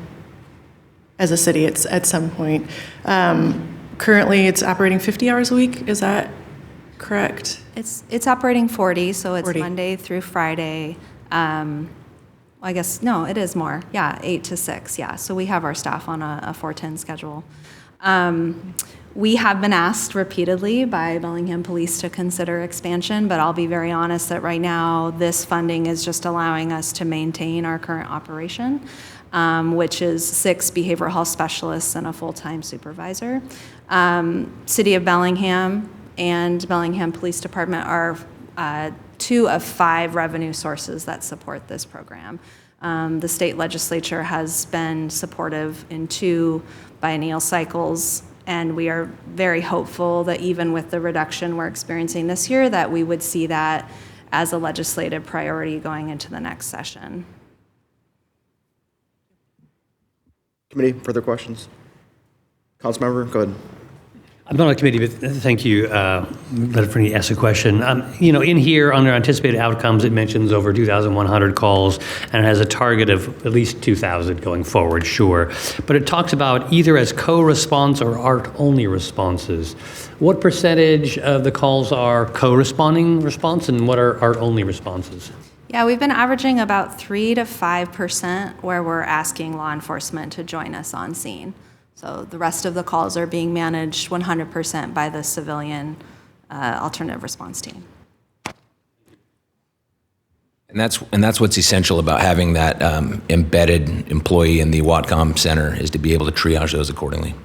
as a city at some point. Currently, it's operating 50 hours a week. Is that correct? It's operating 40, so it's 40. Monday through Friday. I guess, no, it is more. Yeah, 8 to 6, yeah. So we have our staff on a 410 schedule. We have been asked repeatedly by Bellingham Police to consider expansion, but I'll be very honest that right now this funding is just allowing us to maintain our current operation, which is 6 behavioral health specialists and a full-time supervisor. City of Bellingham and Bellingham Police Department are 2 of 5 revenue sources that support this program. The state legislature has been supportive in 2 biennial cycles, and we are very hopeful that even with the reduction we're experiencing this year, that we would see that as a legislative priority going into the next session. Committee, further questions? Councilmember, go ahead. I'm not on the committee, but thank you, for me to ask a question. In here, under anticipated outcomes, it mentions over 2,100 calls, and it has a target of at least 2,000 going forward, sure. But it talks about either as co-response or ART-only responses. What percentage of the calls are co-responding response, and what are ART-only responses? Yeah, we've been averaging about 3 to 5% where we're asking law enforcement to join us on scene. So the rest of the calls are being managed 100% by the civilian alternative response team. And that's what's essential about having that embedded employee in the Watcom Center is to be able to triage those accordingly.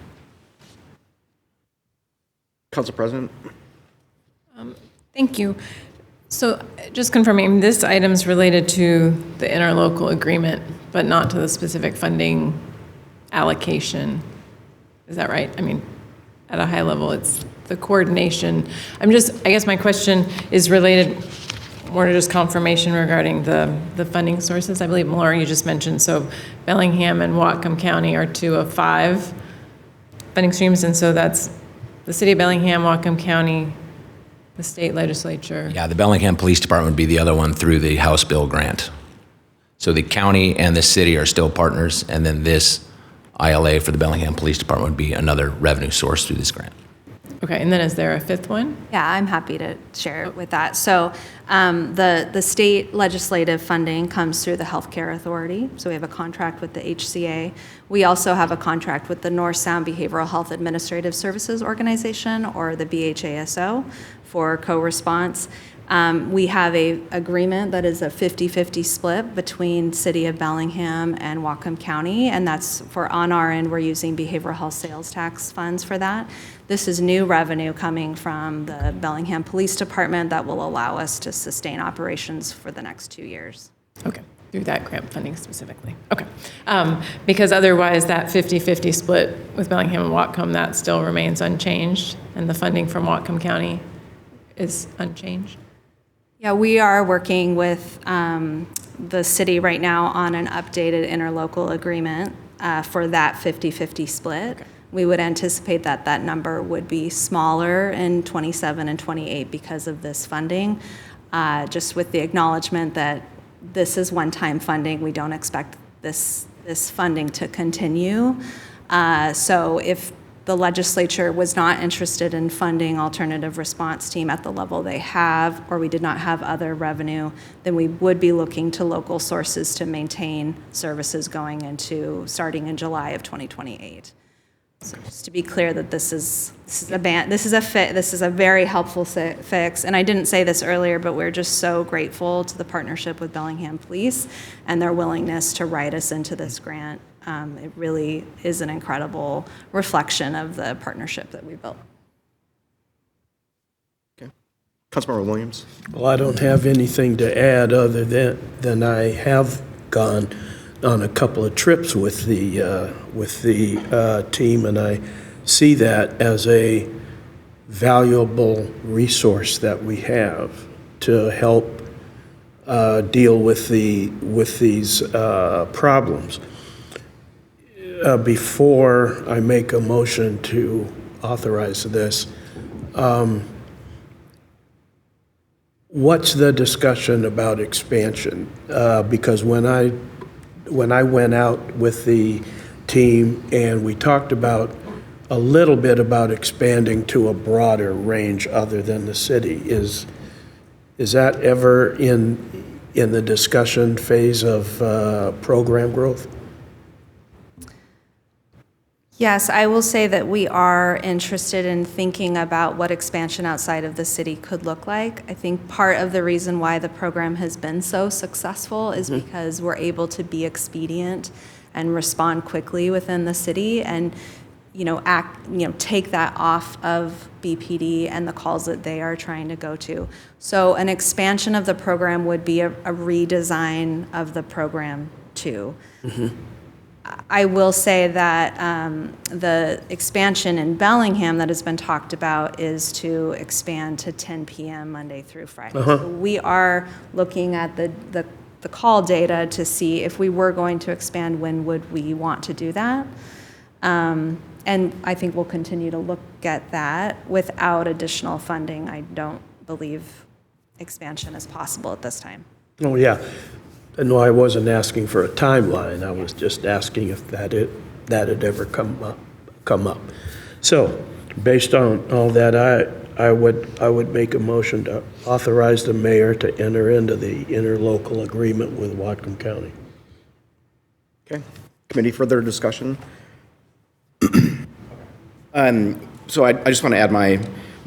Council President. Thank you. So just confirming, this item is related to the interlocal agreement, but not to the specific funding allocation. Is that right? I mean, at a high level, it's the coordination. I guess my question is related more to just confirmation regarding the funding sources. I believe, Melora, you just mentioned, so Bellingham and Whatcom County are 2 of 5 funding streams, and so that's the City of Bellingham, Whatcom County, the state legislature. Yeah, the Bellingham Police Department would be the other one through the House Bill grant. So the county and the city are still partners, and then this ILA for the Bellingham Police Department would be another revenue source through this grant. Okay, and then is there a fifth one? Yeah, I'm happy to share with that. So the state legislative funding comes through the Healthcare Authority. So we have a contract with the HCA. We also have a contract with the North Sound Behavioral Health Administrative Services Organization, or the BHASO, for co-response. We have a agreement that is a 50-50 split between City of Bellingham and Whatcom County, and that's for, on our end, we're using behavioral health sales tax funds for that. This is new revenue coming from the Bellingham Police Department that will allow us to sustain operations for the next 2 years. Okay, through that grant funding specifically. Okay, because otherwise that 50-50 split with Bellingham and Whatcom, that still remains unchanged, and the funding from Whatcom County is unchanged? Yeah, we are working with the city right now on an updated interlocal agreement for that 50-50 split. Okay. We would anticipate that that number would be smaller in 27 and 28 because of this funding, just with the acknowledgement that this is one-time funding. We don't expect this funding to continue. So if the legislature was not interested in funding alternative response team at the level they have, or we did not have other revenue, then we would be looking to local sources to maintain services going into, starting in July of 2028. So just to be clear that this is a very helpful fix. And I didn't say this earlier, but we're just so grateful to the partnership with Bellingham Police and their willingness to write us into this grant. It really is an incredible reflection of the partnership that we built. Okay. Councilmember Williams. Well, I don't have anything to add other than I have gone on a couple of trips with the team, and I see that as a valuable resource that we have to help deal with these problems. Before I make a motion to authorize this, what's the discussion about expansion? Because when I went out with the team and we talked about a little bit about expanding to a broader range other than the city, is that ever in the discussion phase of program growth? Yes, I will say that we are interested in thinking about what expansion outside of the city could look like. I think part of the reason why the program has been so successful is because we're able to be expedient and respond quickly within the city and take that off of BPD and the calls that they are trying to go to. So an expansion of the program would be a redesign of the program too. Mm-hmm. I will say that the expansion in Bellingham that has been talked about is to expand to 10 p.m. Monday through Friday. Uh-huh. So we are looking at the call data to see if we were going to expand, when would we want to do that? And I think we'll continue to look at that. Without additional funding, I don't believe expansion is possible at this time. Oh, yeah. No, I wasn't asking for a timeline. I was just asking if that had ever come up. So, based on all that, I would make a motion to authorize the mayor to enter into the interlocal agreement with Whatcom County. Okay. Committee, further discussion? So I just want to add my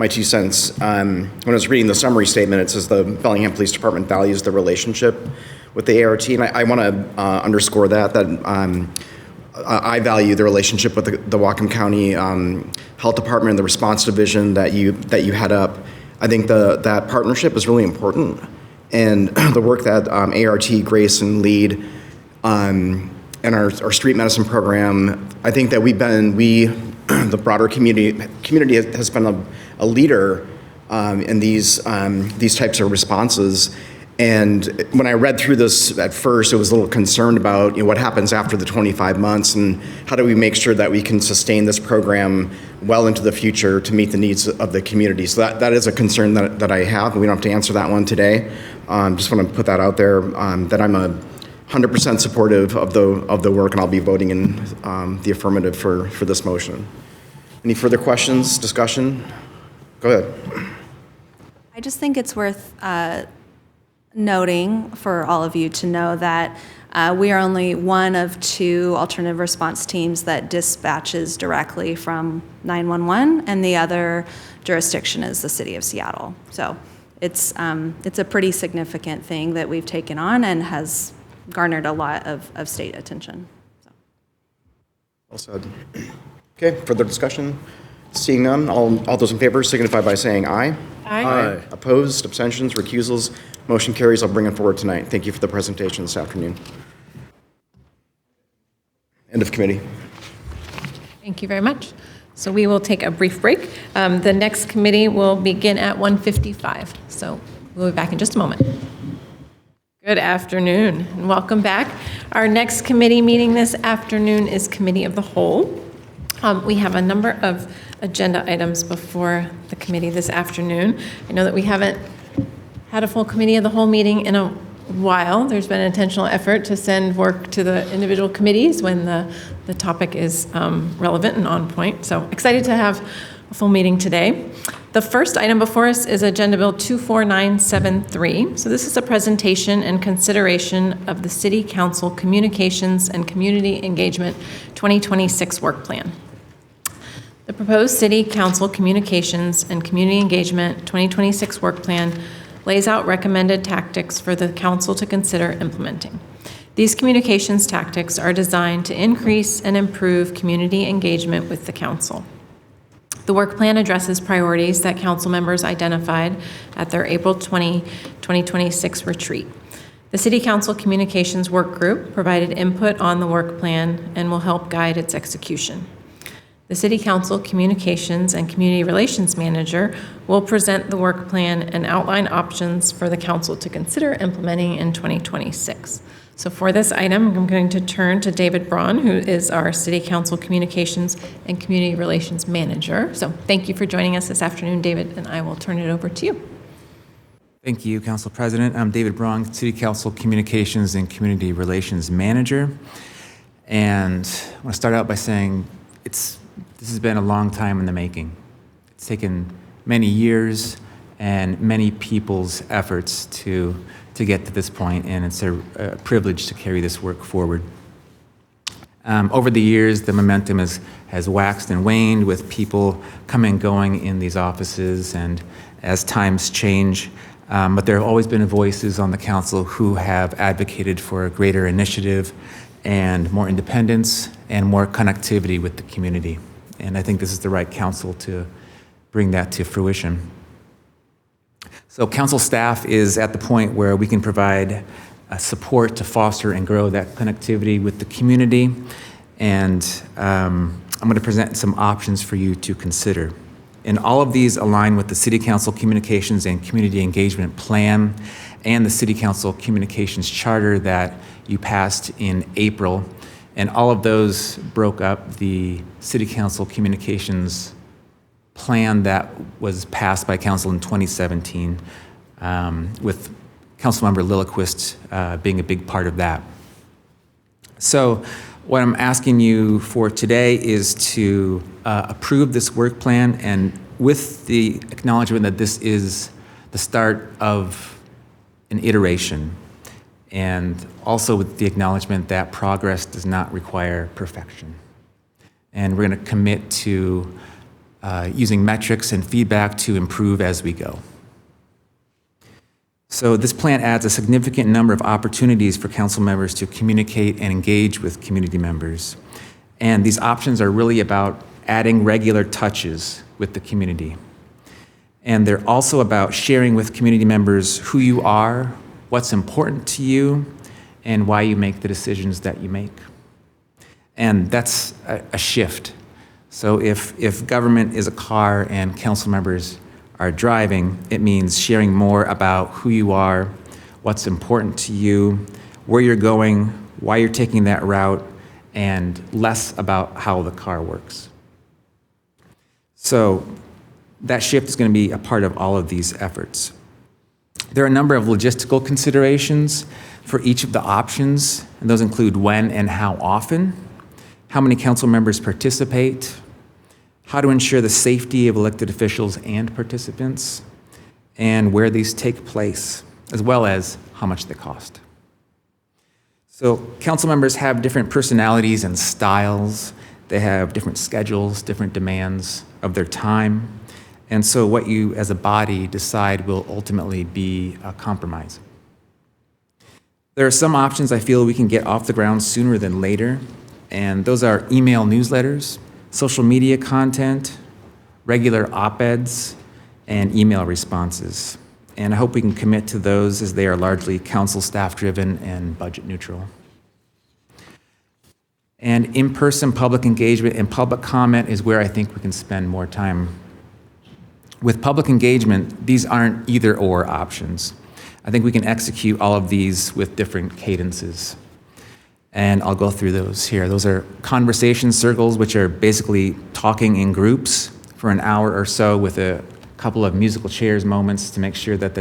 2 cents. When I was reading the summary statement, it says the Bellingham Police Department values the relationship with the ART, and I want to underscore that I value the relationship with the Whatcom County Health Department and the response division that you head up. I think that partnership is really important, and the work that ART, Grace, and lead and our street medicine program, I think that the broader community has been a leader in these types of responses. And when I read through this at first, I was a little concerned about what happens after the 25 months and how do we make sure that we can sustain this program well into the future to meet the needs of the community. So that is a concern that I have, and we don't have to answer that one today. Just want to put that out there, that I'm 100% supportive of the work, and I'll be voting in the affirmative for this motion. Any further questions, discussion? Go ahead. I just think it's worth noting for all of you to know that we are only one of 2 alternative response teams that dispatches directly from 911, and the other jurisdiction is the city of Seattle. So it's a pretty significant thing that we've taken on and has garnered a lot of state attention. So. Well said. Okay, further discussion? Seeing none, all those in favor signify by saying aye. Aye. Opposed, abstentions, recusals, motion carries. I'll bring it forward tonight. Thank you for the presentation this afternoon. End of committee. Thank you very much. So we will take a brief break. The next committee will begin at 1:55. So we'll be back in just a moment. Good afternoon and welcome back. Our next committee meeting this afternoon is Committee of the Whole. We have a number of agenda items before the committee this afternoon. I know that we haven't had a full Committee of the Whole meeting in a while. There's been an intentional effort to send work to the individual committees when the topic is relevant and on point. So excited to have a full meeting today. The first item before us is Agenda Bill 24973. So this is a presentation and consideration of the City Council Communications and Community Engagement 2026 Work Plan. The proposed City Council Communications and Community Engagement 2026 Work Plan lays out recommended tactics for the council to consider implementing. These communications tactics are designed to increase and improve community engagement with the council. The work plan addresses priorities that council members identified at their April 20, 2026 retreat. The City Council Communications Work Group provided input on the work plan and will help guide its execution. The City Council Communications and Community Relations Manager will present the work plan and outline options for the council to consider implementing in 2026. So for this item, I'm going to turn to David Braun, who is our City Council Communications and Community Relations Manager. So thank you for joining us this afternoon, David, and I will turn it over to you. Thank you, Council President. I'm David Braun, City Council Communications and Community Relations Manager. And I want to start out by saying this has been a long time in the making. It's taken many years and many people's efforts to get to this point, and it's a privilege to carry this work forward. Over the years, the momentum has waxed and waned with people coming and going in these offices, and as times change, but there have always been voices on the council who have advocated for a greater initiative and more independence and more connectivity with the community. And I think this is the right council to bring that to fruition. So council staff is at the point where we can provide support to foster and grow that connectivity with the community. And I'm going to present some options for you to consider. And all of these align with the City Council Communications and Community Engagement Plan and the City Council Communications Charter that you passed in April. And all of those broke up the City Council Communications Plan that was passed by Council in 2017, with Councilmember Lilliquist being a big part of that. So what I'm asking you for today is to approve this work plan, and with the acknowledgement that this is the start of an iteration, and also with the acknowledgement that progress does not require perfection. And we're going to commit to using metrics and feedback to improve as we go. So this plan adds a significant number of opportunities for council members to communicate and engage with community members. And these options are really about adding regular touches with the community. And they're also about sharing with community members who you are, what's important to you, and why you make the decisions that you make. And that's a shift. So if government is a car and council members are driving, it means sharing more about who you are, what's important to you, where you're going, why you're taking that route, and less about how the car works. So that shift is going to be a part of all of these efforts. There are a number of logistical considerations for each of the options, and those include when and how often, how many council members participate, how to ensure the safety of elected officials and participants, and where these take place, as well as how much they cost. So council members have different personalities and styles. They have different schedules, different demands of their time. And so what you as a body decide will ultimately be a compromise. There are some options I feel we can get off the ground sooner than later, and those are email newsletters, social media content, regular op-eds, and email responses. And I hope we can commit to those as they are largely council staff-driven and budget neutral. And in-person public engagement and public comment is where I think we can spend more time. With public engagement, these aren't either-or options. I think we can execute all of these with different cadences. And I'll go through those here. Those are conversation circles, which are basically talking in groups for an hour or so with a couple of musical chairs moments to make sure that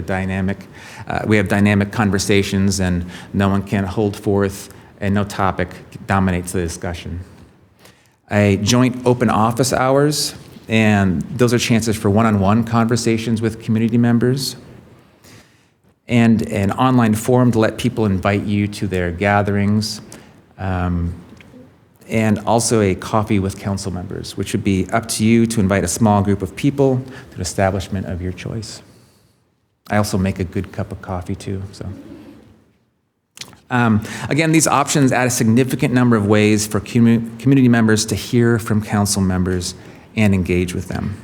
we have dynamic conversations and no one can hold forth and no topic dominates the discussion. A joint open office hours, and those are chances for one-on-one conversations with community members. And an online forum to let people invite you to their gatherings. And also a coffee with council members, which would be up to you to invite a small group of people to an establishment of your choice. I also make a good cup of coffee too, so. Again, these options add a significant number of ways for community members to hear from council members and engage with them.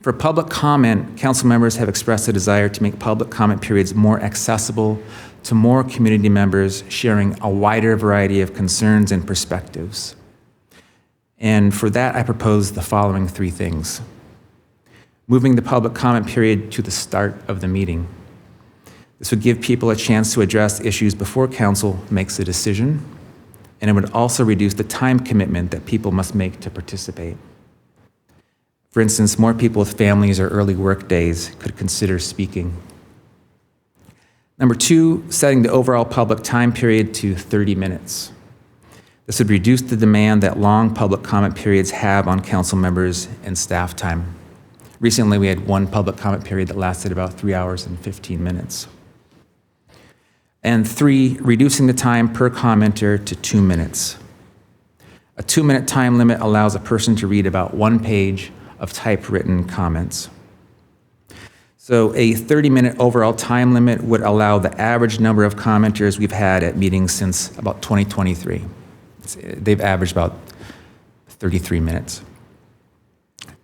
For public comment, council members have expressed a desire to make public comment periods more accessible to more community members, sharing a wider variety of concerns and perspectives. And for that, I propose the following three things. Moving the public comment period to the start of the meeting. This would give people a chance to address issues before council makes a decision, and it would also reduce the time commitment that people must make to participate. For instance, more people with families or early work days could consider speaking. Number two, setting the overall public time period to 30 minutes. This would reduce the demand that long public comment periods have on council members and staff time. Recently, we had one public comment period that lasted about 3 hours and 15 minutes. And three, reducing the time per commenter to 2 minutes. A 2-minute time limit allows a person to read about 1 page of typewritten comments. So a 30-minute overall time limit would allow the average number of commenters we've had at meetings since about 2023. They've averaged about 33 minutes.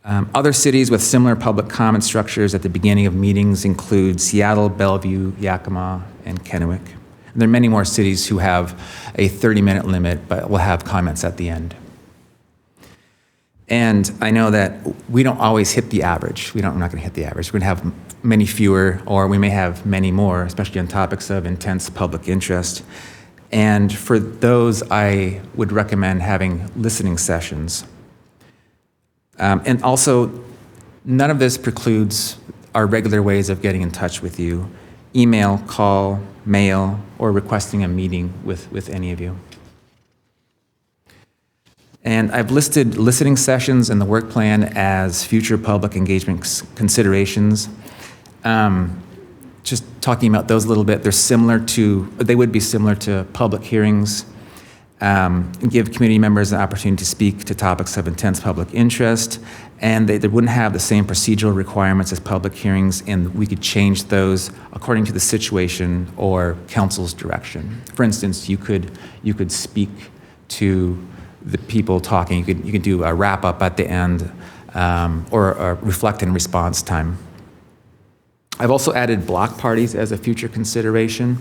Other cities with similar public comment structures at the beginning of meetings include Seattle, Bellevue, Yakima, and Kennewick. And there are many more cities who have a 30-minute limit, but will have comments at the end. And I know that we don't always hit the average. We're not going to hit the average. We're going to have many fewer, or we may have many more, especially on topics of intense public interest. And for those, I would recommend having listening sessions. And also, none of this precludes our regular ways of getting in touch with you: email, call, mail, or requesting a meeting with any of you. And I've listed listening sessions in the work plan as future public engagement considerations. Just talking about those a little bit, they would be similar to public hearings. Give community members an opportunity to speak to topics of intense public interest, and they wouldn't have the same procedural requirements as public hearings, and we could change those according to the situation or council's direction. For instance, you could speak to the people talking. You could do a wrap up at the end, or a reflect and response time. I've also added block parties as a future consideration.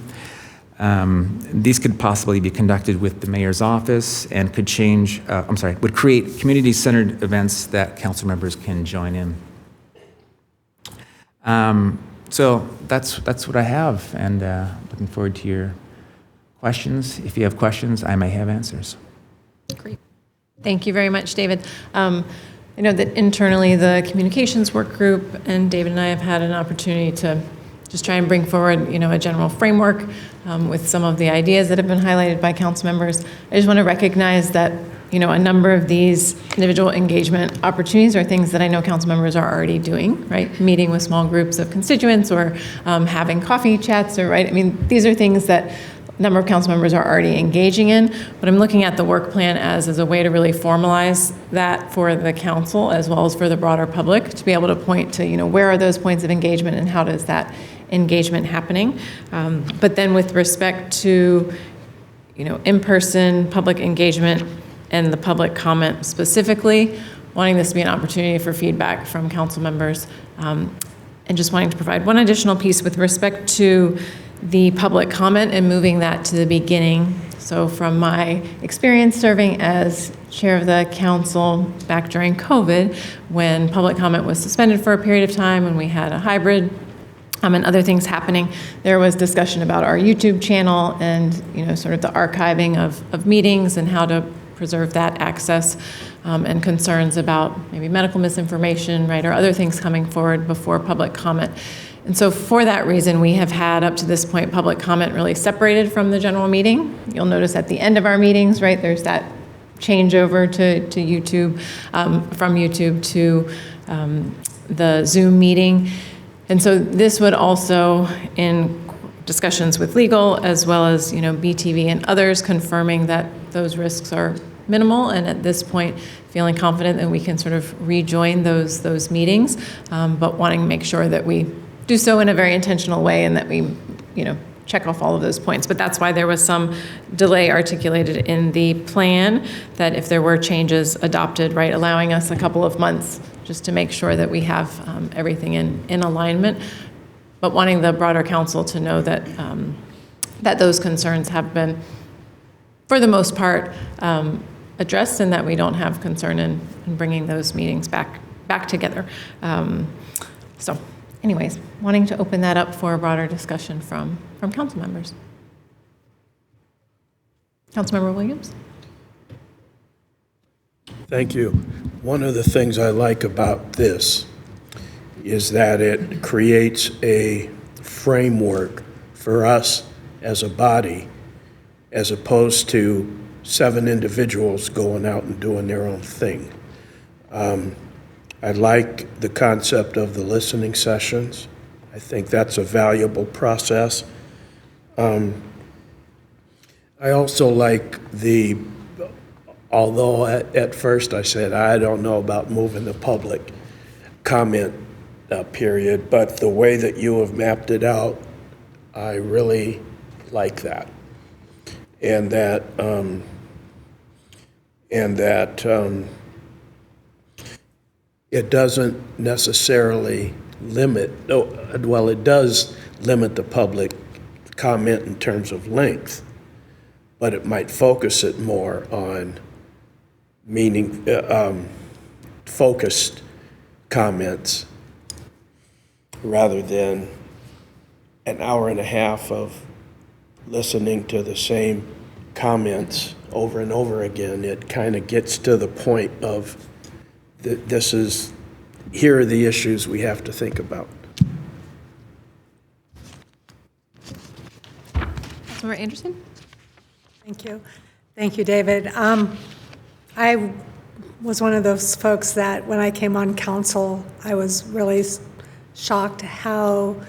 These could possibly be conducted with the mayor's office and would create community-centered events that council members can join in. So that's what I have, and looking forward to your questions. If you have questions, I may have answers. Great. Thank you very much, David. I know that internally the communications work group and David and I have had an opportunity to just try and bring forward, a general framework with some of the ideas that have been highlighted by council members. I just want to recognize that a number of these individual engagement opportunities are things that I know council members are already doing, right? Meeting with small groups of constituents or having coffee chats, or, right? I mean, these are things that a number of council members are already engaging in, but I'm looking at the work plan as a way to really formalize that for the council as well as for the broader public, to be able to point to, where are those points of engagement and how does that engagement happening. But then with respect to, in-person public engagement and the public comment specifically, wanting this to be an opportunity for feedback from council members, and just wanting to provide one additional piece with respect to the public comment and moving that to the beginning. So from my experience serving as chair of the council back during COVID, when public comment was suspended for a period of time and we had a hybrid and other things happening, there was discussion about our YouTube channel and sort of the archiving of meetings and how to preserve that access, and concerns about maybe medical misinformation, right, or other things coming forward before public comment. And so for that reason, we have had up to this point public comment really separated from the general meeting. You'll notice at the end of our meetings, right, there's that changeover to YouTube, from YouTube to the Zoom meeting. And so this would also, in discussions with legal as well as BTV and others, confirming that those risks are minimal, and at this point feeling confident that we can sort of rejoin those meetings, but wanting to make sure that we do so in a very intentional way and that we check off all of those points. But that's why there was some delay articulated in the plan, that if there were changes adopted, right, allowing us a couple of months just to make sure that we have everything in alignment, but wanting the broader council to know that that those concerns have been, for the most part, addressed, and that we don't have concern in bringing those meetings back together. So anyways, wanting to open that up for a broader discussion from council members. Councilmember Williams? Thank you. One of the things I like about this is that it creates a framework for us as a body, as opposed to 7 individuals going out and doing their own thing. I like the concept of the listening sessions. I think that's a valuable process. I also like although at first I said, I don't know about moving the public comment period, but the way that you have mapped it out, I really like that. And that it doesn't necessarily limit, well, it does limit the public comment in terms of length, but it might focus it more on focused comments rather than an hour and a half of listening to the same comments over and over again. It kind of gets to the point of here are the issues we have to think about. Councilmember Anderson? Thank you. Thank you, David. I was one of those folks that when I came on council, I was really shocked how,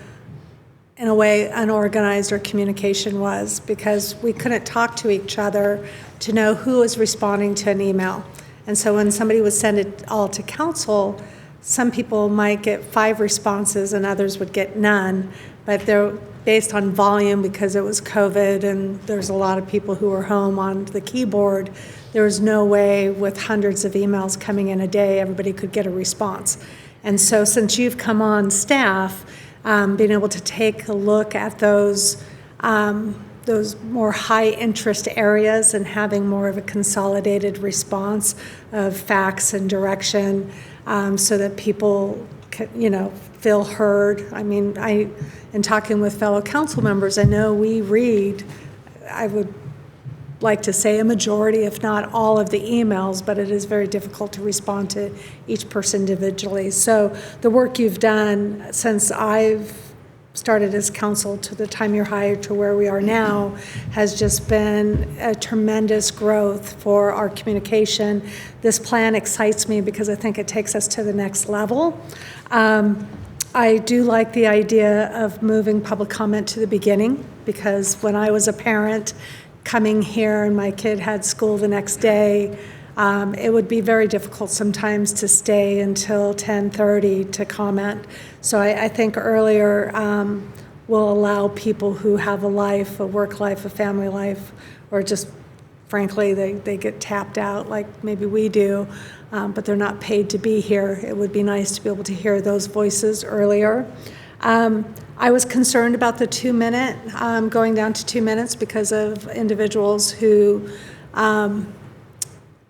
in a way, unorganized our communication was, because we couldn't talk to each other to know who was responding to an email. And so when somebody would send it all to council, some people might get 5 responses and others would get none, but they're based on volume because it was COVID and there's a lot of people who were home on the keyboard. There was no way with hundreds of emails coming in a day, everybody could get a response. And so since you've come on staff, being able to take a look at those more high interest areas and having more of a consolidated response of facts and direction, so that people can, feel heard. I mean, in talking with fellow council members, I know we read, I would like to say a majority, if not all of the emails, but it is very difficult to respond to each person individually. So the work you've done since I've started as council to the time you're hired to where we are now has just been a tremendous growth for our communication. This plan excites me because I think it takes us to the next level. I do like the idea of moving public comment to the beginning, because when I was a parent coming here and my kid had school the next day, it would be very difficult sometimes to stay until 10:30 to comment. So I think earlier will allow people who have a life, a work life, a family life, or just frankly, they get tapped out like maybe we do, but they're not paid to be here. It would be nice to be able to hear those voices earlier. I was concerned about the 2-minute, going down to 2 minutes because of individuals who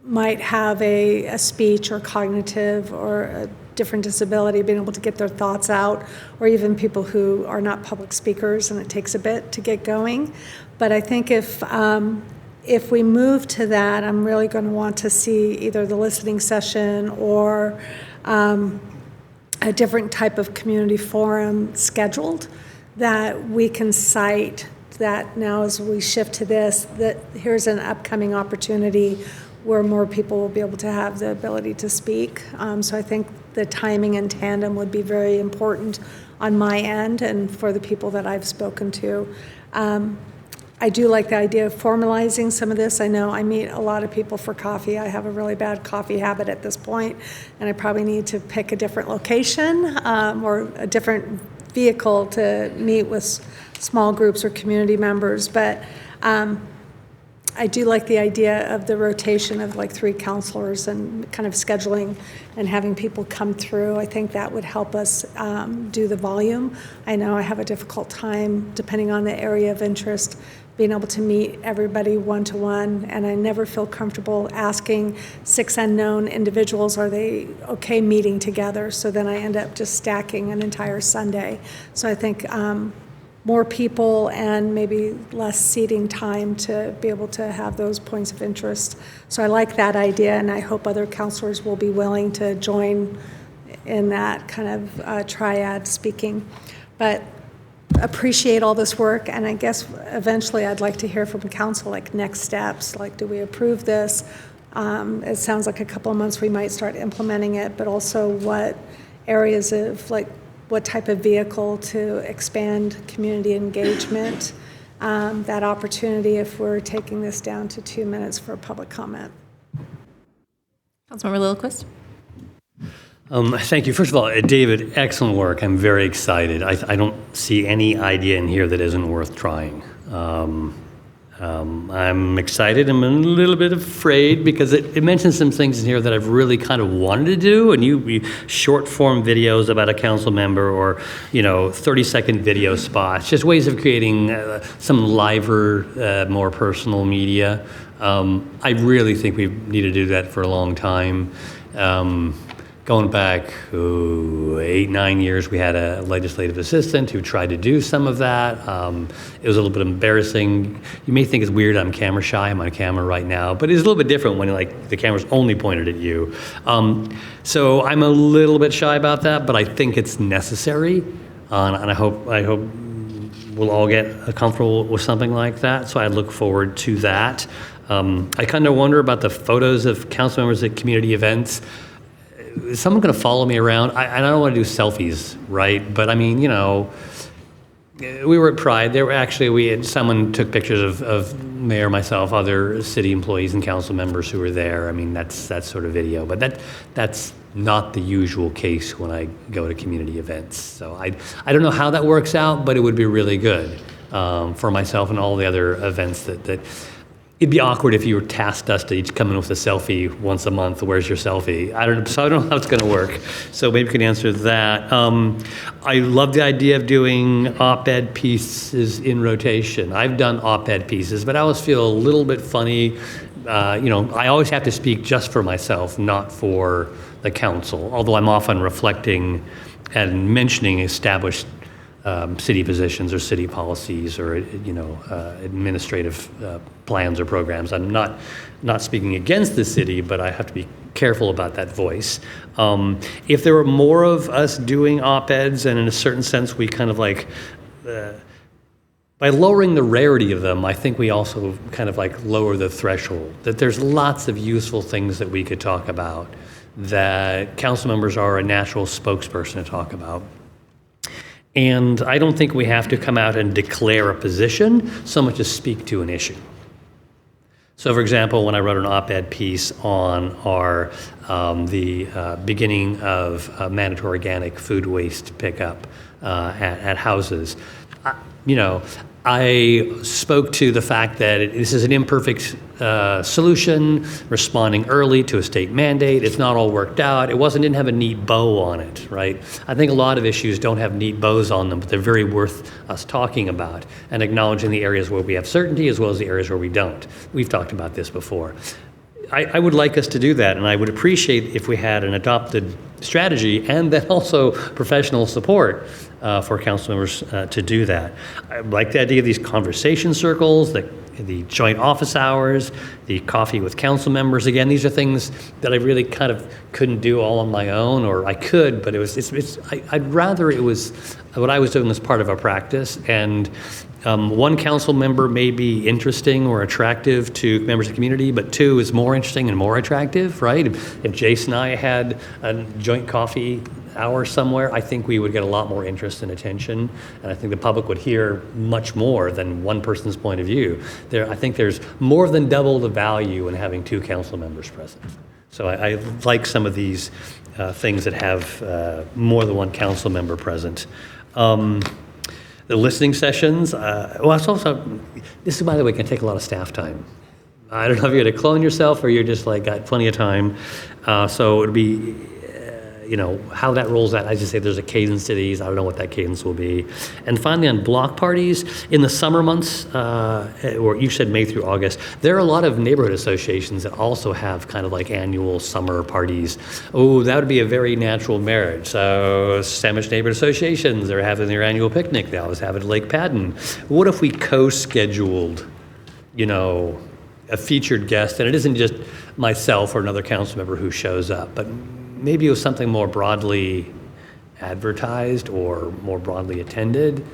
might have a speech or cognitive or a different disability, being able to get their thoughts out, or even people who are not public speakers and it takes a bit to get going. But I think if we move to that, I'm really going to want to see either the listening session or a different type of community forum scheduled that we can cite that now as we shift to this, that here's an upcoming opportunity where more people will be able to have the ability to speak. So I think the timing in tandem would be very important on my end and for the people that I've spoken to. I do like the idea of formalizing some of this. I know I meet a lot of people for coffee. I have a really bad coffee habit at this point, and I probably need to pick a different location or a different vehicle to meet with small groups or community members. But I do like the idea of the rotation of like 3 counselors and kind of scheduling and having people come through. I think that would help us do the volume. I know I have a difficult time, depending on the area of interest, being able to meet everybody one-to-one, and I never feel comfortable asking 6 unknown individuals, are they okay meeting together? So then I end up just stacking an entire Sunday. So I think more people and maybe less seating time to be able to have those points of interest. So I like that idea, and I hope other counselors will be willing to join in that kind of triad speaking. But appreciate all this work, and I guess eventually I'd like to hear from council, like next steps, like do we approve this? It sounds like a couple of months we might start implementing it, but also what areas of like what type of vehicle to expand community engagement, that opportunity if we're taking this down to 2 minutes for public comment. Councilmember Lillquist. Thank you. First of all, David, excellent work. I'm very excited. I don't see any idea in here that isn't worth trying. I'm excited. I'm a little bit afraid because it mentions some things in here that I've really kind of wanted to do. And you short form videos about a council member, or 30-second video spots, just ways of creating some liver, more personal media. I really think we need to do that for a long time. Going back 8-9 years, we had a legislative assistant who tried to do some of that. It was a little bit embarrassing. You may think it's weird I'm camera shy. I'm on camera right now, but it's a little bit different when the camera's only pointed at you. So I'm a little bit shy about that, but I think it's necessary, and I hope we'll all get comfortable with something like that. So I look forward to that. I kind of wonder about the photos of council members at community events. Is someone going to follow me around? I don't want to do selfies, right? But I mean, we were at Pride. Someone took pictures of Mayor, myself, other city employees and council members who were there. I mean, that's that sort of video. But that's not the usual case when I go to community events. So I don't know how that works out, but it would be really good for myself and all the other events that it'd be awkward if you were tasked us to each come in with a selfie once a month. Where's your selfie? I don't know how it's going to work. So maybe we can answer that. I love the idea of doing op-ed pieces in rotation. I've done op-ed pieces, but I always feel a little bit funny. I always have to speak just for myself, not for the council, although I'm often reflecting and mentioning established city positions or city policies or administrative plans or programs. I'm not speaking against the city, but I have to be careful about that voice. If there were more of us doing op-eds, and in a certain sense we kind of by lowering the rarity of them, I think we also kind of like lower the threshold, that there's lots of useful things that we could talk about, that council members are a natural spokesperson to talk about. And I don't think we have to come out and declare a position so much as speak to an issue. So, for example, when I wrote an op-ed piece on the beginning of mandatory organic food waste pickup at houses, I spoke to the fact that this is an imperfect solution, responding early to a state mandate. It's not all worked out. Didn't have a neat bow on it, right? I think a lot of issues don't have neat bows on them, but they're very worth us talking about and acknowledging the areas where we have certainty as well as the areas where we don't. We've talked about this before. I would like us to do that, and I would appreciate if we had an adopted strategy and then also professional support for council members to do that. I like the idea of these conversation circles, the joint office hours, the coffee with council members. Again, these are things that I really kind of couldn't do all on my own, or I could, but I'd rather it was what I was doing as part of a practice. And one council member may be interesting or attractive to members of the community, but two is more interesting and more attractive, right? If Jason and I had a joint coffee hour somewhere, I think we would get a lot more interest and attention, and I think the public would hear much more than one person's point of view. I think there's more than double the value in having two council members present. So I like some of these things that have more than one council member present. The listening sessions, this, by the way, can take a lot of staff time. I don't know if you're going to clone yourself or you're just like got plenty of time. So it would be, how that rolls out. As you say, there's a cadence to these. I don't know what that cadence will be. And finally, on block parties, in the summer months, or you said May through August, there are a lot of neighborhood associations that also have kind of like annual summer parties. Oh, that would be a very natural marriage. So Sandwich Neighborhood Associations, they're having their annual picnic. They always have it at Lake Padden. What if we co-scheduled, a featured guest, and it isn't just myself or another council member who shows up, but maybe it was something more broadly advertised or more broadly attended.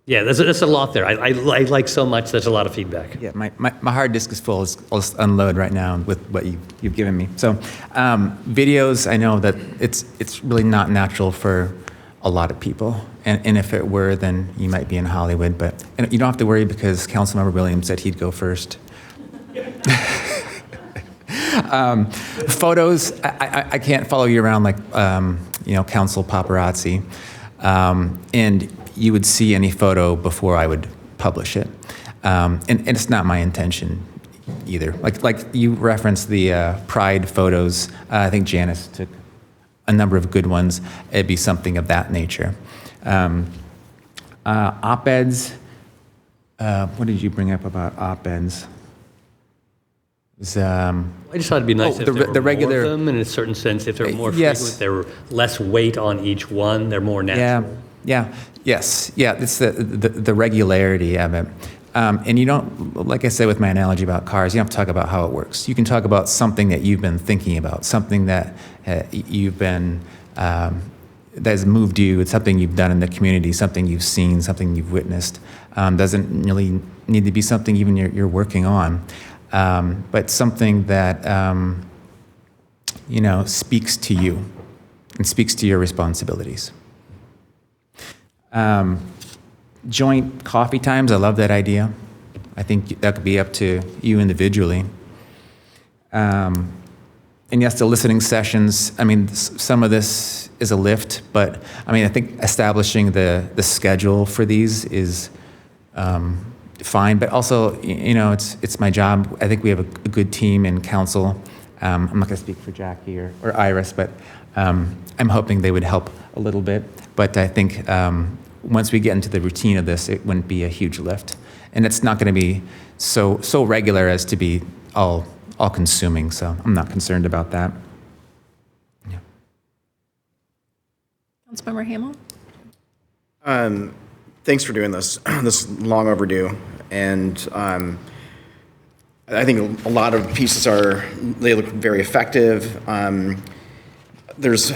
There's a lot there. I like so much. There's a lot of feedback. Yeah, my hard disk is full. I'll just unload right now with what you've given me. So videos, I know that it's really not natural for a lot of people. And if it were, then you might be in Hollywood. But you don't have to worry because Councilmember Williams said he'd go first. Photos, I can't follow you around like, council paparazzi. And you would see any photo before I would publish it. And it's not my intention either. Like you referenced the Pride photos. I think Janice took a number of good ones. It'd be something of that nature. Op-eds, what did you bring up about op-eds? I just thought it'd be nice if there were more of them, in a certain sense, if they're more frequent, there were less weight on each one, they're more natural. Yes, it's the regularity of it. And you don't, like I said with my analogy about cars, you don't have to talk about how it works. You can talk about something that you've been thinking about, something that you've been, that has moved you, it's something you've done in the community, something you've seen, something you've witnessed. Doesn't really need to be something even you're working on. But something that, speaks to you and speaks to your responsibilities. Joint coffee times, I love that idea. I think that could be up to you individually. And yes, the listening sessions, some of this is a lift, but I think establishing the schedule for these is fine, but also, it's my job. I think we have a good team in council. I'm not going to speak for Jackie or Iris, but I'm hoping they would help a little bit. But I think once we get into the routine of this, it wouldn't be a huge lift. And it's not going to be so regular as to be all-consuming, so I'm not concerned about that. Yeah. Councilmember Hamel? Thanks for doing this. This is long overdue. And I think a lot of pieces they look very effective. There's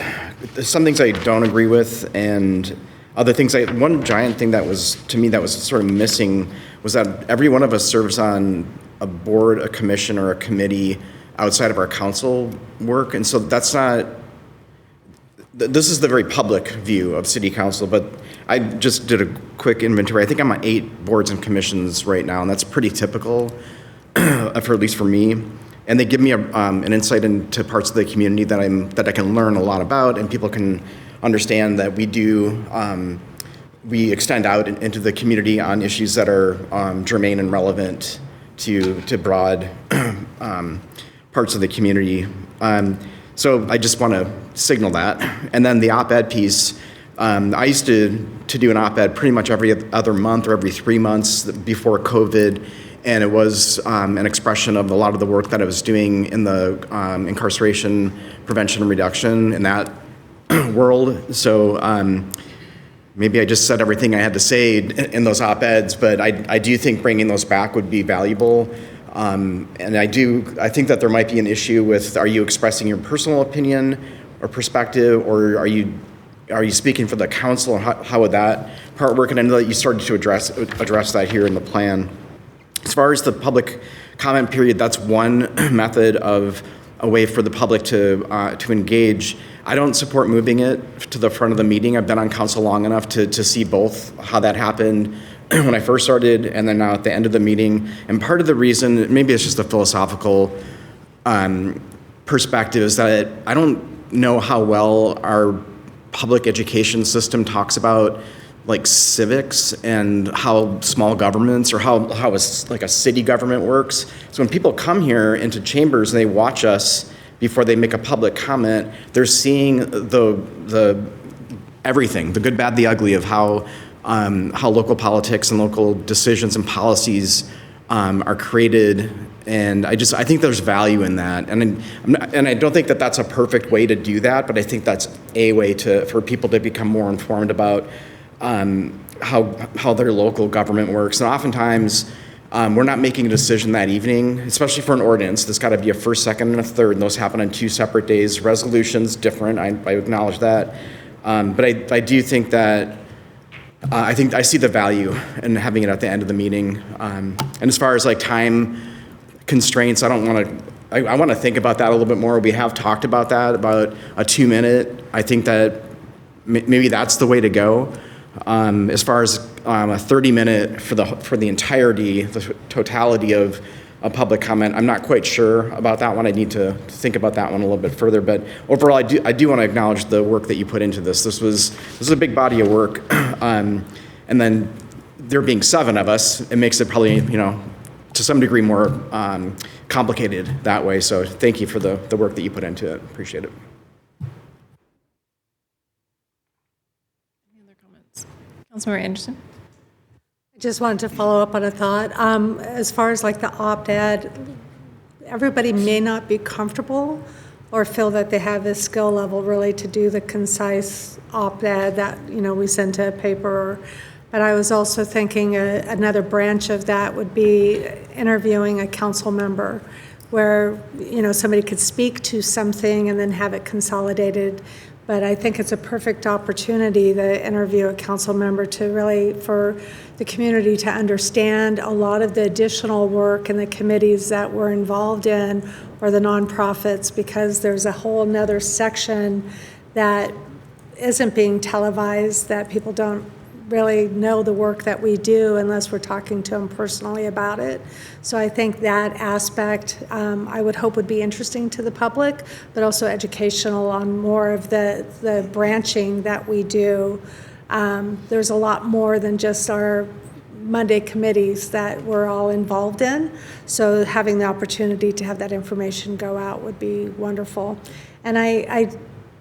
some things I don't agree with, and other things. One giant thing that was, to me, that was sort of missing was that every one of us serves on a board, a commission, or a committee outside of our council work. And so that's not, this is the very public view of city council, but I just did a quick inventory. I think I'm on 8 boards and commissions right now, and that's pretty typical, for at least for me. And they give me an insight into parts of the community that I can learn a lot about, and people can understand that we extend out into the community on issues that are germane and relevant to broad parts of the community. So I just want to signal that. And then the op-ed piece, I used to do an op-ed pretty much every other month or every 3 months before COVID. And it was an expression of a lot of the work that I was doing in the incarceration prevention and reduction in that world. So maybe I just said everything I had to say in those op-eds, but I do think bringing those back would be valuable. And I think that there might be an issue with, are you expressing your personal opinion or perspective, or are you speaking for the council, and how would that part work? And I know that you started to address that here in the plan. As far as the public comment period, that's one method of a way for the public to engage. I don't support moving it to the front of the meeting. I've been on council long enough to see both how that happened when I first started and then now at the end of the meeting. And part of the reason, maybe it's just a philosophical perspective, is that I don't know how well our public education system talks about like civics and how small governments, or how a city government works. So when people come here into chambers and they watch us before they make a public comment, they're seeing the everything, the good, bad, the ugly of how local politics and local decisions and policies are created. And I think there's value in that. And I don't think that that's a perfect way to do that, but I think that's a way for people to become more informed about how their local government works. And oftentimes, we're not making a decision that evening, especially for an ordinance. There's got to be a first, second, and a third, and those happen on 2 separate days. Resolutions, different, I acknowledge that. But I do think that, I see the value in having it at the end of the meeting. And as far as like time constraints, I want to think about that a little bit more. We have talked about that, about a 2-minute. I think that maybe that's the way to go. As far as a 30-minute for the entirety, the totality of a public comment, I'm not quite sure about that one. I need to think about that one a little bit further. But overall, I do want to acknowledge the work that you put into this. This is a big body of work, and then there being 7 of us, it makes it probably to some degree more complicated that way. So thank you for the work that you put into it. Appreciate it. Councilmember Anderson. I just wanted to follow up on a thought. As far as like the opt-ed, everybody may not be comfortable or feel that they have the skill level really to do the concise op-ed that we send to a paper. But I was also thinking another branch of that would be interviewing a council member, where somebody could speak to something and then have it consolidated. But I think it's a perfect opportunity to interview a council member to really, for the community to understand a lot of the additional work and the committees that we're involved in, or the nonprofits, because there's a whole nother section that isn't being televised, that people don't really know the work that we do unless we're talking to them personally about it. So I think that aspect, I would hope would be interesting to the public, but also educational on more of the branching that we do. There's a lot more than just our Monday committees that we're all involved in. So having the opportunity to have that information go out would be wonderful. And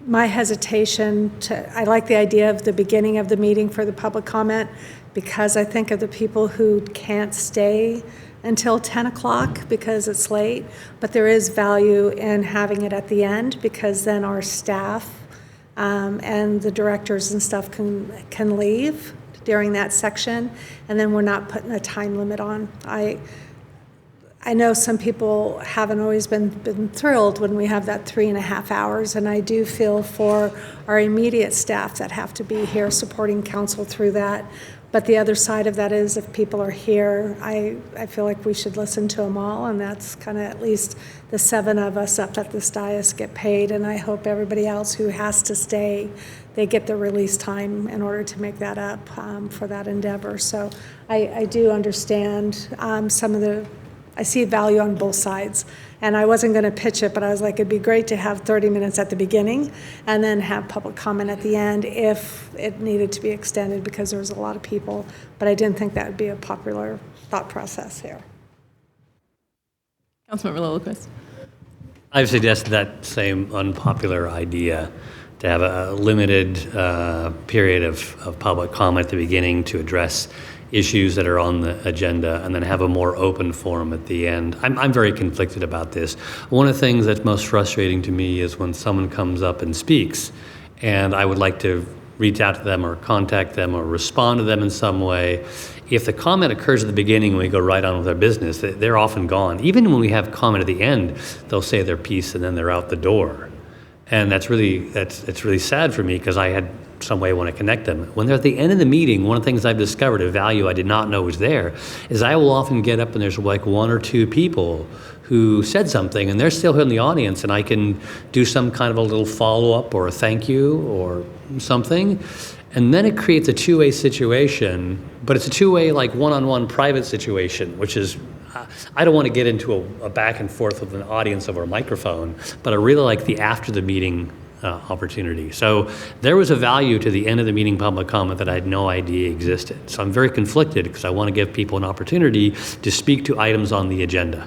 my hesitation I like the idea of the beginning of the meeting for the public comment, because I think of the people who can't stay until 10 o'clock because it's late, but there is value in having it at the end, because then our staff and the directors and stuff can leave during that section, and then we're not putting a time limit on. I know some people haven't always been thrilled when we have that 3.5 hours, and I do feel for our immediate staff that have to be here supporting council through that. But the other side of that is if people are here, I feel like we should listen to them all, and that's kind of at least the 7 of us up at this dais get paid, and I hope everybody else who has to stay, they get the release time in order to make that up for that endeavor. So I do understand some of the, I see value on both sides. And I wasn't going to pitch it, but I was like, it'd be great to have 30 minutes at the beginning and then have public comment at the end if it needed to be extended because there was a lot of people. But I didn't think that would be a popular thought process here. Councilmember Lillquist. I've suggested that same unpopular idea to have a limited period of public comment at the beginning to address issues that are on the agenda and then have a more open forum at the end. I'm very conflicted about this. One of the things that's most frustrating to me is when someone comes up and speaks and I would like to reach out to them or contact them or respond to them in some way. If the comment occurs at the beginning and we go right on with our business, they're often gone. Even when we have comment at the end, they'll say their piece and then they're out the door. And that's really sad for me because I had some way I want to connect them. When they're at the end of the meeting, one of the things I've discovered, a value I did not know was there, is I will often get up and there's like 1 or 2 people who said something and they're still here in the audience and I can do some kind of a little follow-up or a thank you or something. And then it creates a two-way situation, but it's a two-way like one-on-one private situation, which is, I don't want to get into a back and forth with an audience over a microphone, but I really like the after the meeting opportunity. So there was a value to the end of the meeting public comment that I had no idea existed. So I'm very conflicted because I want to give people an opportunity to speak to items on the agenda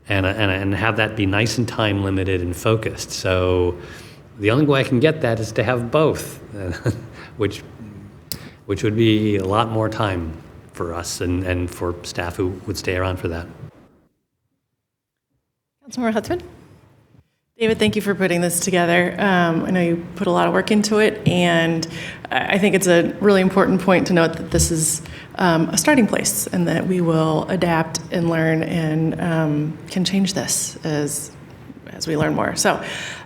and have that be nice and time limited and focused. So the only way I can get that is to have both, which would be a lot more time for us and for staff who would stay around for that. Councilmember Hutzman. David, thank you for putting this together. I know you put a lot of work into it, and I think it's a really important point to note that this is a starting place and that we will adapt and learn and can change this as we learn more. So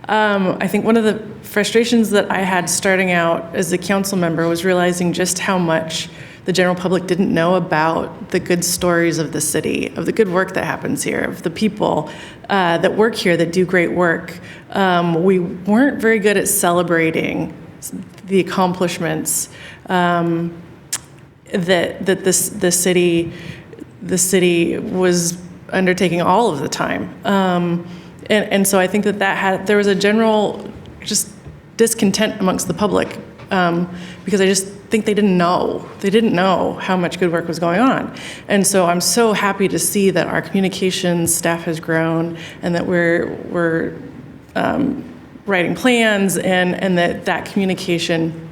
I think one of the frustrations that I had starting out as a council member was realizing just how much the general public didn't know about the good stories of the city, of the good work that happens here, of the people that work here that do great work. We weren't very good at celebrating the accomplishments that the city was undertaking all of the time. And so I think there was a general just discontent amongst the public because I just think they didn't know how much good work was going on. And so I'm so happy to see that our communications staff has grown and that we're writing plans and that communication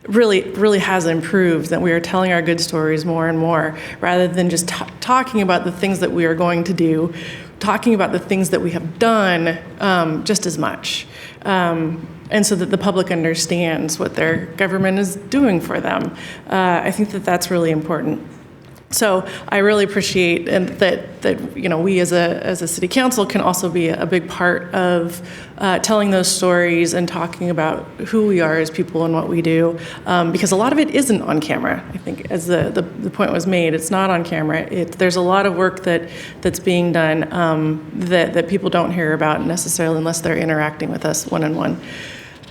really has improved, that we are telling our good stories more and more rather than just talking about the things that we are going to do, talking about the things that we have done just as much. And so that the public understands what their government is doing for them. I think that that's really important. So I really appreciate that we as a city council can also be a big part of telling those stories and talking about who we are as people and what we do, because a lot of it isn't on camera. I think as the point was made, it's not on camera. There's a lot of work that's being done that people don't hear about necessarily unless they're interacting with us one-on-one.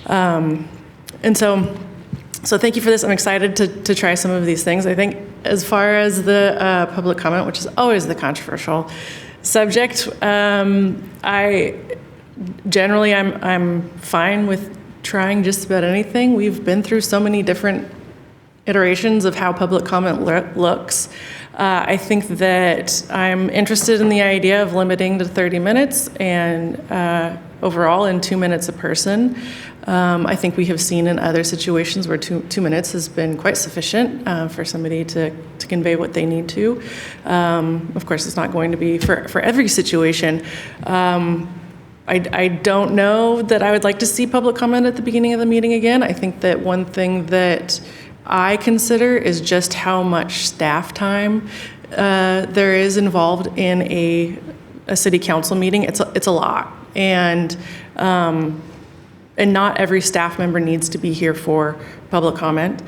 And so thank you for this. I'm excited to try some of these things. I think as far as the public comment, which is always the controversial subject, I'm fine with trying just about anything. We've been through so many different iterations of how public comment looks. I think that I'm interested in the idea of limiting to 30 minutes and overall in 2 minutes a person. I think we have seen in other situations where two minutes has been quite sufficient for somebody to convey what they need to. Of course, it's not going to be for every situation. I don't know that I would like to see public comment at the beginning of the meeting again. I think that one thing that I consider is just how much staff time there is involved in a city council meeting. It's a lot, and not every staff member needs to be here for public comment.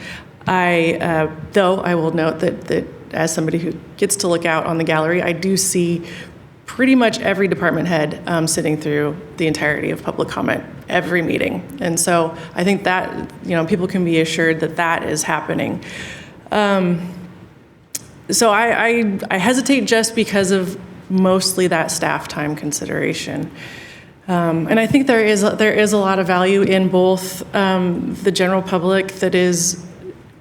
Though I will note that as somebody who gets to look out on the gallery, I do see pretty much every department head sitting through the entirety of public comment every meeting. And so I think that, people can be assured that that is happening. So I hesitate just because of mostly that staff time consideration. And I think there is a lot of value in both the general public that is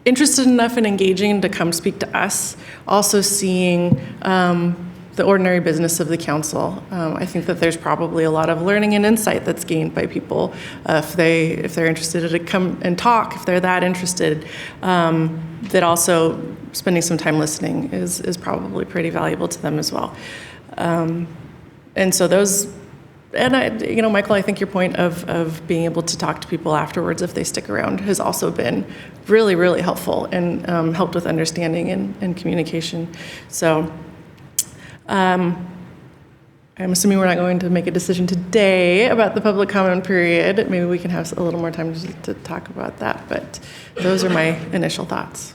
interested enough in engaging to come speak to us, also seeing the ordinary business of the council. I think that there's probably a lot of learning and insight that's gained by people if they're interested to come and talk, if they're that interested. That also spending some time listening is probably pretty valuable to them as well. And so those. And Michael, I think your point of being able to talk to people afterwards if they stick around has also been really, really helpful and helped with understanding and communication. So I'm assuming we're not going to make a decision today about the public comment period. Maybe we can have a little more time to talk about that, but those are my initial thoughts.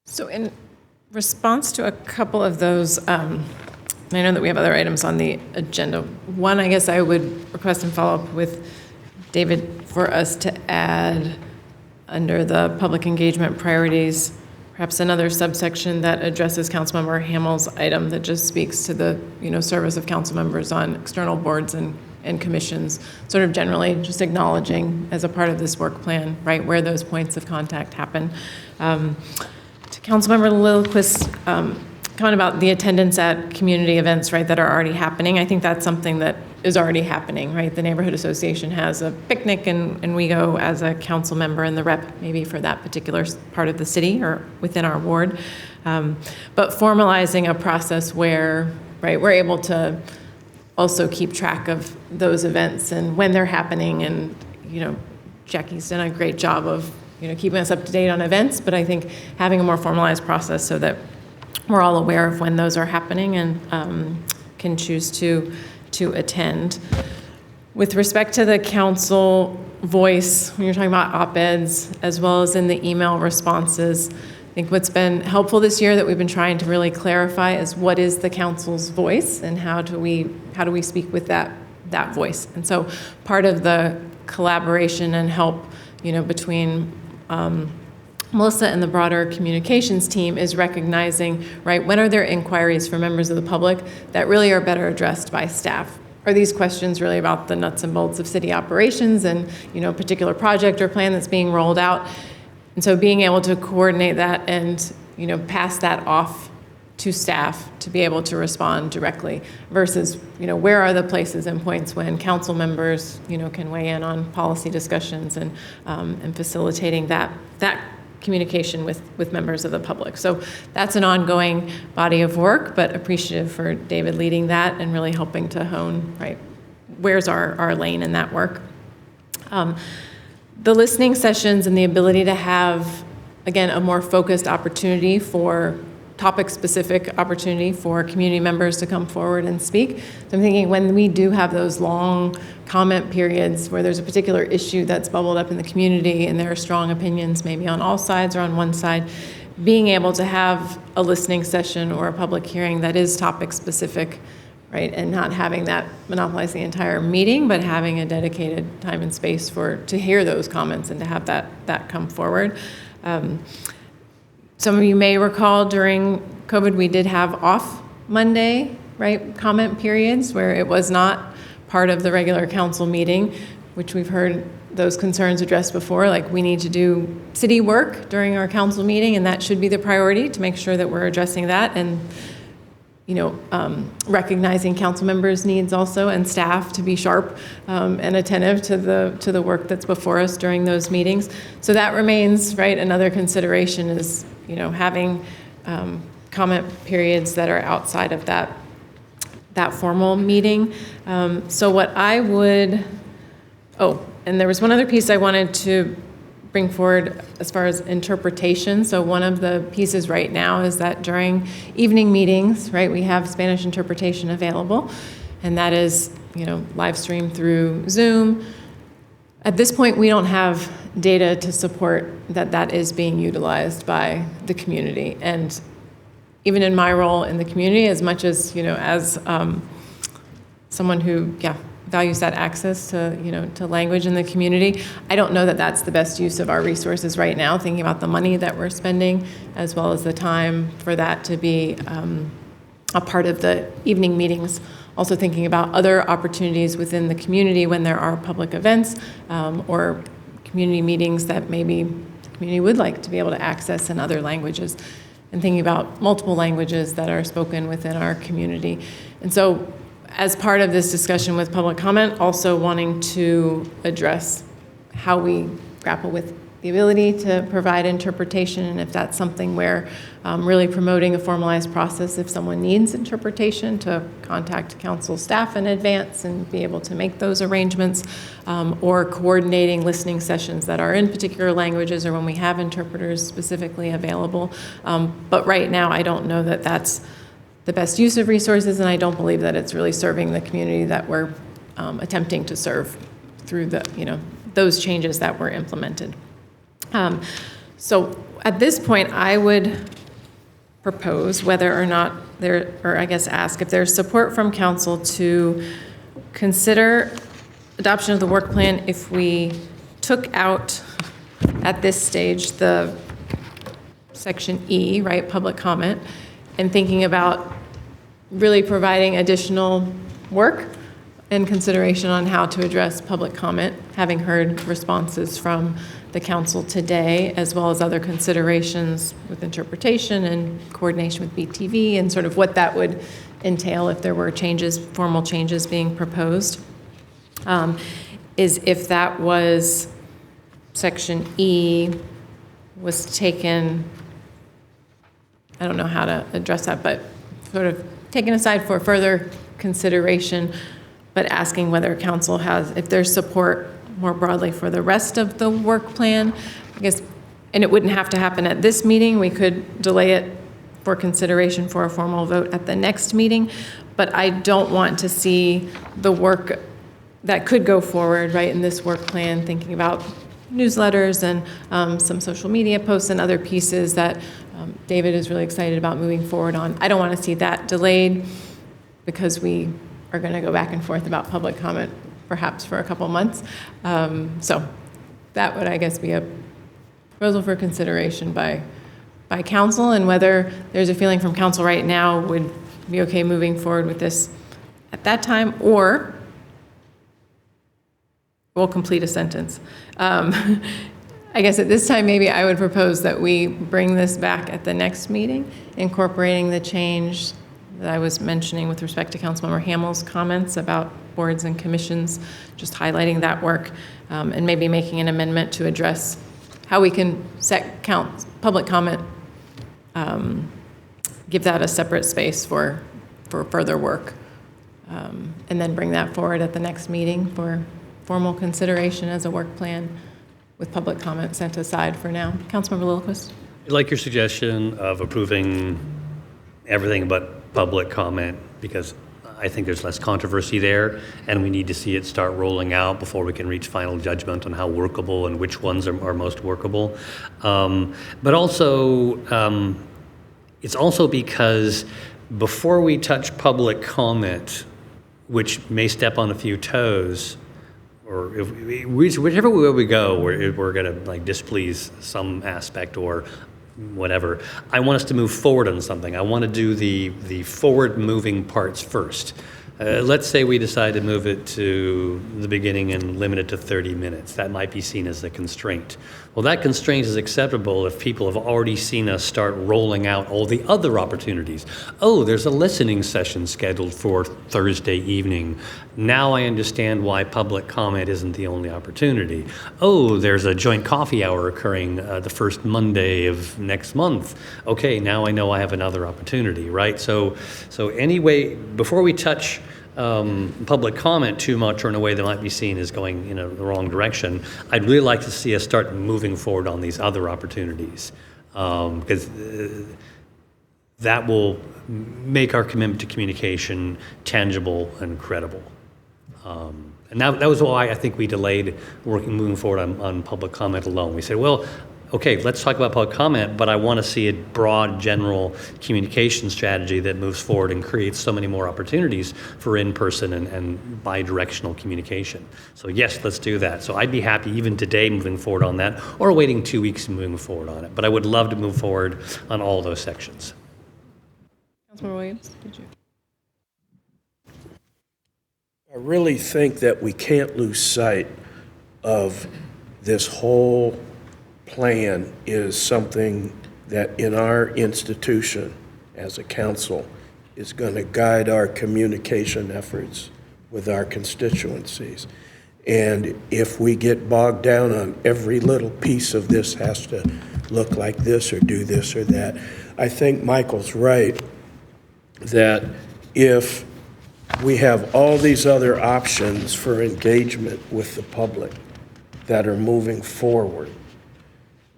So in response to a couple of those, I know that we have other items on the agenda. One, I guess I would request and follow up with David for us to add under the public engagement priorities, perhaps another subsection that addresses Councilmember Hamill's item that just speaks to the service of council members on external boards and commissions, sort of generally just acknowledging as a part of this work plan, right, where those points of contact happen. To Councilmember Lilquist's comment about the attendance at community events, right, that are already happening. I think that's something that is already happening, right? The neighborhood association has a picnic and we go as a council member and the rep maybe for that particular part of the city or within our ward. But formalizing a process where, right, we're able to also keep track of those events and when they're happening. And, Jackie's done a great job of, keeping us up to date on events, but I think having a more formalized process so that we're all aware of when those are happening and can choose to attend. With respect to the council voice, when you're talking about op-eds, as well as in the email responses, I think what's been helpful this year that we've been trying to really clarify is what is the council's voice and how do we speak with that voice. And so part of the collaboration and help, between Melissa and the broader communications team is recognizing, right, when are there inquiries for members of the public that really are better addressed by staff? Are these questions really about the nuts and bolts of city operations and, a particular project or plan that's being rolled out? And so being able to coordinate that and, pass that off to staff to be able to respond directly versus, where are the places and points when council members, can weigh in on policy discussions and facilitating that communication with members of the public. So that's an ongoing body of work, but appreciative for David leading that and really helping to hone, right, where's our lane in that work. The listening sessions and the ability to have, again, a more focused opportunity for topic-specific opportunity for community members to come forward and speak. So I'm thinking when we do have those long comment periods where there's a particular issue that's bubbled up in the community and there are strong opinions maybe on all sides or on one side, being able to have a listening session or a public hearing that is topic-specific, right, and not having that monopolize the entire meeting, but having a dedicated time and space to hear those comments and to have that come forward. Some of you may recall during COVID, we did have off Monday, right, comment periods where it was not part of the regular council meeting, which we've heard those concerns addressed before, like we need to do city work during our council meeting, and that should be the priority to make sure that we're addressing that and, recognizing council members' needs also and staff to be sharp and attentive to the work that's before us during those meetings. So that remains, right, another consideration is, having comment periods that are outside of that formal meeting. So what I would, and there was one other piece I wanted to bring forward as far as interpretation. So one of the pieces right now is that during evening meetings, right, we have Spanish interpretation available, and that is, live streamed through Zoom. At this point, we don't have data to support that that is being utilized by the community. And even in my role in the community, as much as, as someone who, values that access to language in the community, I don't know that that's the best use of our resources right now, thinking about the money that we're spending, as well as the time for that to be a part of the evening meetings. Also thinking about other opportunities within the community when there are public events or community meetings that maybe the community would like to be able to access in other languages, and thinking about multiple languages that are spoken within our community. And so as part of this discussion with public comment, also wanting to address how we grapple with the ability to provide interpretation, and if that's something where really promoting a formalized process, if someone needs interpretation, to contact council staff in advance and be able to make those arrangements, or coordinating listening sessions that are in particular languages or when we have interpreters specifically available. But right now, I don't know that that's the best use of resources, and I don't believe that it's really serving the community that we're attempting to serve through the, those changes that were implemented. So at this point, I would propose whether or not ask if there's support from council to consider adoption of the work plan if we took out at this stage the section E, right, public comment, and thinking about really providing additional work and consideration on how to address public comment, having heard responses from the council today, as well as other considerations with interpretation and coordination with BTV, and sort of what that would entail if there were changes, formal changes being proposed, is if that was section E was taken, I don't know how to address that, but sort of taken aside for further consideration, but asking whether council has, if there's support more broadly for the rest of the work plan, I guess, and it wouldn't have to happen at this meeting. We could delay it for consideration for a formal vote at the next meeting, but I don't want to see the work that could go forward, right, in this work plan, thinking about newsletters and some social media posts and other pieces that David is really excited about moving forward on. I don't want to see that delayed because we are going to go back and forth about public comment perhaps for a couple months. So that would, I guess, be a proposal for consideration by council, and whether there's a feeling from council right now would be okay moving forward with this at that time, or we'll complete a sentence. I guess at this time, maybe I would propose that we bring this back at the next meeting, incorporating the change that I was mentioning with respect to Councilmember Hamill's comments about boards and commissions, just highlighting that work, and maybe making an amendment to address how we can count public comment, give that a separate space for further work, and then bring that forward at the next meeting for formal consideration as a work plan with public comment set aside for now. Councilmember Lillquist? I like your suggestion of approving everything but public comment, because I think there's less controversy there, and we need to see it start rolling out before we can reach final judgment on how workable and which ones are most workable. But also, it's also because before we touch public comment, which may step on a few toes, or whichever way we go, we're going to like displease some aspect or whatever. I want us to move forward on something. I want to do the forward-moving parts first. Let's say we decide to move it to the beginning and limit it to 30 minutes. That might be seen as a constraint. Well, that constraint is acceptable if people have already seen us start rolling out all the other opportunities. Oh, there's a listening session scheduled for Thursday evening. Now I understand why public comment isn't the only opportunity. Oh, there's a joint coffee hour occurring the first Monday of next month. Okay, now I know I have another opportunity, right? So anyway, before we touch public comment too much or in a way that might be seen as going in the wrong direction. I'd really like to see us start moving forward on these other opportunities, because that will make our commitment to communication tangible and credible. And that was why I think we delayed moving forward on public comment alone. We said, well, okay, let's talk about public comment, but I want to see a broad, general communication strategy that moves forward and creates so many more opportunities for in-person and bi-directional communication. So yes, let's do that. So I'd be happy even today moving forward on that, or waiting 2 weeks and moving forward on it. But I would love to move forward on all those sections. Councilmember Williams, did you? I really think that we can't lose sight of this whole plan is something that in our institution as a council is going to guide our communication efforts with our constituencies. And if we get bogged down on every little piece of this has to look like this or do this or that, I think Michael's right that if we have all these other options for engagement with the public that are moving forward,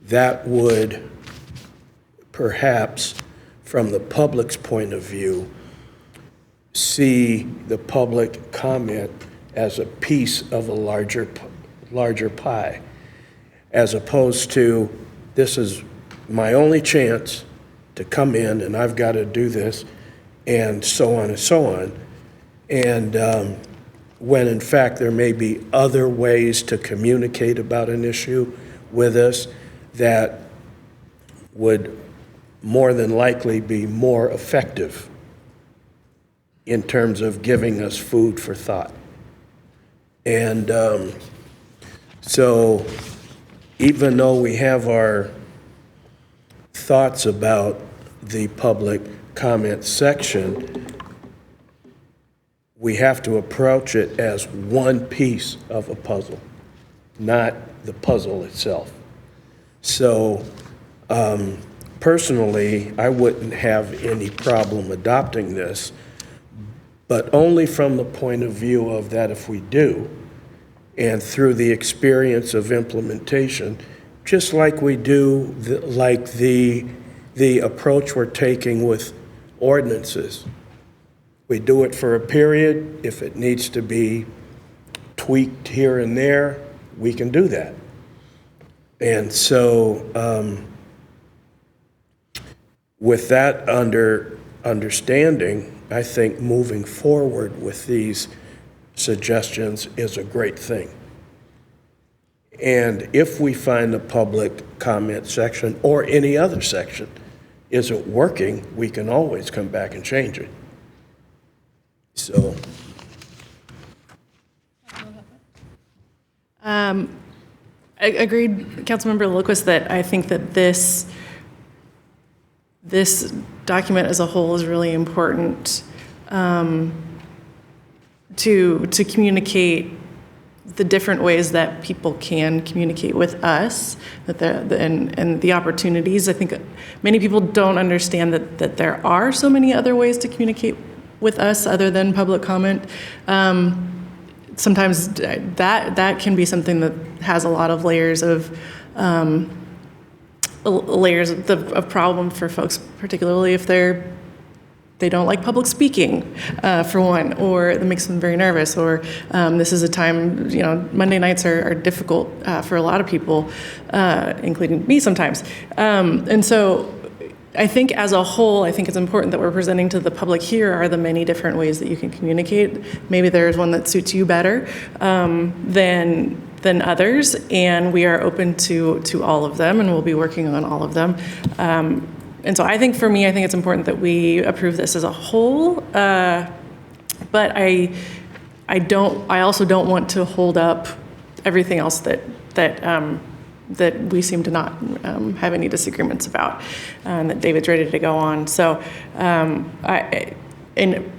that would perhaps, from the public's point of view, see the public comment as a piece of a larger pie, as opposed to, this is my only chance to come in and I've got to do this, and so on and so on. And when in fact there may be other ways to communicate about an issue with us that would more than likely be more effective in terms of giving us food for thought. And so even though we have our thoughts about the public comment section, we have to approach it as one piece of a puzzle, not the puzzle itself. So personally, I wouldn't have any problem adopting this, but only from the point of view of that if we do, and through the experience of implementation, just like we do, the approach we're taking with ordinances. We do it for a period. If it needs to be tweaked here and there, we can do that. And so with that understanding, I think moving forward with these suggestions is a great thing. And if we find the public comment section or any other section isn't working, we can always come back and change it. So. I agreed, Councilmember Lilquist, that I think that this document as a whole is really important to communicate the different ways that people can communicate with us, and the opportunities. I think many people don't understand that there are so many other ways to communicate with us other than public comment. Sometimes that can be something that has a lot of layers of problem for folks, particularly if they don't like public speaking, for one, or it makes them very nervous, or this is a time, Monday nights are difficult for a lot of people, including me sometimes. And so I think as a whole, I think it's important that we're presenting to the public, here are the many different ways that you can communicate. Maybe there's one that suits you better than others, and we are open to all of them, and we'll be working on all of them. And so I think for me, I think it's important that we approve this as a whole, but I also don't want to hold up everything else that we seem to not have any disagreements about, that David's ready to go on. So, and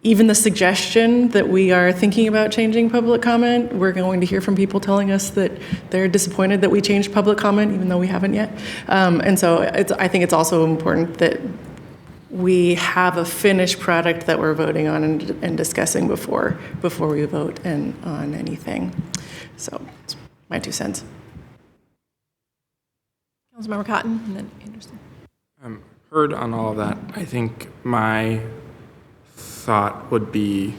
even the suggestion that we are thinking about changing public comment, we're going to hear from people telling us that they're disappointed that we changed public comment, even though we haven't yet. And so I think it's also important that we have a finished product that we're voting on and discussing before we vote on anything. So, it's my 2 cents. Councilmember Cotton, and then Anderson. Heard on all of that. I think my thought would be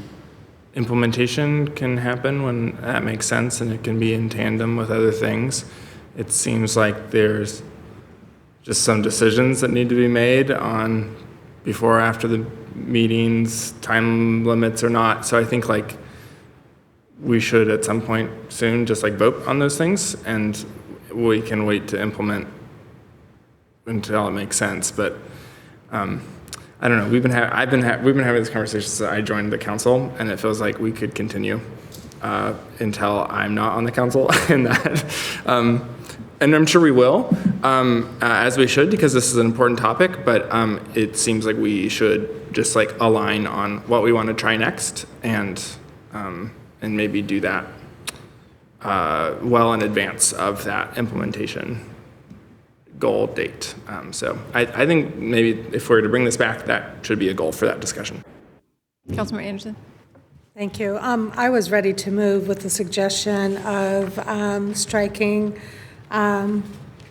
implementation can happen when that makes sense and it can be in tandem with other things. It seems like there's just some decisions that need to be made on before or after the meetings, time limits or not. So I think like we should at some point soon just like vote on those things, and we can wait to implement until it makes sense. But I don't know. We've been having this conversation since I joined the council, and it feels like we could continue until I'm not on the council, and that. And I'm sure we will, as we should, because this is an important topic. But it seems like we should just like align on what we want to try next, and maybe do that well in advance of that implementation goal date. So I think maybe if we're to bring this back, that should be a goal for that discussion. Councilmember Anderson. Thank you. I was ready to move with the suggestion of striking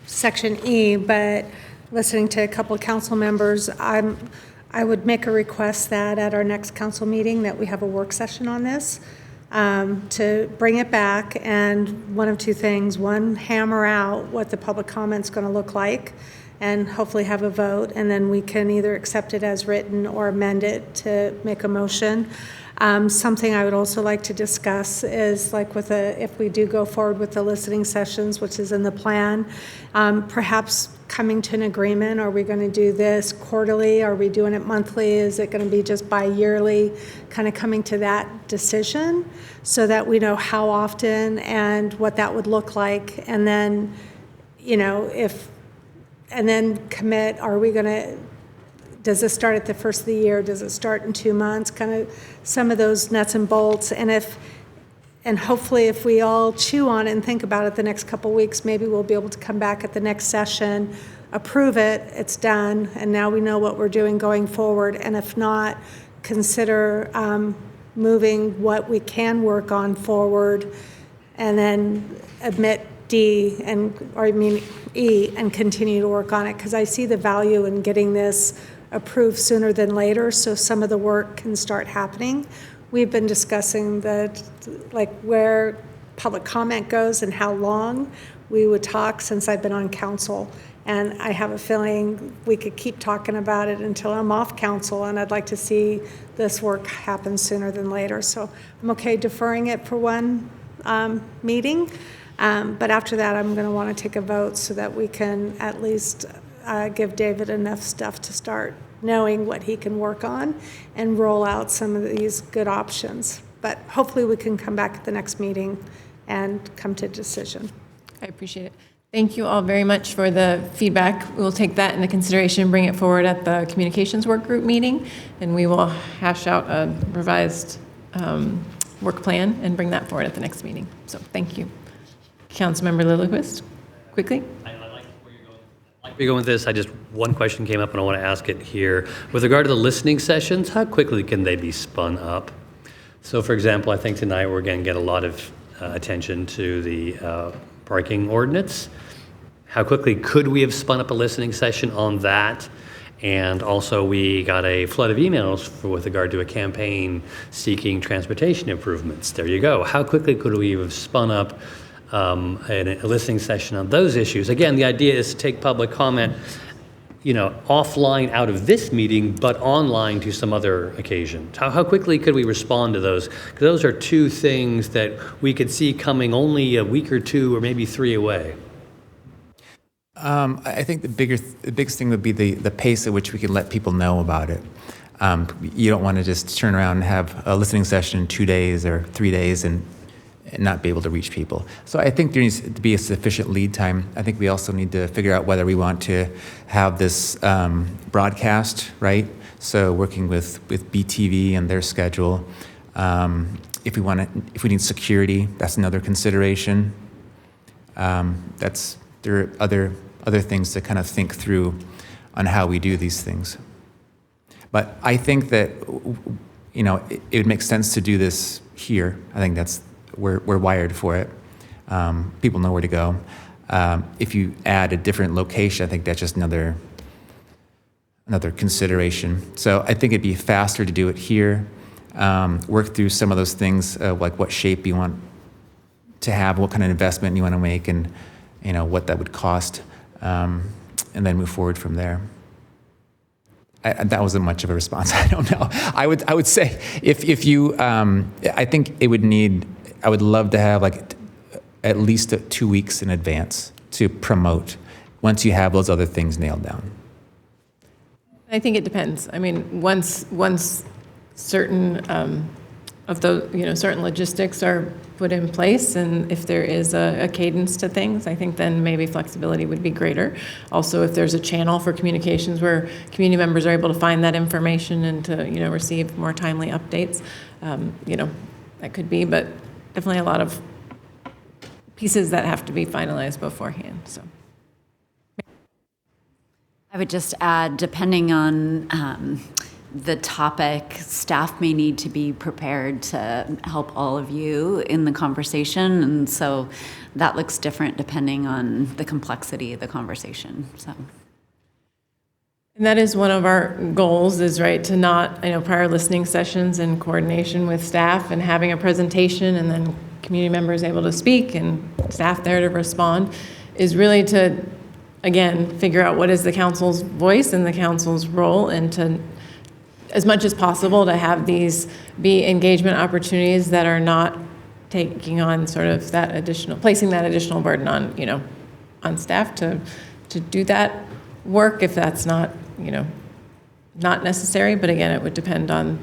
Section E, but listening to a couple of council members, I would make a request that at our next council meeting that we have a work session on this, to bring it back and one of two things. One, hammer out what the public comment's going to look like and hopefully have a vote, and then we can either accept it as written or amend it to make a motion. Something I would also like to discuss is like if we do go forward with the listening sessions, which is in the plan, perhaps coming to an agreement. Are we going to do this quarterly? Are we doing it monthly? Is it going to be just bi-yearly? Kind of coming to that decision so that we know how often and what that would look like. And then, and then commit, are we going to, does this start at the first of the year? Does it start in 2 months? Kind of some of those nuts and bolts. And hopefully if we all chew on it and think about it the next couple weeks, maybe we'll be able to come back at the next session, approve it, it's done, and now we know what we're doing going forward. And if not, consider moving what we can work on forward, and then admit E and continue to work on it, because I see the value in getting this approved sooner than later so some of the work can start happening. We've been discussing where public comment goes and how long we would talk since I've been on council. And I have a feeling we could keep talking about it until I'm off council, and I'd like to see this work happen sooner than later. So I'm okay deferring it for one meeting. But after that, I'm going to want to take a vote so that we can at least give David enough stuff to start knowing what he can work on and roll out some of these good options. But hopefully we can come back at the next meeting and come to a decision. I appreciate it. Thank you all very much for the feedback. We will take that into consideration, bring it forward at the communications work group meeting, and we will hash out a revised work plan and bring that forward at the next meeting. So thank you. Councilmember Lilliquist, quickly. I like where you're going with this. One question came up and I want to ask it here. With regard to the listening sessions, how quickly can they be spun up? So for example, I think tonight we're going to get a lot of attention to the parking ordinance. How quickly could we have spun up a listening session on that? And also we got a flood of emails with regard to a campaign seeking transportation improvements. There you go. How quickly could we have spun up a listening session on those issues? Again, the idea is to take public comment, offline out of this meeting, but online to some other occasion. How quickly could we respond to those? Because those are two things that we could see coming only a week or two or maybe 3 away. I think the biggest thing would be the pace at which we can let people know about it. You don't want to just turn around and have a listening session in 2 days or 3 days and not be able to reach people. So I think there needs to be a sufficient lead time. I think we also need to figure out whether we want to have this broadcast, right? So working with BTV and their schedule. If we need security, that's another consideration. There are other things to kind of think through on how we do these things. But I think that, it would make sense to do this here. I think we're wired for it. People know where to go. If you add a different location, I think that's just another consideration. So I think it'd be faster to do it here, work through some of those things, like what shape you want to have, what kind of investment you want to make, and what that would cost, and then move forward from there. That wasn't much of a response. I don't know. I would say if you, I think it would need. I would love to have like at least 2 weeks in advance to promote once you have those other things nailed down. I think it depends. I mean, once certain of those, certain logistics are put in place, and if there is a cadence to things, I think then maybe flexibility would be greater. Also, if there's a channel for communications where community members are able to find that information and to, receive more timely updates, that could be, but definitely a lot of pieces that have to be finalized beforehand, so. I would just add, depending on the topic, staff may need to be prepared to help all of you in the conversation. And so that looks different depending on the complexity of the conversation. So. And that is one of our goals is, right, to not, prior listening sessions in coordination with staff and having a presentation and then community members able to speak and staff there to respond is really to, again, figure out what is the council's voice and the council's role, and to, as much as possible, to have these be engagement opportunities that are not taking on sort of that additional, placing that additional burden on, on staff to do that work if that's not, not necessary. But again, it would depend on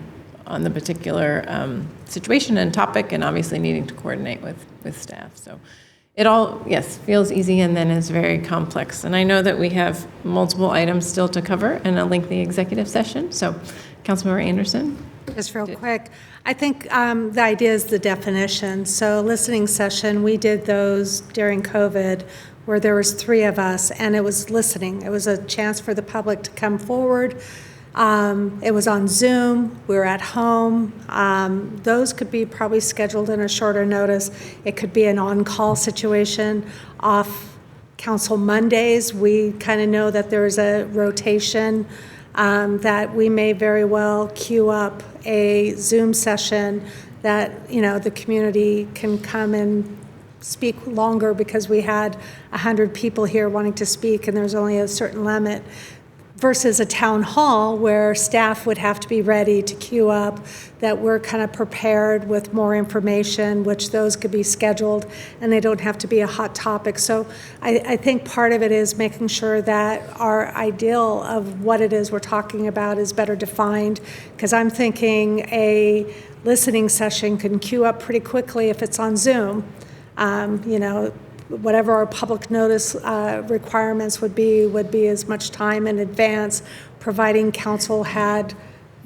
the particular situation and topic, and obviously needing to coordinate with staff. So it all, yes, feels easy and then is very complex. And I know that we have multiple items still to cover in a lengthy executive session. So Councilmember Anderson. Just real quick, I think the idea is the definition. So listening session, we did those during COVID where there was 3 of us and it was listening. It was a chance for the public to come forward. It was on Zoom. We were at home. Those could be probably scheduled in a shorter notice. It could be an on-call situation. Off council Mondays, we kind of know that there's a rotation that we may very well queue up a Zoom session that, the community can come and speak longer because we had 100 people here wanting to speak and there's only a certain limit, versus a town hall where staff would have to be ready to queue up, that we're kind of prepared with more information, which those could be scheduled and they don't have to be a hot topic. So I think part of it is making sure that our ideal of what it is we're talking about is better defined, because I'm thinking a listening session can queue up pretty quickly if it's on Zoom. Whatever our public notice requirements would be as much time in advance, providing council had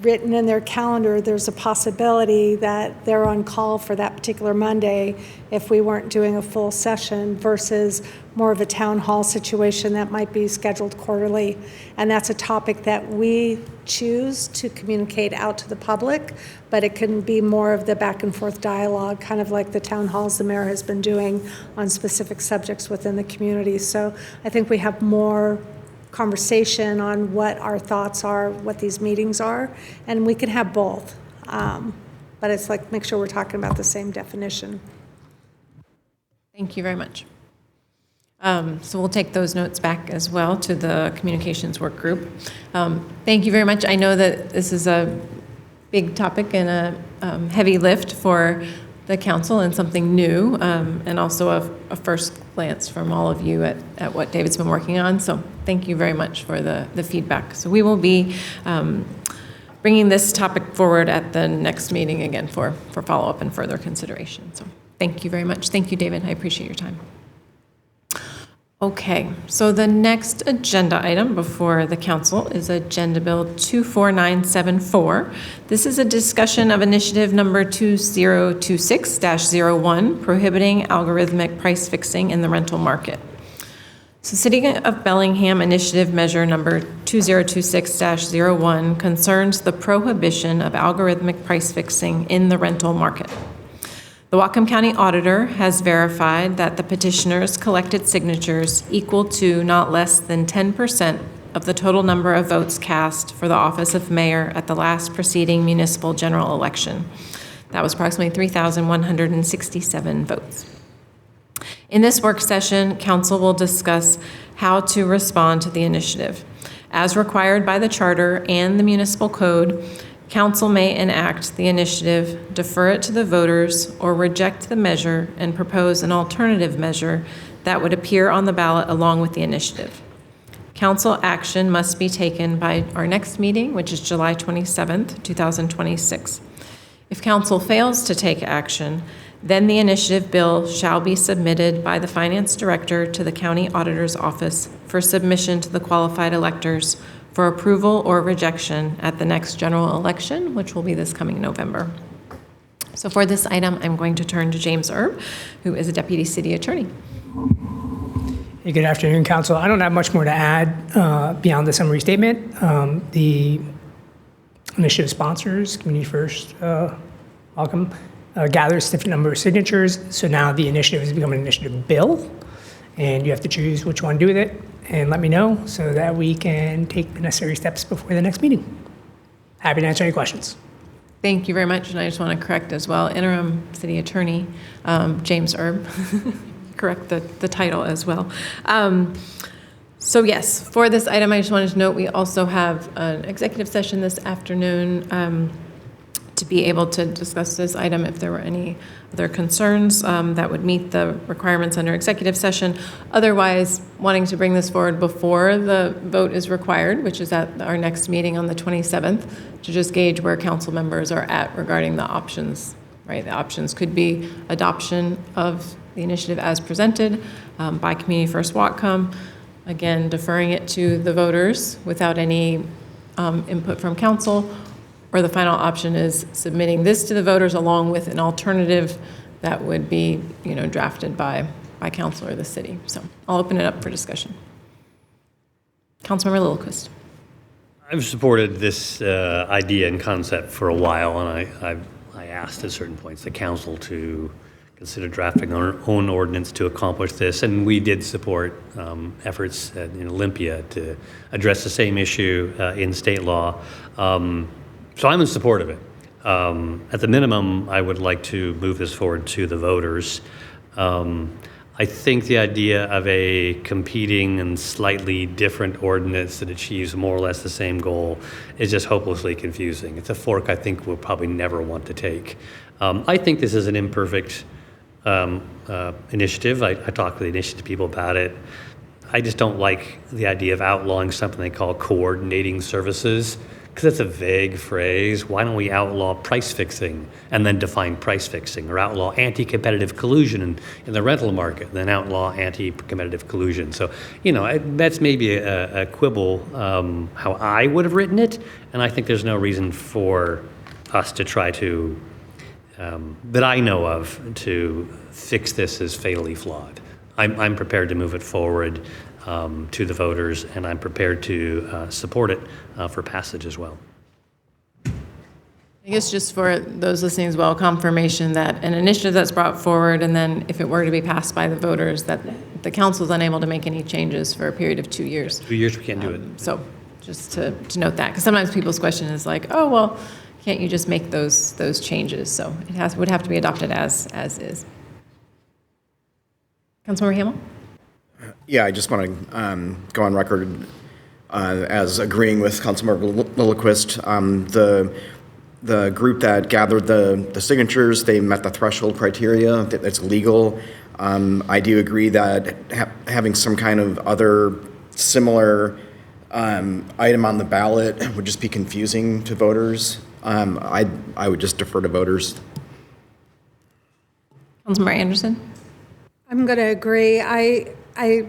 written in their calendar, there's a possibility that they're on call for that particular Monday if we weren't doing a full session, versus more of a town hall situation that might be scheduled quarterly. And that's a topic that we choose to communicate out to the public, but it can be more of the back and forth dialogue, kind of like the town halls the mayor has been doing on specific subjects within the community. So I think we have more conversation on what our thoughts are, what these meetings are, and we can have both. But it's like, make sure we're talking about the same definition. Thank you very much. So we'll take those notes back as well to the communications work group. Thank you very much. I know that this is a big topic and a heavy lift for the council and something new, and also a first glance from all of you at what David's been working on. So thank you very much for the feedback. So we will be bringing this topic forward at the next meeting again for follow-up and further consideration. So thank you very much. Thank you, David. I appreciate your time. Okay, so the next agenda item before the council is Agenda Bill 24974. This is a discussion of initiative number 2026-01, prohibiting algorithmic price fixing in the rental market. So City of Bellingham Initiative Measure Number 2026-01 concerns the prohibition of algorithmic price fixing in the rental market. The Whatcom County Auditor has verified that the petitioners collected signatures equal to not less than 10% of the total number of votes cast for the office of mayor at the last preceding municipal general election. That was approximately 3,167 votes. In this work session, Council will discuss how to respond to the initiative. As required by the Charter and the Municipal Code, Council may enact the initiative, defer it to the voters, or reject the measure and propose an alternative measure that would appear on the ballot along with the initiative. Council action must be taken by our next meeting, which is July 27th, 2026. If Council fails to take action, then the initiative bill shall be submitted by the Finance Director to the County Auditor's Office for submission to the qualified electors for approval or rejection at the next general election, which will be this coming November. So for this item, I'm going to turn to James Erb, who is a Deputy City Attorney. Hey, good afternoon, Council. I don't have much more to add beyond the summary statement. The initiative sponsors, Community First, welcome, gathered a significant number of signatures. So now the initiative has become an initiative bill, and you have to choose which one to do with it and let me know so that we can take the necessary steps before the next meeting. Happy to answer any questions. Thank you very much. And I just want to correct as well, Interim City Attorney James Erb. Correct the title as well. So yes, for this item, I just wanted to note we also have an executive session this afternoon to be able to discuss this item if there were any other concerns that would meet the requirements under executive session. Otherwise, wanting to bring this forward before the vote is required, which is at our next meeting on the 27th, to just gauge where council members are at regarding the options, right? The options could be adoption of the initiative as presented by Community First Whatcom, again, deferring it to the voters without any input from council, or the final option is submitting this to the voters along with an alternative that would be, drafted by council or the city. So I'll open it up for discussion. Councilmember Lillquist. I've supported this idea and concept for a while, and I asked at certain points the council to consider drafting our own ordinance to accomplish this, and we did support efforts in Olympia to address the same issue in state law. So I'm in support of it. At the minimum, I would like to move this forward to the voters. I think the idea of a competing and slightly different ordinance that achieves more or less the same goal is just hopelessly confusing. It's a fork I think we'll probably never want to take. I think this is an imperfect initiative. I talked to the initiative people about it. I just don't like the idea of outlawing something they call coordinating services, because it's a vague phrase. Why don't we outlaw price fixing and then define price fixing, or outlaw anti-competitive collusion in the rental market and then outlaw anti-competitive collusion? So, that's maybe a quibble how I would have written it, and I think there's no reason for us to try to, that I know of, to fix this as fatally flawed. I'm prepared to move it forward to the voters, and I'm prepared to support it for passage as well. I guess just for those listening as well, confirmation that an initiative that's brought forward, and then if it were to be passed by the voters, that the council is unable to make any changes for a period of 2 years. 2 years, we can't do it. So just to note that, because sometimes people's question is like, oh, well, can't you just make those changes? So it would have to be adopted as is. Councilmember Hamel? Yeah, I just want to go on record as agreeing with Councilmember Lillquist. The group that gathered the signatures, they met the threshold criteria. It's legal. I do agree that having some kind of other similar item on the ballot would just be confusing to voters. I would just defer to voters. Councilmember Anderson? I'm going to agree. I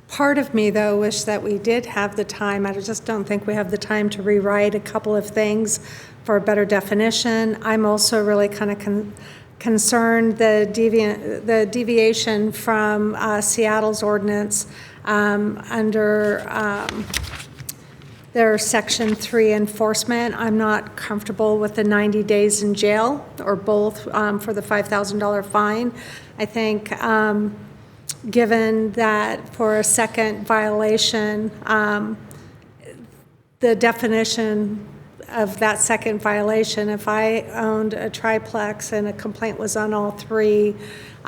part of me, though, wish that we did have the time. I just don't think we have the time to rewrite a couple of things for a better definition. I'm also really kind of concerned the deviation from Seattle's ordinance Under their Section 3 enforcement, I'm not comfortable with the 90 days in jail or both for the $5,000 fine. I think given that for a second violation, the definition of that second violation, if I owned a triplex and a complaint was on all three,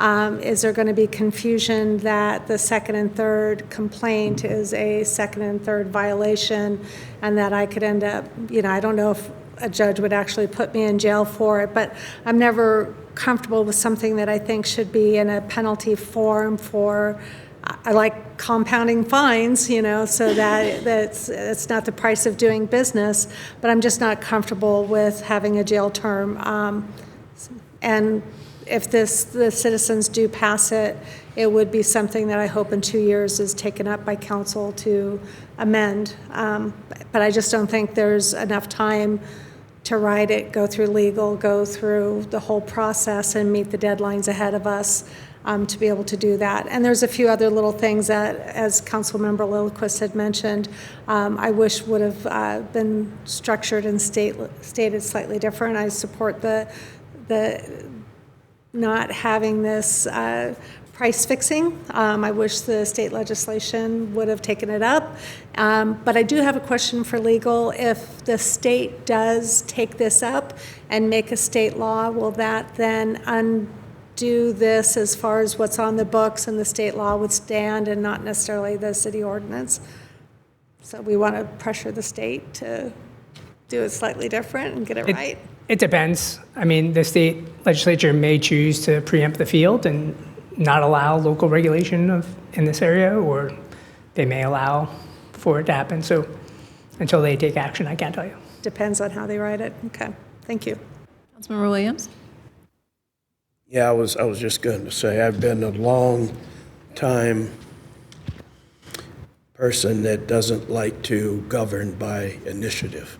is there going to be confusion that the second and third complaint is a second and third violation, and that I could end up, I don't know if a judge would actually put me in jail for it, but I'm never comfortable with something that I think should be in a penalty form for, I like compounding fines, so that it's not the price of doing business, but I'm just not comfortable with having a jail term. And if the citizens do pass it, it would be something that I hope in 2 years is taken up by council to amend. But I just don't think there's enough time to write it, go through legal, go through the whole process and meet the deadlines ahead of us to be able to do that. And there's a few other little things that, as Councilmember Lillquist had mentioned, I wish would have been structured and stated slightly different. I support the not having this price fixing. I wish the state legislation would have taken it up. But I do have a question for legal. If the state does take this up and make a state law, will that then undo this as far as what's on the books, and the state law would stand and not necessarily the city ordinance? So we want to pressure the state to do it slightly different and get it right? It depends. I mean, the state legislature may choose to preempt the field and not allow local regulation in this area, or they may allow for it to happen. So until they take action, I can't tell you. Depends on how they write it. Okay, thank you. Councilmember Williams? Yeah, I was just going to say, I've been a long time person that doesn't like to govern by initiative,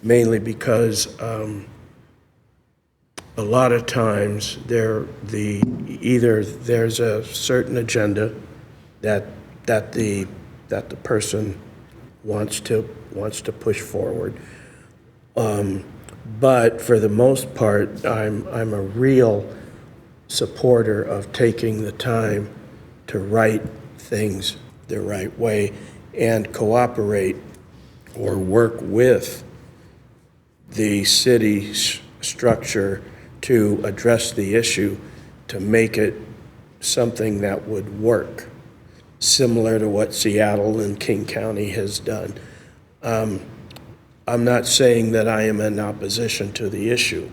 mainly because a lot of times either there's a certain agenda that the person wants to push forward, but for the most part, I'm a real supporter of taking the time to write things the right way and cooperate or work with the city structure to address the issue, to make it something that would work, similar to what Seattle and King County has done. I'm not saying that I am in opposition to the issue.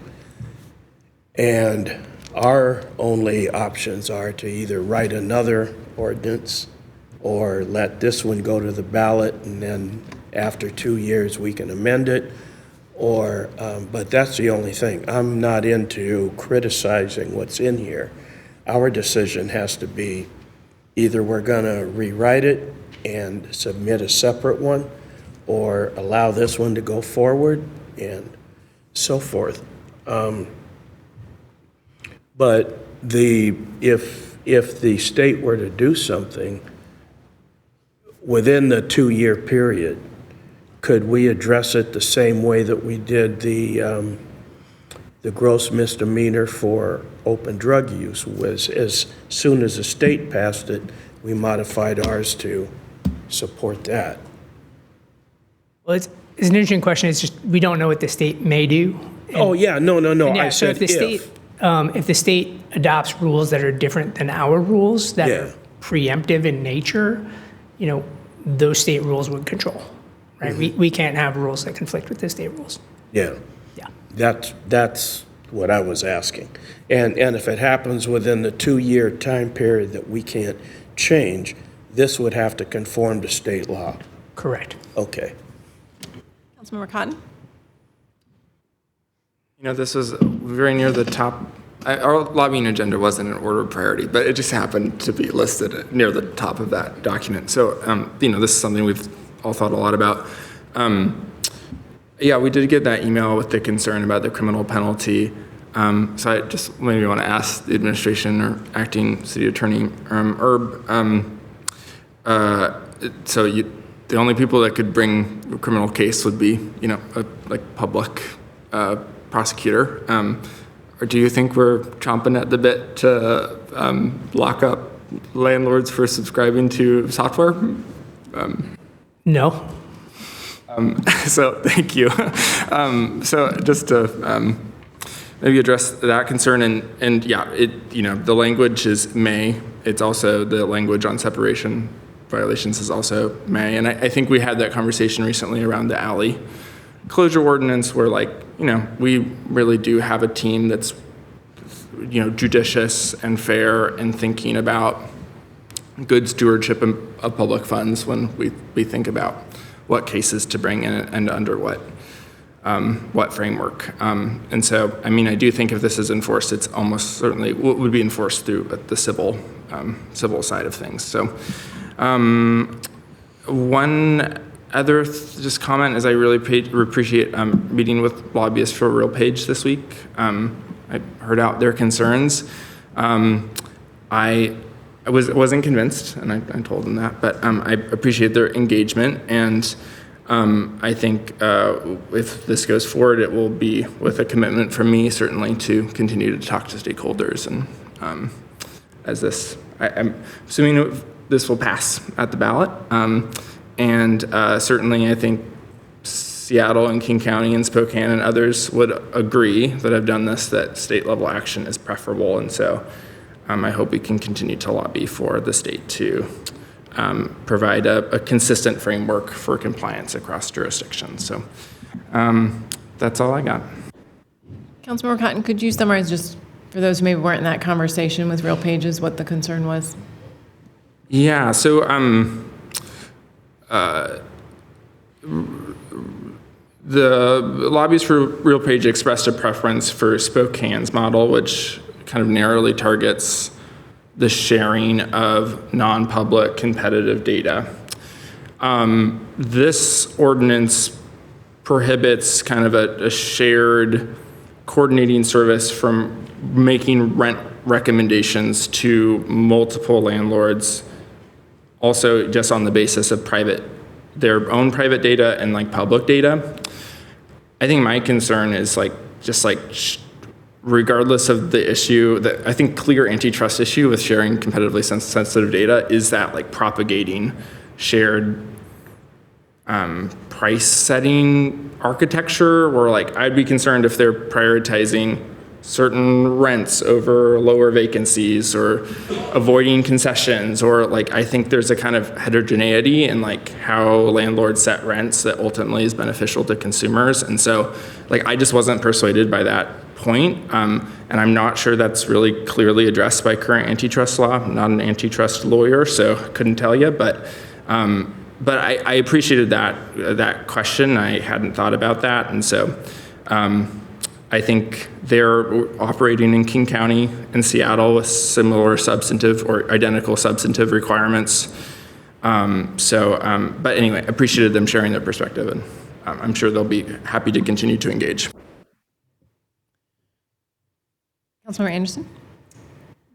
And our only options are to either write another ordinance or let this one go to the ballot, and then after 2 years we can amend it. But that's the only thing. I'm not into criticizing what's in here. Our decision has to be either we're going to rewrite it and submit a separate one, or allow this one to go forward and so forth. But if the state were to do something within the 2-year period, could we address it the same way that we did the gross misdemeanor for open drug use? Was as soon as the state passed it, we modified ours to support that. Well, it's an interesting question. It's just we don't know what the state may do. No. Yeah, I so said if the state adopts rules that are different than our rules, that are preemptive in nature, those state rules would control. Right? Mm-hmm. We can't have rules that conflict with the state rules. Yeah. That's what I was asking. And if it happens within the 2-year time period that we can't change, this would have to conform to state law. Correct. Okay. Councilmember Cotton? This was very near the top. Our lobbying agenda wasn't an order of priority, but it just happened to be listed near the top of that document. So, this is something we've all thought a lot about. We did get that email with the concern about the criminal penalty. So I just maybe want to ask the administration or acting city attorney, Herb, the only people that could bring a criminal case would be, a public prosecutor. Or do you think we're chomping at the bit to lock up landlords for subscribing to software? No. So thank you. So just to maybe address that concern, and yeah, the language is may. It's also the language on separation violations is also may, and I think we had that conversation recently around the alley closure ordinance, where we really do have a team that's judicious and fair and thinking about good stewardship of public funds when we think about what cases to bring in and under what framework. And so, I do think if this is enforced, it's almost certainly would be enforced through the civil side of things. So, one other just comment is I really appreciate meeting with lobbyists for RealPage this week. I heard out their concerns. I wasn't convinced, and I told them that, but I appreciate their engagement, and I think if this goes forward, it will be with a commitment from me, certainly, to continue to talk to stakeholders, and I'm assuming this will pass at the ballot, and certainly I think Seattle and King County and Spokane and others would agree that have done this, that state level action is preferable, and so I hope we can continue to lobby for the state to provide a consistent framework for compliance across jurisdictions. So that's all I got. Councilmember Cotton, could you summarize, just for those who maybe weren't in that conversation with RealPages, what the concern was? Yeah, so the lobbyists for RealPage expressed a preference for Spokane's model, which kind of narrowly targets the sharing of non-public competitive data. This ordinance prohibits kind of a shared coordinating service from making rent recommendations to multiple landlords, also just on the basis of their own private data and public data. I think my concern is regardless of the issue, that I think clear antitrust issue with sharing competitively sensitive data is that propagating shared price setting architecture, where I'd be concerned if they're prioritizing certain rents over lower vacancies or avoiding concessions, or I think there's a kind of heterogeneity in how landlords set rents that ultimately is beneficial to consumers. And so I just wasn't persuaded by that point. And I'm not sure that's really clearly addressed by current antitrust law. I'm not an antitrust lawyer, so couldn't tell you, but I appreciated that question. I hadn't thought about that. And so I think they're operating in King County and Seattle with similar substantive or identical substantive requirements. But anyway, appreciated them sharing their perspective, and I'm sure they'll be happy to continue to engage. Councilmember Anderson?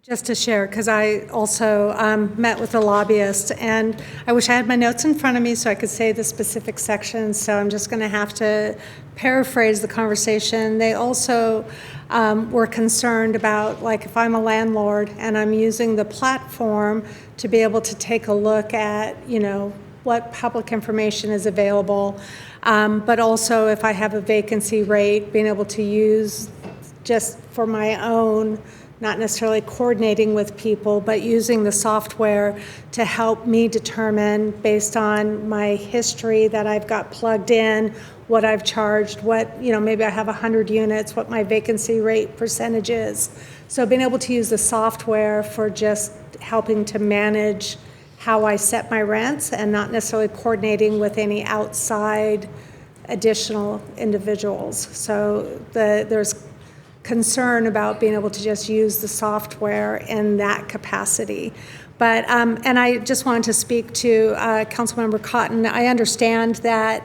Just to share, because I also met with a lobbyist, and I wish I had my notes in front of me so I could say the specific sections, so I'm just going to have to paraphrase the conversation. They also were concerned about, if I'm a landlord and I'm using the platform to be able to take a look at, what public information is available, but also if I have a vacancy rate, being able to use just for my own, not necessarily coordinating with people, but using the software to help me determine, based on my history that I've got plugged in, what I've charged, maybe I have 100 units, what my vacancy rate percentage is. So being able to use the software for just helping to manage how I set my rents and not necessarily coordinating with any outside additional individuals. So there's concern about being able to just use the software in that capacity. But, and I just wanted to speak to Councilmember Cotton. I understand that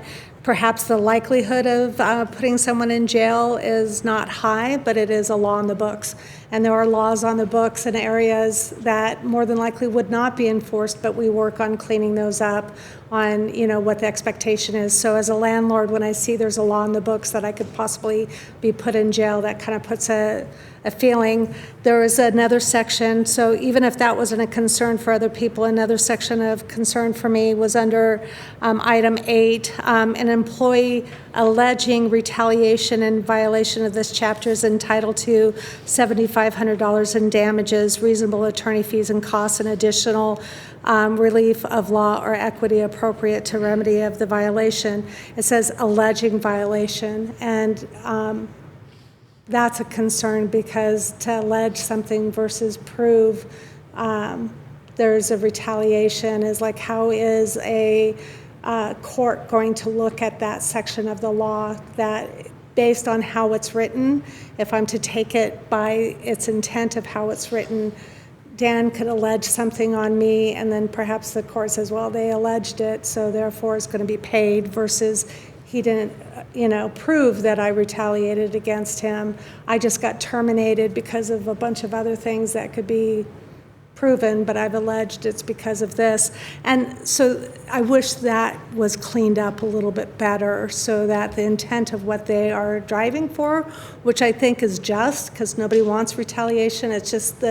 Perhaps the likelihood of putting someone in jail is not high, but it is a law on the books. And there are laws on the books in areas that more than likely would not be enforced, but we work on cleaning those up on, what the expectation is. So as a landlord, when I see there's a law in the books that I could possibly be put in jail, that kind of puts a feeling. There is another section, so even if that wasn't a concern for other people, another section of concern for me was under item 8, an employee alleging retaliation in violation of this chapter is entitled to $7,500 in damages, reasonable attorney fees and costs, and additional relief of law or equity appropriate to remedy of the violation. It says alleging violation, and that's a concern because to allege something versus prove there's a retaliation is like, how is a court going to look at that section of the law that based on how it's written, if I'm to take it by its intent of how it's written, Dan could allege something on me, and then perhaps the court says, well, they alleged it, so therefore it's going to be paid, versus he didn't, prove that I retaliated against him. I just got terminated because of a bunch of other things that could be proven, but I've alleged it's because of this. And so I wish that was cleaned up a little bit better so that the intent of what they are driving for, which I think is just, because nobody wants retaliation, it's just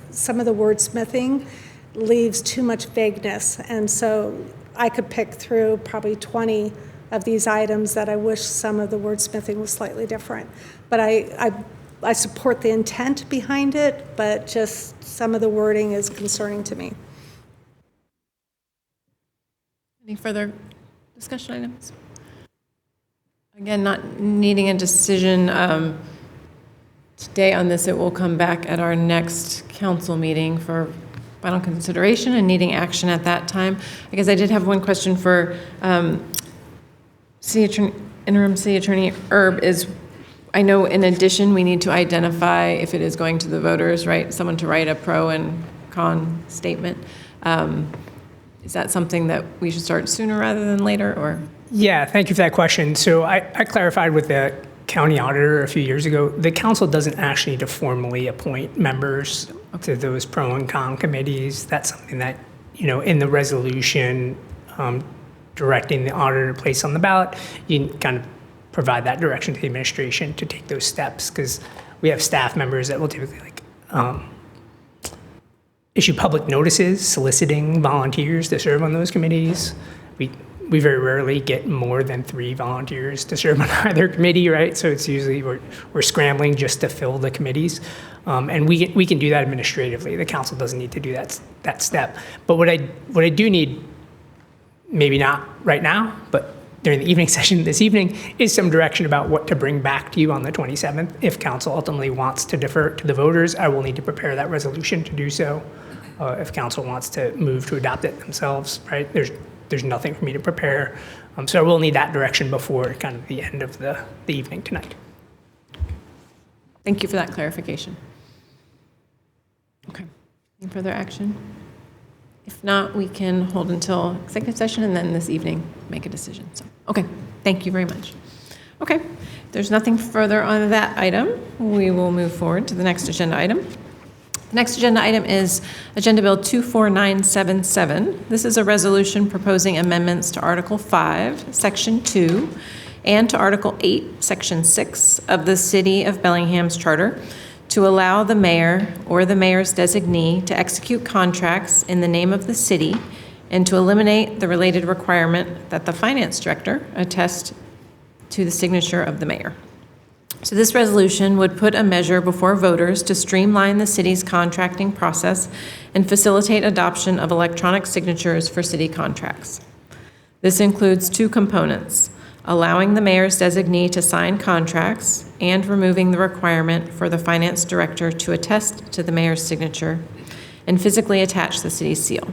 some of the wordsmithing leaves too much vagueness. And so I could pick through probably 20 of these items that I wish some of the wordsmithing was slightly different. But I support the intent behind it, but just some of the wording is concerning to me. Any further discussion items? Again, not needing a decision today on this. It will come back at our next council meeting for final consideration and needing action at that time. I guess I did have one question for Interim City Attorney Erb. I know in addition we need to identify if it is going to the voters, right? Someone to write a pro and con statement. Is that something that we should start sooner rather than later, or? Yeah, thank you for that question. So I clarified with the county auditor a few years ago, the council doesn't actually need to formally appoint members to those pro and con committees. That's something that, in the resolution directing the auditor to place on the ballot, you can kind of provide that direction to the administration to take those steps, because we have staff members that will typically issue public notices soliciting volunteers to serve on those committees. We very rarely get more than 3 volunteers to serve on either committee, right? So it's usually we're scrambling just to fill the committees, and we can do that administratively. The council doesn't need to do that step. But what I do need, maybe not right now, but during the evening session this evening, is some direction about what to bring back to you on the 27th. If council ultimately wants to defer to the voters, I will need to prepare that resolution to do so. If council wants to move to adopt it themselves, right? There's nothing for me to prepare. So I will need that direction before kind of the end of the evening tonight. Thank you for that clarification. Okay. Any further action? If not, we can hold until executive session and then this evening make a decision. So, okay, thank you very much. Okay, if there's nothing further on that item, we will move forward to the next agenda item. The next agenda item is Agenda Bill 24977. This is a resolution proposing amendments to Article 5, Section 2, and to Article 8, Section 6 of the City of Bellingham's Charter, to allow the mayor or the mayor's designee to execute contracts in the name of the city and to eliminate the related requirement that the finance director attest to the signature of the mayor. So this resolution would put a measure before voters to streamline the city's contracting process and facilitate adoption of electronic signatures for city contracts. This includes 2 components: allowing the mayor's designee to sign contracts and removing the requirement for the finance director to attest to the mayor's signature and physically attach the city's seal.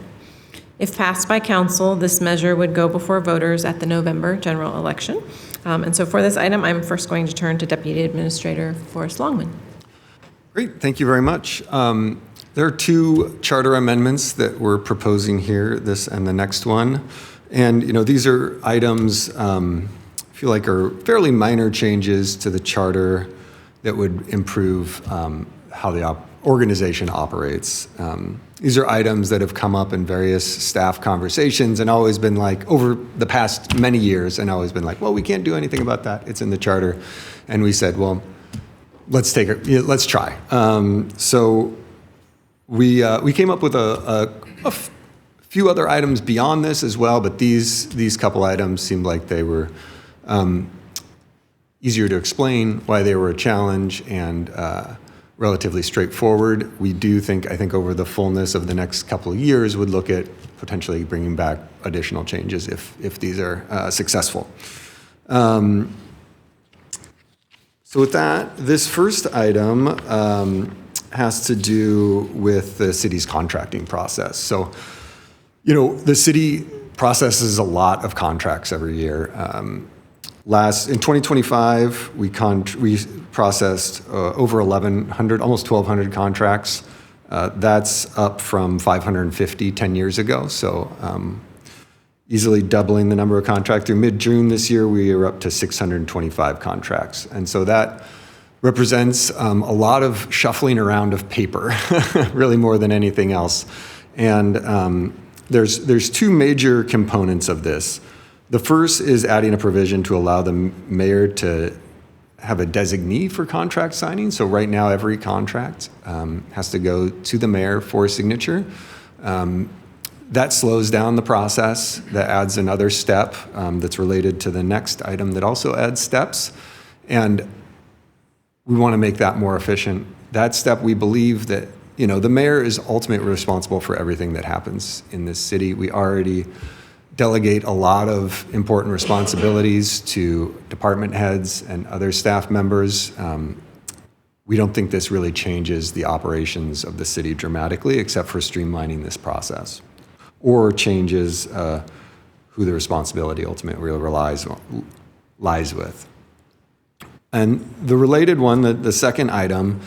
If passed by council, this measure would go before voters at the November general election. And so for this item, I'm first going to turn to Deputy Administrator Forrest Longman. Great, thank you very much. There are 2 charter amendments that we're proposing here, this and the next one. And, these are items feel like are fairly minor changes to the charter that would improve how the organization operates. These are items that have come up in various staff conversations and always been like, over the past many years, and always been like, well, we can't do anything about that. It's in the charter. And we said, well, let's try. So we came up with a few other items beyond this as well, but these couple items seemed like they were easier to explain why they were a challenge and relatively straightforward. We do think, I think over the fullness of the next couple of years, would look at potentially bringing back additional changes if these are successful. So with that, this first item has to do with the city's contracting process. So, the city processes a lot of contracts every year. In 2025, we processed over 1,100, almost 1,200 contracts. That's up from 550 10 years ago. So easily doubling the number of contracts. Through mid-June this year, we are up to 625 contracts. And so that represents a lot of shuffling around of paper, really more than anything else. And there's two major components of this. The first is adding a provision to allow the mayor to have a designee for contract signing. So right now, every contract has to go to the mayor for a signature. That slows down the process. That adds another step that's related to the next item that also adds steps. And we want to make that more efficient. That step, we believe that, the mayor is ultimately responsible for everything that happens in this city. We already delegate a lot of important responsibilities to department heads and other staff members. We don't think this really changes the operations of the city dramatically, except for streamlining this process, or changes who the responsibility ultimately lies with. And the related one, the second item,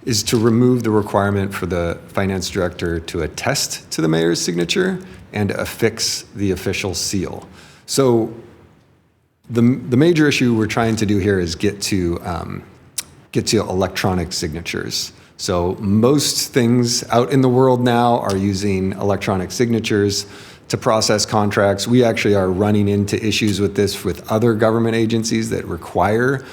is to remove the requirement for the finance director to attest to the mayor's signature and affix the official seal. So the major issue we're trying to do here is get to electronic signatures. So most things out in the world now are using electronic signatures to process contracts. We actually are running into issues with this with other government agencies that require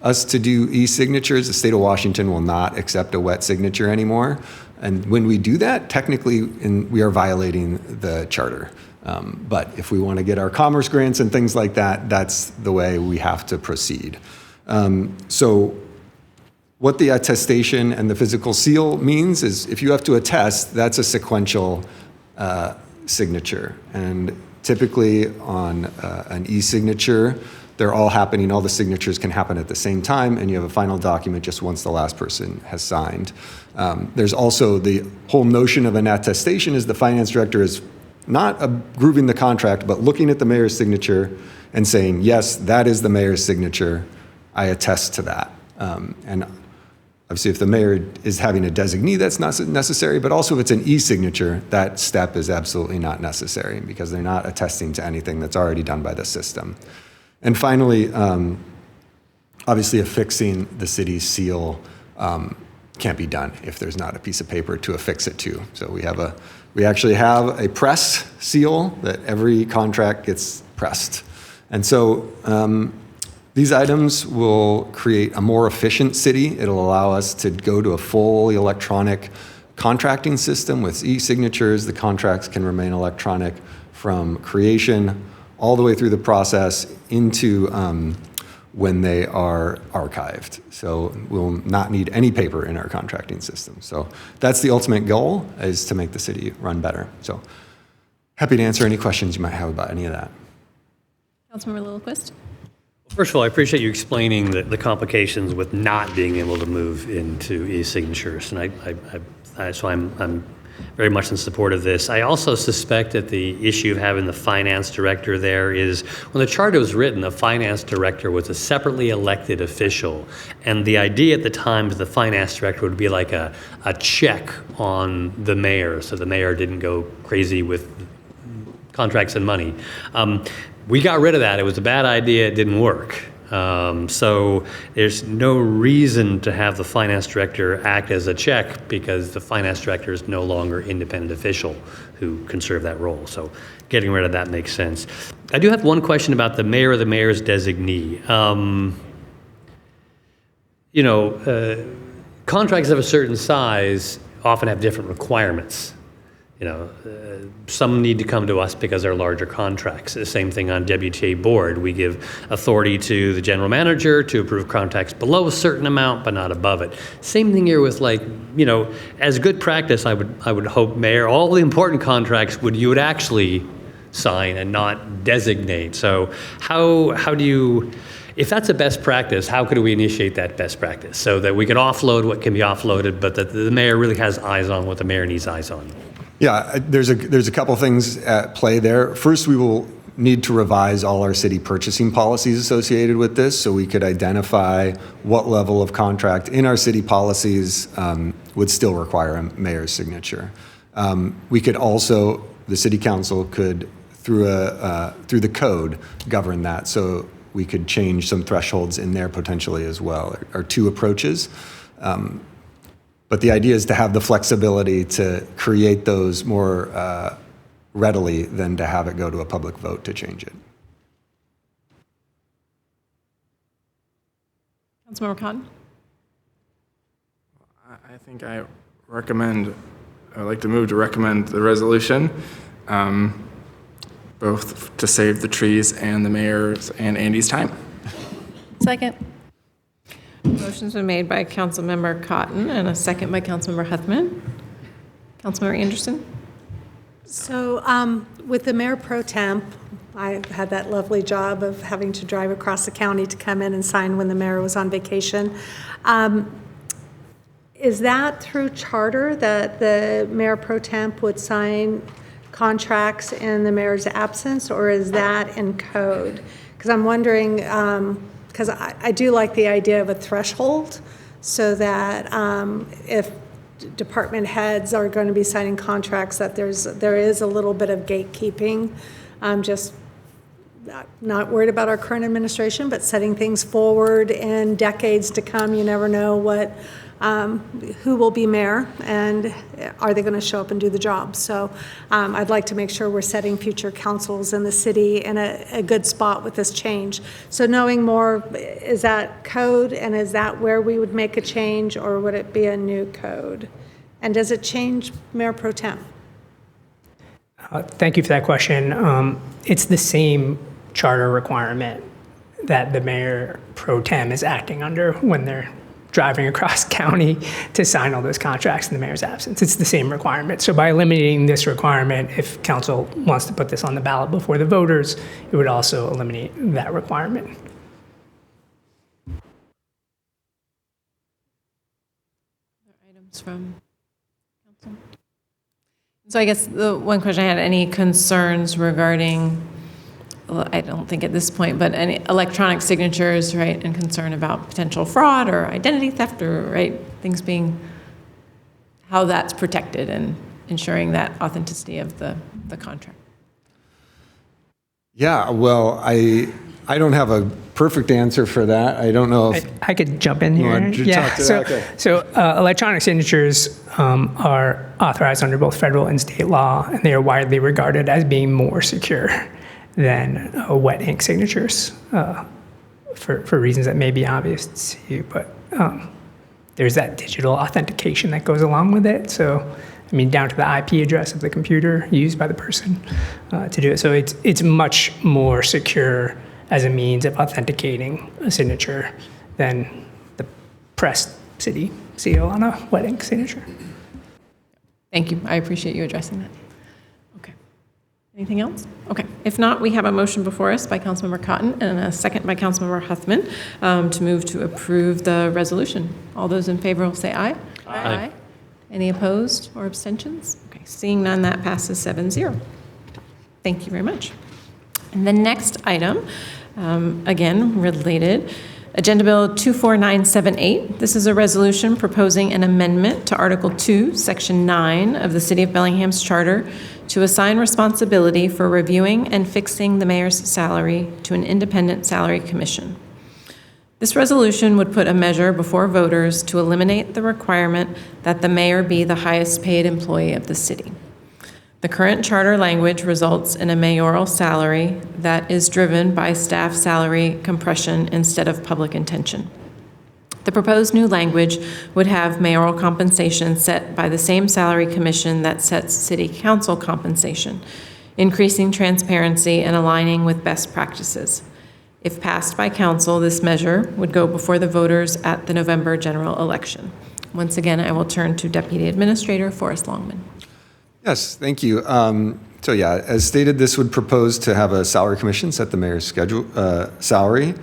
us to do e-signatures. The state of Washington will not accept a wet signature anymore. And when we do that, technically we are violating the charter. But if we want to get our commerce grants and things like that, that's the way we have to proceed. So what the attestation and the physical seal means is if you have to attest, that's a sequential signature. And typically on an e-signature, they're all happening, all the signatures can happen at the same time, and you have a final document just once the last person has signed. There's also the whole notion of an attestation is the finance director is not approving the contract, but looking at the mayor's signature and saying, yes, that is the mayor's signature. I attest to that. And obviously, if the mayor is having a designee, that's not necessary, but also if it's an e-signature, that step is absolutely not necessary because they're not attesting to anything that's already done by the system. And finally, obviously affixing the city's seal can't be done if there's not a piece of paper to affix it to. So we actually have a press seal that every contract gets pressed. And so these items will create a more efficient city. It'll allow us to go to a fully electronic contracting system with e-signatures. The contracts can remain electronic from creation all the way through the process into when they are archived. So we'll not need any paper in our contracting system. So that's the ultimate goal, is to make the city run better. So happy to answer any questions you might have about any of that. Councilmember Lillquist. First of all, I appreciate you explaining the complications with not being able to move into e-signatures, and so I'm very much in support of this. I also suspect that the issue of having the finance director there is, when the charter was written, the finance director was a separately elected official, and the idea at the time is the finance director would be like a check on the mayor, so the mayor didn't go crazy with contracts and money. we got rid of that. It was a bad idea. It didn't work. So there's no reason to have the finance director act as a check because the finance director is no longer independent official who can serve that role. So getting rid of that makes sense. I do have one question about the mayor or the mayor's designee. Contracts of a certain size often have different requirements. Some need to come to us because they're larger contracts. The same thing on WTA board. We give authority to the general manager to approve contracts below a certain amount, but not above it. Same thing here with as good practice, I would hope, Mayor, all the important contracts you would actually sign and not designate. So how do you, if that's a best practice, how could we initiate that best practice so that we can offload what can be offloaded, but that the mayor really has eyes on what the mayor needs eyes on? Yeah, there's a couple things at play there. First, we will need to revise all our city purchasing policies associated with this so we could identify what level of contract in our city policies would still require a mayor's signature. We could also, the city council could, through the code, govern that. So we could change some thresholds in there potentially as well, are two approaches. But the idea is to have the flexibility to create those more readily than to have it go to a public vote to change it. Councilmember Cotton? I think I'd like to move to recommend the resolution, both to save the trees and the mayor's and Andy's time. Second. Motion's been made by Councilmember Cotton and a second by Councilmember Huffman. Councilmember Anderson? So with the mayor pro temp, I had that lovely job of having to drive across the county to come in and sign when the mayor was on vacation. Is that through charter that the mayor pro temp would sign contracts in the mayor's absence, or is that in code? Because I'm wondering, because I do like the idea of a threshold so that if department heads are going to be signing contracts, that there is a little bit of gatekeeping. I'm just not worried about our current administration, but setting things forward in decades to come. You never know who will be mayor and are they going to show up and do the job. So I'd like to make sure we're setting future councils in the city in a good spot with this change. So knowing more, is that code and is that where we would make a change, or would it be a new code? And does it change mayor pro tem? Thank you for that question. It's the same charter requirement that the mayor pro tem is acting under when they're driving across county to sign all those contracts in the mayor's absence. It's the same requirement. So by eliminating this requirement, if council wants to put this on the ballot before the voters, it would also eliminate that requirement. Items from council? So I guess the one question I had, any concerns regarding, well, I don't think at this point, but any electronic signatures, right, and concern about potential fraud or identity theft, or, right, things being, how that's protected and ensuring that authenticity of the contract? Yeah, well, I don't have a perfect answer for that. I don't know if I could jump in here. So electronic signatures are authorized under both federal and state law, and they are widely regarded as being more secure than wet ink signatures for reasons that may be obvious to you. But there's that digital authentication that goes along with it. So, I mean, down to the IP address of the computer used by the person to do it. So it's much more secure as a means of authenticating a signature than the pressed city seal on a wet ink signature. Thank you. I appreciate you addressing that. Okay. Anything else? Okay. If not, we have a motion before us by Councilmember Cotton and a second by Councilmember Huffman to move to approve the resolution. All those in favor will say aye. Aye. Any opposed or abstentions? Okay. Seeing none, that passes 7-0. Thank you very much. And the next item, again, related, Agenda Bill 24978. This is a resolution proposing an amendment to Article 2, Section 9 of the City of Bellingham's Charter to assign responsibility for reviewing and fixing the mayor's salary to an independent salary commission. This resolution would put a measure before voters to eliminate the requirement that the mayor be the highest paid employee of the city. The current charter language results in a mayoral salary that is driven by staff salary compression instead of public intention. The proposed new language would have mayoral compensation set by the same salary commission that sets city council compensation, increasing transparency and aligning with best practices. If passed by council, this measure would go before the voters at the November general election. Once again, I will turn to Deputy Administrator Forrest Longman. Yes, thank you. So yeah, as stated, this would propose to have a salary commission set the mayor's salary.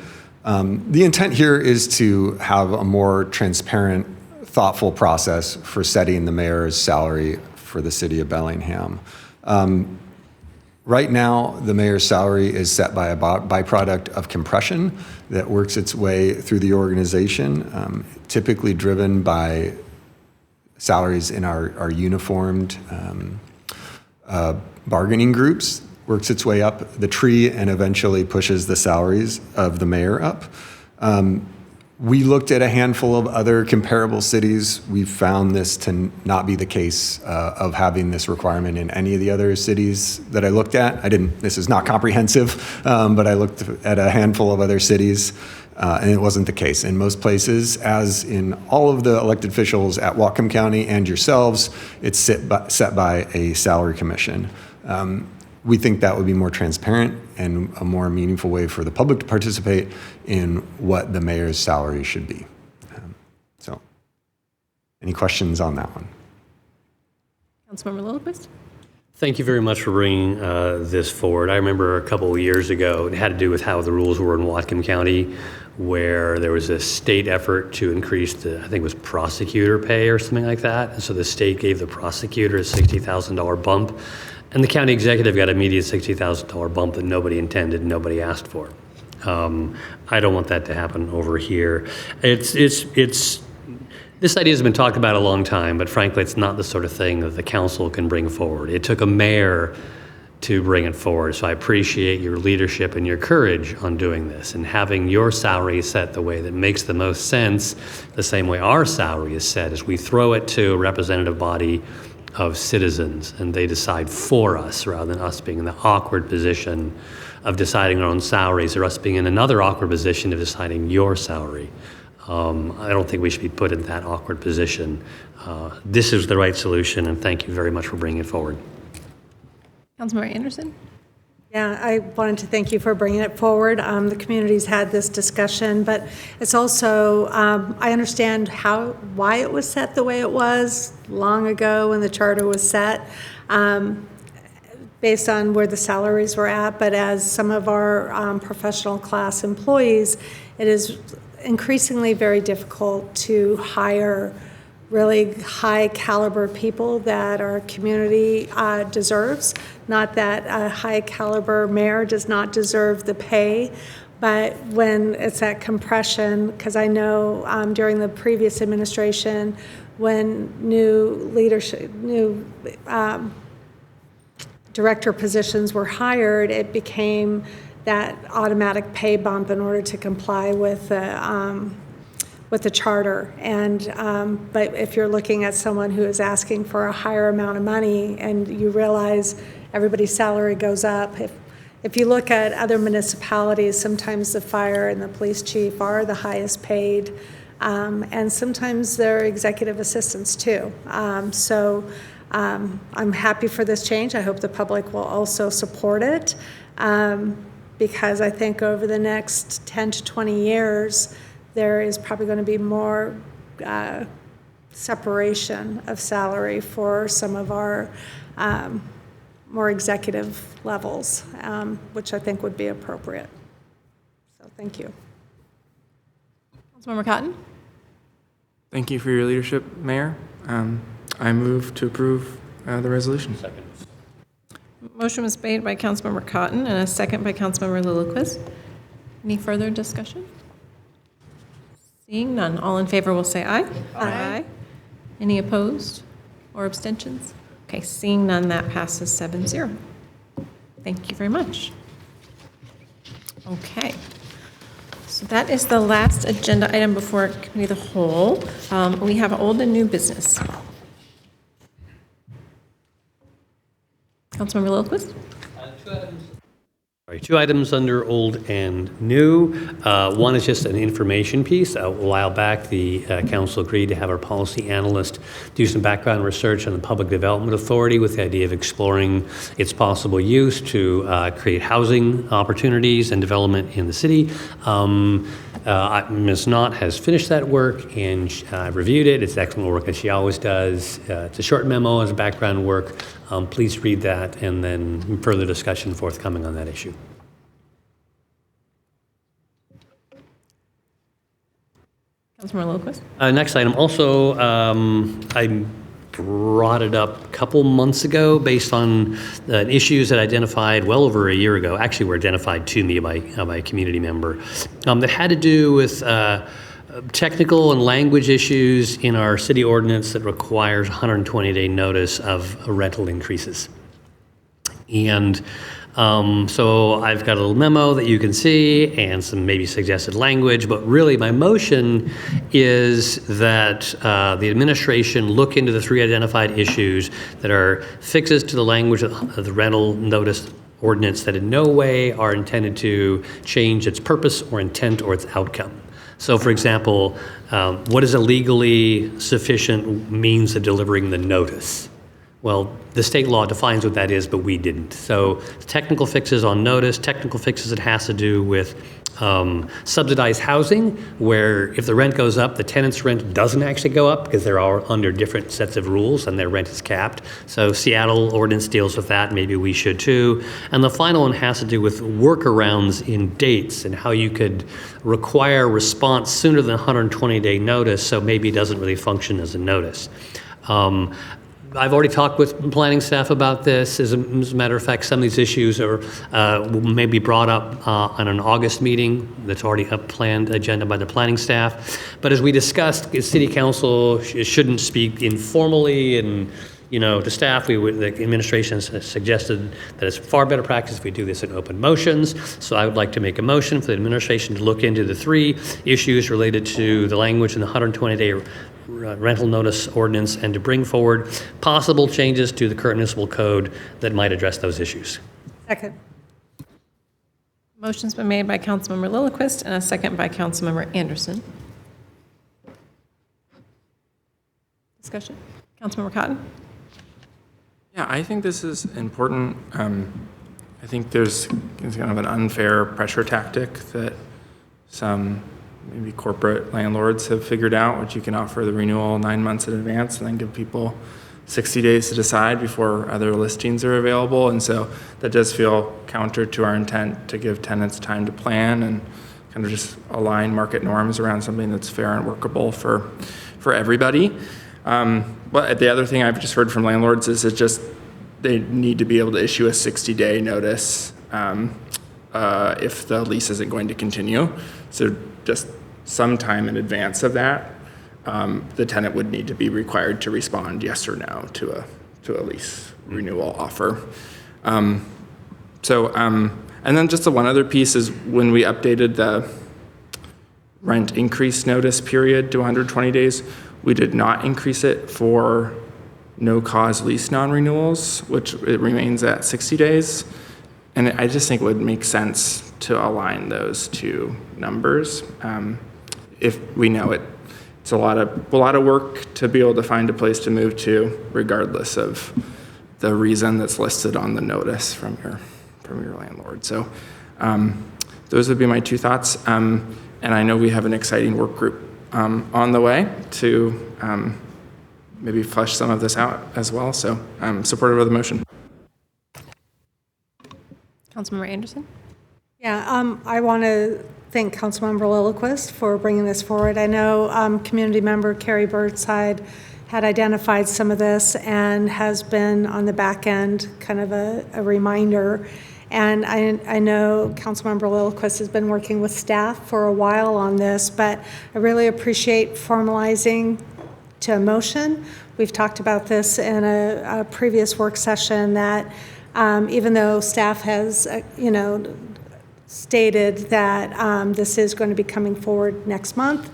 The intent here is to have a more transparent, thoughtful process for setting the mayor's salary for the city of Bellingham. Right now, the mayor's salary is set by a byproduct of compression that works its way through the organization, typically driven by salaries in our uniformed bargaining groups, works its way up the tree and eventually pushes the salaries of the mayor up. We looked at a handful of other comparable cities. We found this to not be the case of having this requirement in any of the other cities that I looked at. This is not comprehensive, but I looked at a handful of other cities, and it wasn't the case. In most places, as in all of the elected officials at Whatcom County and yourselves, it's set by a salary commission. We think that would be more transparent and a more meaningful way for the public to participate in what the mayor's salary should be. So, any questions on that one? Councilmember Lillquist? Thank you very much for bringing this forward. I remember a couple of years ago, it had to do with how the rules were in Whatcom County, where there was a state effort to increase the, I think it was prosecutor pay or something like that. And so the state gave the prosecutor a $60,000 bump. And the county executive got an immediate $60,000 bump that nobody intended, nobody asked for. I don't want that to happen over here. This idea has been talked about a long time, but frankly, it's not the sort of thing that the council can bring forward. It took a mayor to bring it forward, so I appreciate your leadership and your courage on doing this and having your salary set the way that makes the most sense, the same way our salary is set, as we throw it to a representative body of citizens, and they decide for us rather than us being in the awkward position of deciding our own salaries or us being in another awkward position of deciding your salary. I don't think we should be put in that awkward position. This is the right solution, and thank you very much for bringing it forward. Councilmember Anderson? Yeah, I wanted to thank you for bringing it forward. The community's had this discussion, but it's also, I understand why it was set the way it was long ago when the charter was set, based on where the salaries were at. But as some of our professional class employees, it is increasingly very difficult to hire really high caliber people that our community deserves. Not that a high caliber mayor does not deserve the pay, but when it's that compression, because I know during the previous administration, when new leadership, new director positions were hired, it became that automatic pay bump in order to comply with the charter. And but if you're looking at someone who is asking for a higher amount of money and you realize everybody's salary goes up, if you look at other municipalities, sometimes the fire and the police chief are the highest paid, and sometimes they're executive assistants too. So I'm happy for this change. I hope the public will also support it, because I think over the next 10 to 20 years, there is probably going to be more separation of salary for some of our more executive levels, which I think would be appropriate. So thank you. Councilmember Cotton? Thank you for your leadership, Mayor. I move to approve the resolution. Second. Motion was made by Councilmember Cotton and a second by Councilmember Lillquist. Any further discussion? Seeing none, all in favor will say aye. Aye. Any opposed or abstentions? Okay, seeing none, that passes 7-0. Thank you very much. Okay. So that is the last agenda item before committee of the whole. We have old and new business. Councilmember Lilquist? Two items under old and new. One is just an information piece. A while back, the council agreed to have our policy analyst do some background research on the Public Development Authority with the idea of exploring its possible use to create housing opportunities and development in the city. Ms. Knott has finished that work, and I've reviewed it. It's excellent work, as she always does. It's a short memo as background work. Please read that, and then further discussion forthcoming on that issue. Councilmember Lilquist? Next item. Also, I brought it up a couple months ago based on issues that I identified well over a year ago. Actually, were identified to me by a community member that had to do with technical and language issues in our city ordinance that requires 120-day notice of rental increases. And so I've got a little memo that you can see and some maybe suggested language, but really my motion is that the administration look into the three identified issues that are fixes to the language of the rental notice ordinance that in no way are intended to change its purpose or intent or its outcome. So, for example, what is a legally sufficient means of delivering the notice? Well, the state law defines what that is, but we didn't. So technical fixes on notice, technical fixes that has to do with subsidized housing, where if the rent goes up, the tenant's rent doesn't actually go up because they're all under different sets of rules and their rent is capped. So Seattle ordinance deals with that. Maybe we should too. And the final one has to do with workarounds in dates and how you could require response sooner than 120-day notice, so maybe it doesn't really function as a notice. I've already talked with planning staff about this. As a matter of fact, some of these issues are may be brought up on an August meeting that's already a planned agenda by the planning staff. But as we discussed, city council shouldn't speak informally and to staff. The administration has suggested that it's far better practice if we do this in open motions. So I would like to make a motion for the administration to look into the three issues related to the language in the 120-day rental notice ordinance and to bring forward possible changes to the current municipal code that might address those issues. Second. Motion's been made by Councilmember Lilquist and a second by Councilmember Anderson. Discussion? Councilmember Cotton? Yeah, I think this is important. I think there's kind of an unfair pressure tactic that some maybe corporate landlords have figured out, which you can offer the renewal 9 months in advance and then give people 60 days to decide before other listings are available. And so that does feel counter to our intent to give tenants time to plan and kind of just align market norms around something that's fair and workable for everybody. But the other thing I've just heard from landlords is it's just they need to be able to issue a 60-day notice if the lease isn't going to continue. So just sometime in advance of that, the tenant would need to be required to respond yes or no to a lease renewal offer. And then just the one other piece is when we updated the rent increase notice period to 120 days, we did not increase it for no-cause lease non-renewals, which it remains at 60 days. And I just think it would make sense to align those two numbers. If we know it's a lot of work to be able to find a place to move to, regardless of the reason that's listed on the notice from your landlord. So those would be my two thoughts. And I know we have an exciting work group on the way to maybe flesh some of this out as well. So I'm supportive of the motion. Councilmember Anderson? Yeah, I want to thank Councilmember Lilquist for bringing this forward. I know community member Carrie Burnside had identified some of this and has been on the back end kind of a reminder. And I know Councilmember Lilquist has been working with staff for a while on this, but I really appreciate formalizing to a motion. We've talked about this in a previous work session that even though staff has, stated that this is going to be coming forward next month,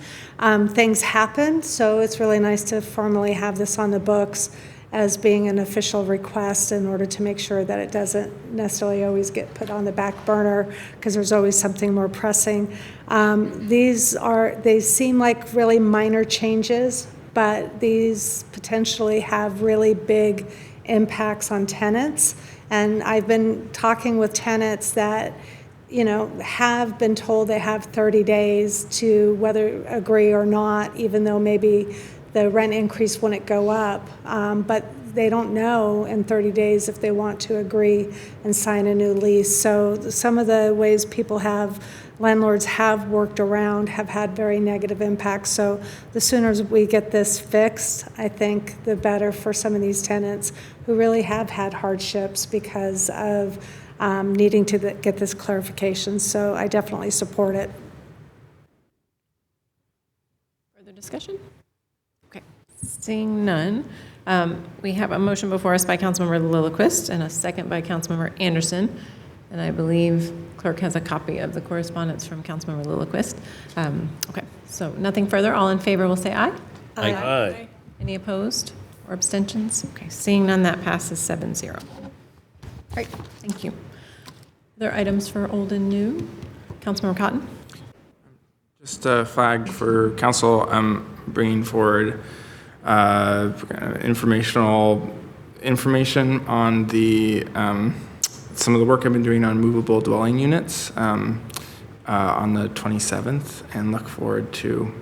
things happen, so it's really nice to formally have this on the books as being an official request in order to make sure that it doesn't necessarily always get put on the back burner because there's always something more pressing. They seem like really minor changes, but these potentially have really big impacts on tenants. And I've been talking with tenants that, have been told they have 30 days to whether agree or not, even though maybe the rent increase wouldn't go up. But they don't know in 30 days if they want to agree and sign a new lease. So some of the ways landlords have worked around have had very negative impacts. So the sooner we get this fixed, I think the better for some of these tenants who really have had hardships because of needing to get this clarification. So I definitely support it. Further discussion? Okay, seeing none. We have a motion before us by Councilmember Lillquist and a second by Councilmember Anderson. And I believe clerk has a copy of the correspondence from Councilmember Lillquist. Okay, so nothing further. All in favor will say aye. Aye. Aye. Any opposed or abstentions? Okay, seeing none, that passes 7-0. Great, thank you. Other items for old and new? Councilmember Cotton? Just a flag for council. I'm bringing forward information on the some of the work I've been doing on movable dwelling units on the 27th, and look forward to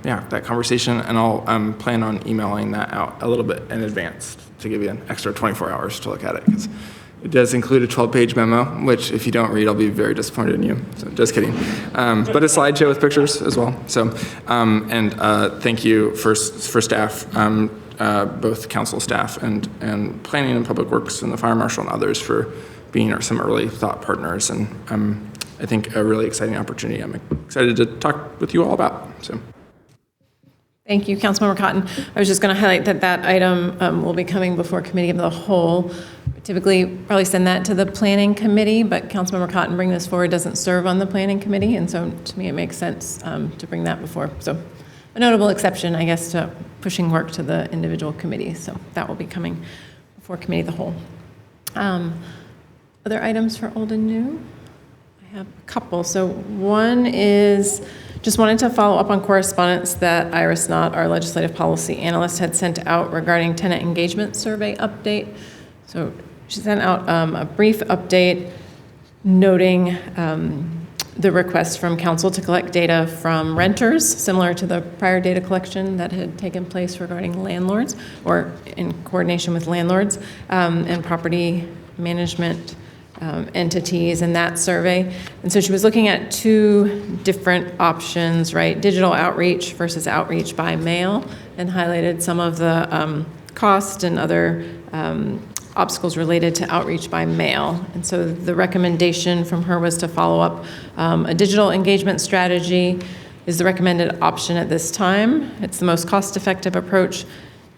that conversation. And I'll plan on emailing that out a little bit in advance to give you an extra 24 hours to look at it, because it does include a 12-page memo, which if you don't read, I'll be very disappointed in you. So just kidding. But a slideshow with pictures as well. So, thank you for staff, both council staff and planning and public works and the fire marshal and others for being some early thought partners. And I think a really exciting opportunity I'm excited to talk with you all about. So. Thank you, Councilmember Cotton. I was just going to highlight that item will be coming before Committee of the Whole. We typically probably send that to the Planning Committee, but Councilmember Cotton bring this forward doesn't serve on the Planning Committee, and so to me it makes sense to bring that before. So a notable exception, I guess, to pushing work to the individual committees. So that will be coming before Committee of the Whole. Other items for old and new? I have a couple. So one is just wanted to follow up on correspondence that Iris Knott, our legislative policy analyst, had sent out regarding tenant engagement survey update. So she sent out a brief update noting the request from council to collect data from renters, similar to the prior data collection that had taken place regarding landlords, or in coordination with landlords and property management entities in that survey. And so she was looking at two different options, right? Digital outreach versus outreach by mail, and highlighted some of the cost and other obstacles related to outreach by mail. And so the recommendation from her was to follow up a digital engagement strategy is the recommended option at this time. It's the most cost-effective approach.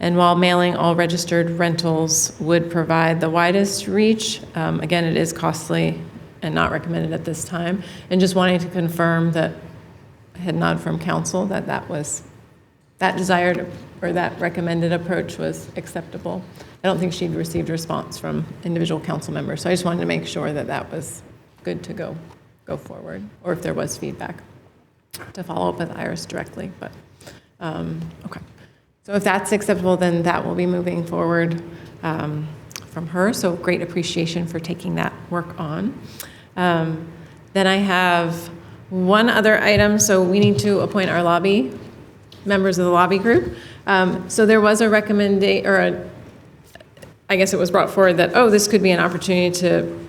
And while mailing all registered rentals would provide the widest reach, again, it is costly and not recommended at this time. And just wanting to confirm that I had nod from council that that desired or that recommended approach was acceptable. I don't think she'd received a response from individual council members. So I just wanted to make sure that that was good to go forward, or if there was feedback, to follow up with Iris directly. But okay. So if that's acceptable, then that will be moving forward from her. So great appreciation for taking that work on. Then I have one other item. So we need to appoint our lobby, members of the lobby group. So there was a recommendation, or I guess it was brought forward that, this could be an opportunity to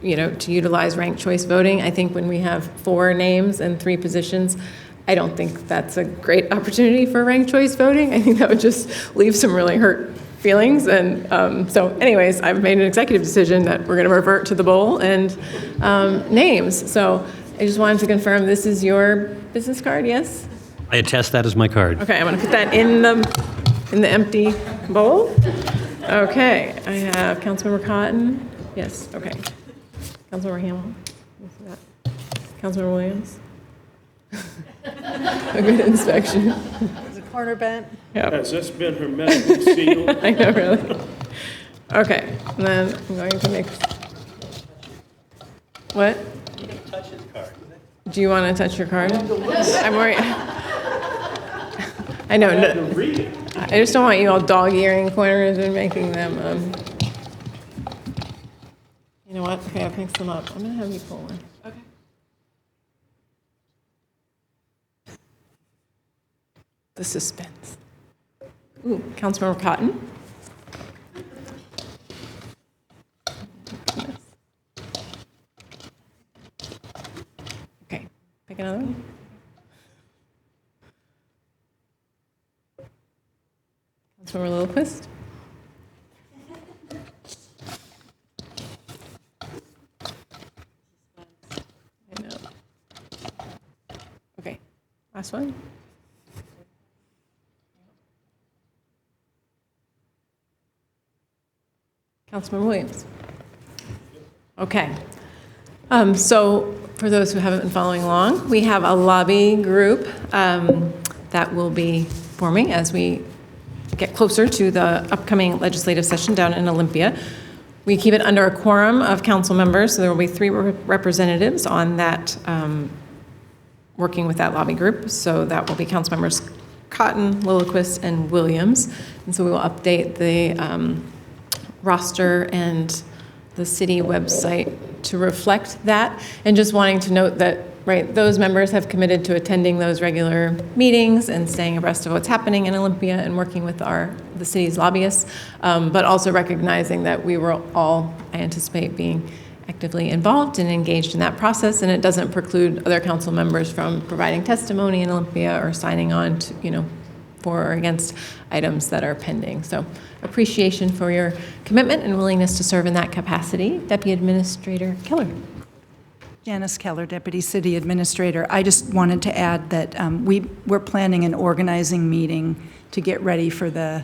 utilize ranked choice voting. I think when we have 4 names and 3 positions, I don't think that's a great opportunity for ranked choice voting. I think that would just leave some really hurt feelings. And so anyways, I've made an executive decision that we're going to revert to the bowl and names. So I just wanted to confirm this is your business card, yes? I attest that as my card. Okay, I'm going to put that in the empty bowl. Okay, I have Councilmember Cotton. Yes, okay. Councilmember Hamel. Councilmember Williams. A good inspection. Is the corner bent? Yep. Has this been hermetically sealed? I know, really. Okay, and then I'm going to mix. What? Do you want to touch your card? I'm worried. I know. I just don't want you all dog-earing corners and making them. You know what? Okay, I'll mix them up. I'm going to have you pull one. Okay. The suspense. Ooh, Councilmember Cotton. Okay, pick another one. Councilmember Lillquist. I know. Okay, last one. Councilmember Williams. Okay. So for those who haven't been following along, we have a lobby group that will be forming as we get closer to the upcoming legislative session down in Olympia. We keep it under a quorum of council members, so there will be 3 representatives on that, working with that lobby group. So that will be council members Cotton, Lillquist, and Williams. And so we will update the roster and the city website to reflect that. And just wanting to note that, right, those members have committed to attending those regular meetings and staying abreast of what's happening in Olympia and working with the city's lobbyists, but also recognizing that we were all, I anticipate, being actively involved and engaged in that process, and it doesn't preclude other council members from providing testimony in Olympia or signing on to, for or against items that are pending. So appreciation for your commitment and willingness to serve in that capacity. Deputy Administrator Keller. Janice Keller, Deputy City Administrator. I just wanted to add that we're planning an organizing meeting to get ready for the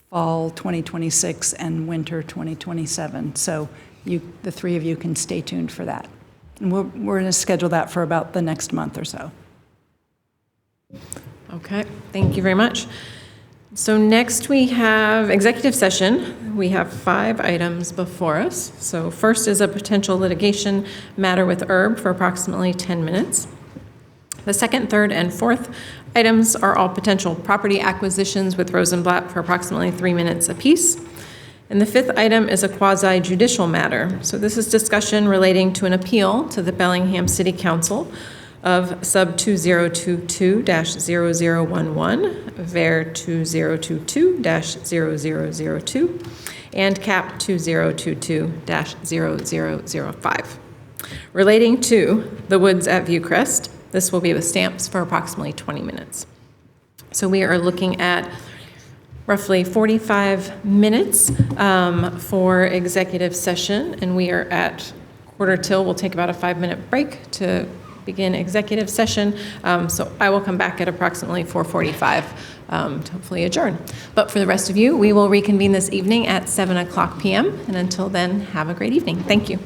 fall 2026 and winter 2027. So the 3 of you can stay tuned for that. And we're going to schedule that for about the next month or so. Okay, thank you very much. So next we have executive session. We have 5 items before us. So first is a potential litigation matter with Herb for approximately 10 minutes. The second, third, and fourth items are all potential property acquisitions with Rosenblatt for approximately 3 minutes apiece. And the 5th item is a quasi-judicial matter. So this is discussion relating to an appeal to the Bellingham City Council of sub 2022-0011, VER 2022-0002, and CAP 2022-0005. Relating to the woods at Viewcrest, this will be with stamps for approximately 20 minutes. So we are looking at roughly 45 minutes for executive session, and we are at quarter till. We'll take about a 5-minute break to begin executive session. So I will come back at approximately 4:45 to hopefully adjourn. But for the rest of you, we will reconvene this evening at 7:00 p.m. And until then, have a great evening. Thank you.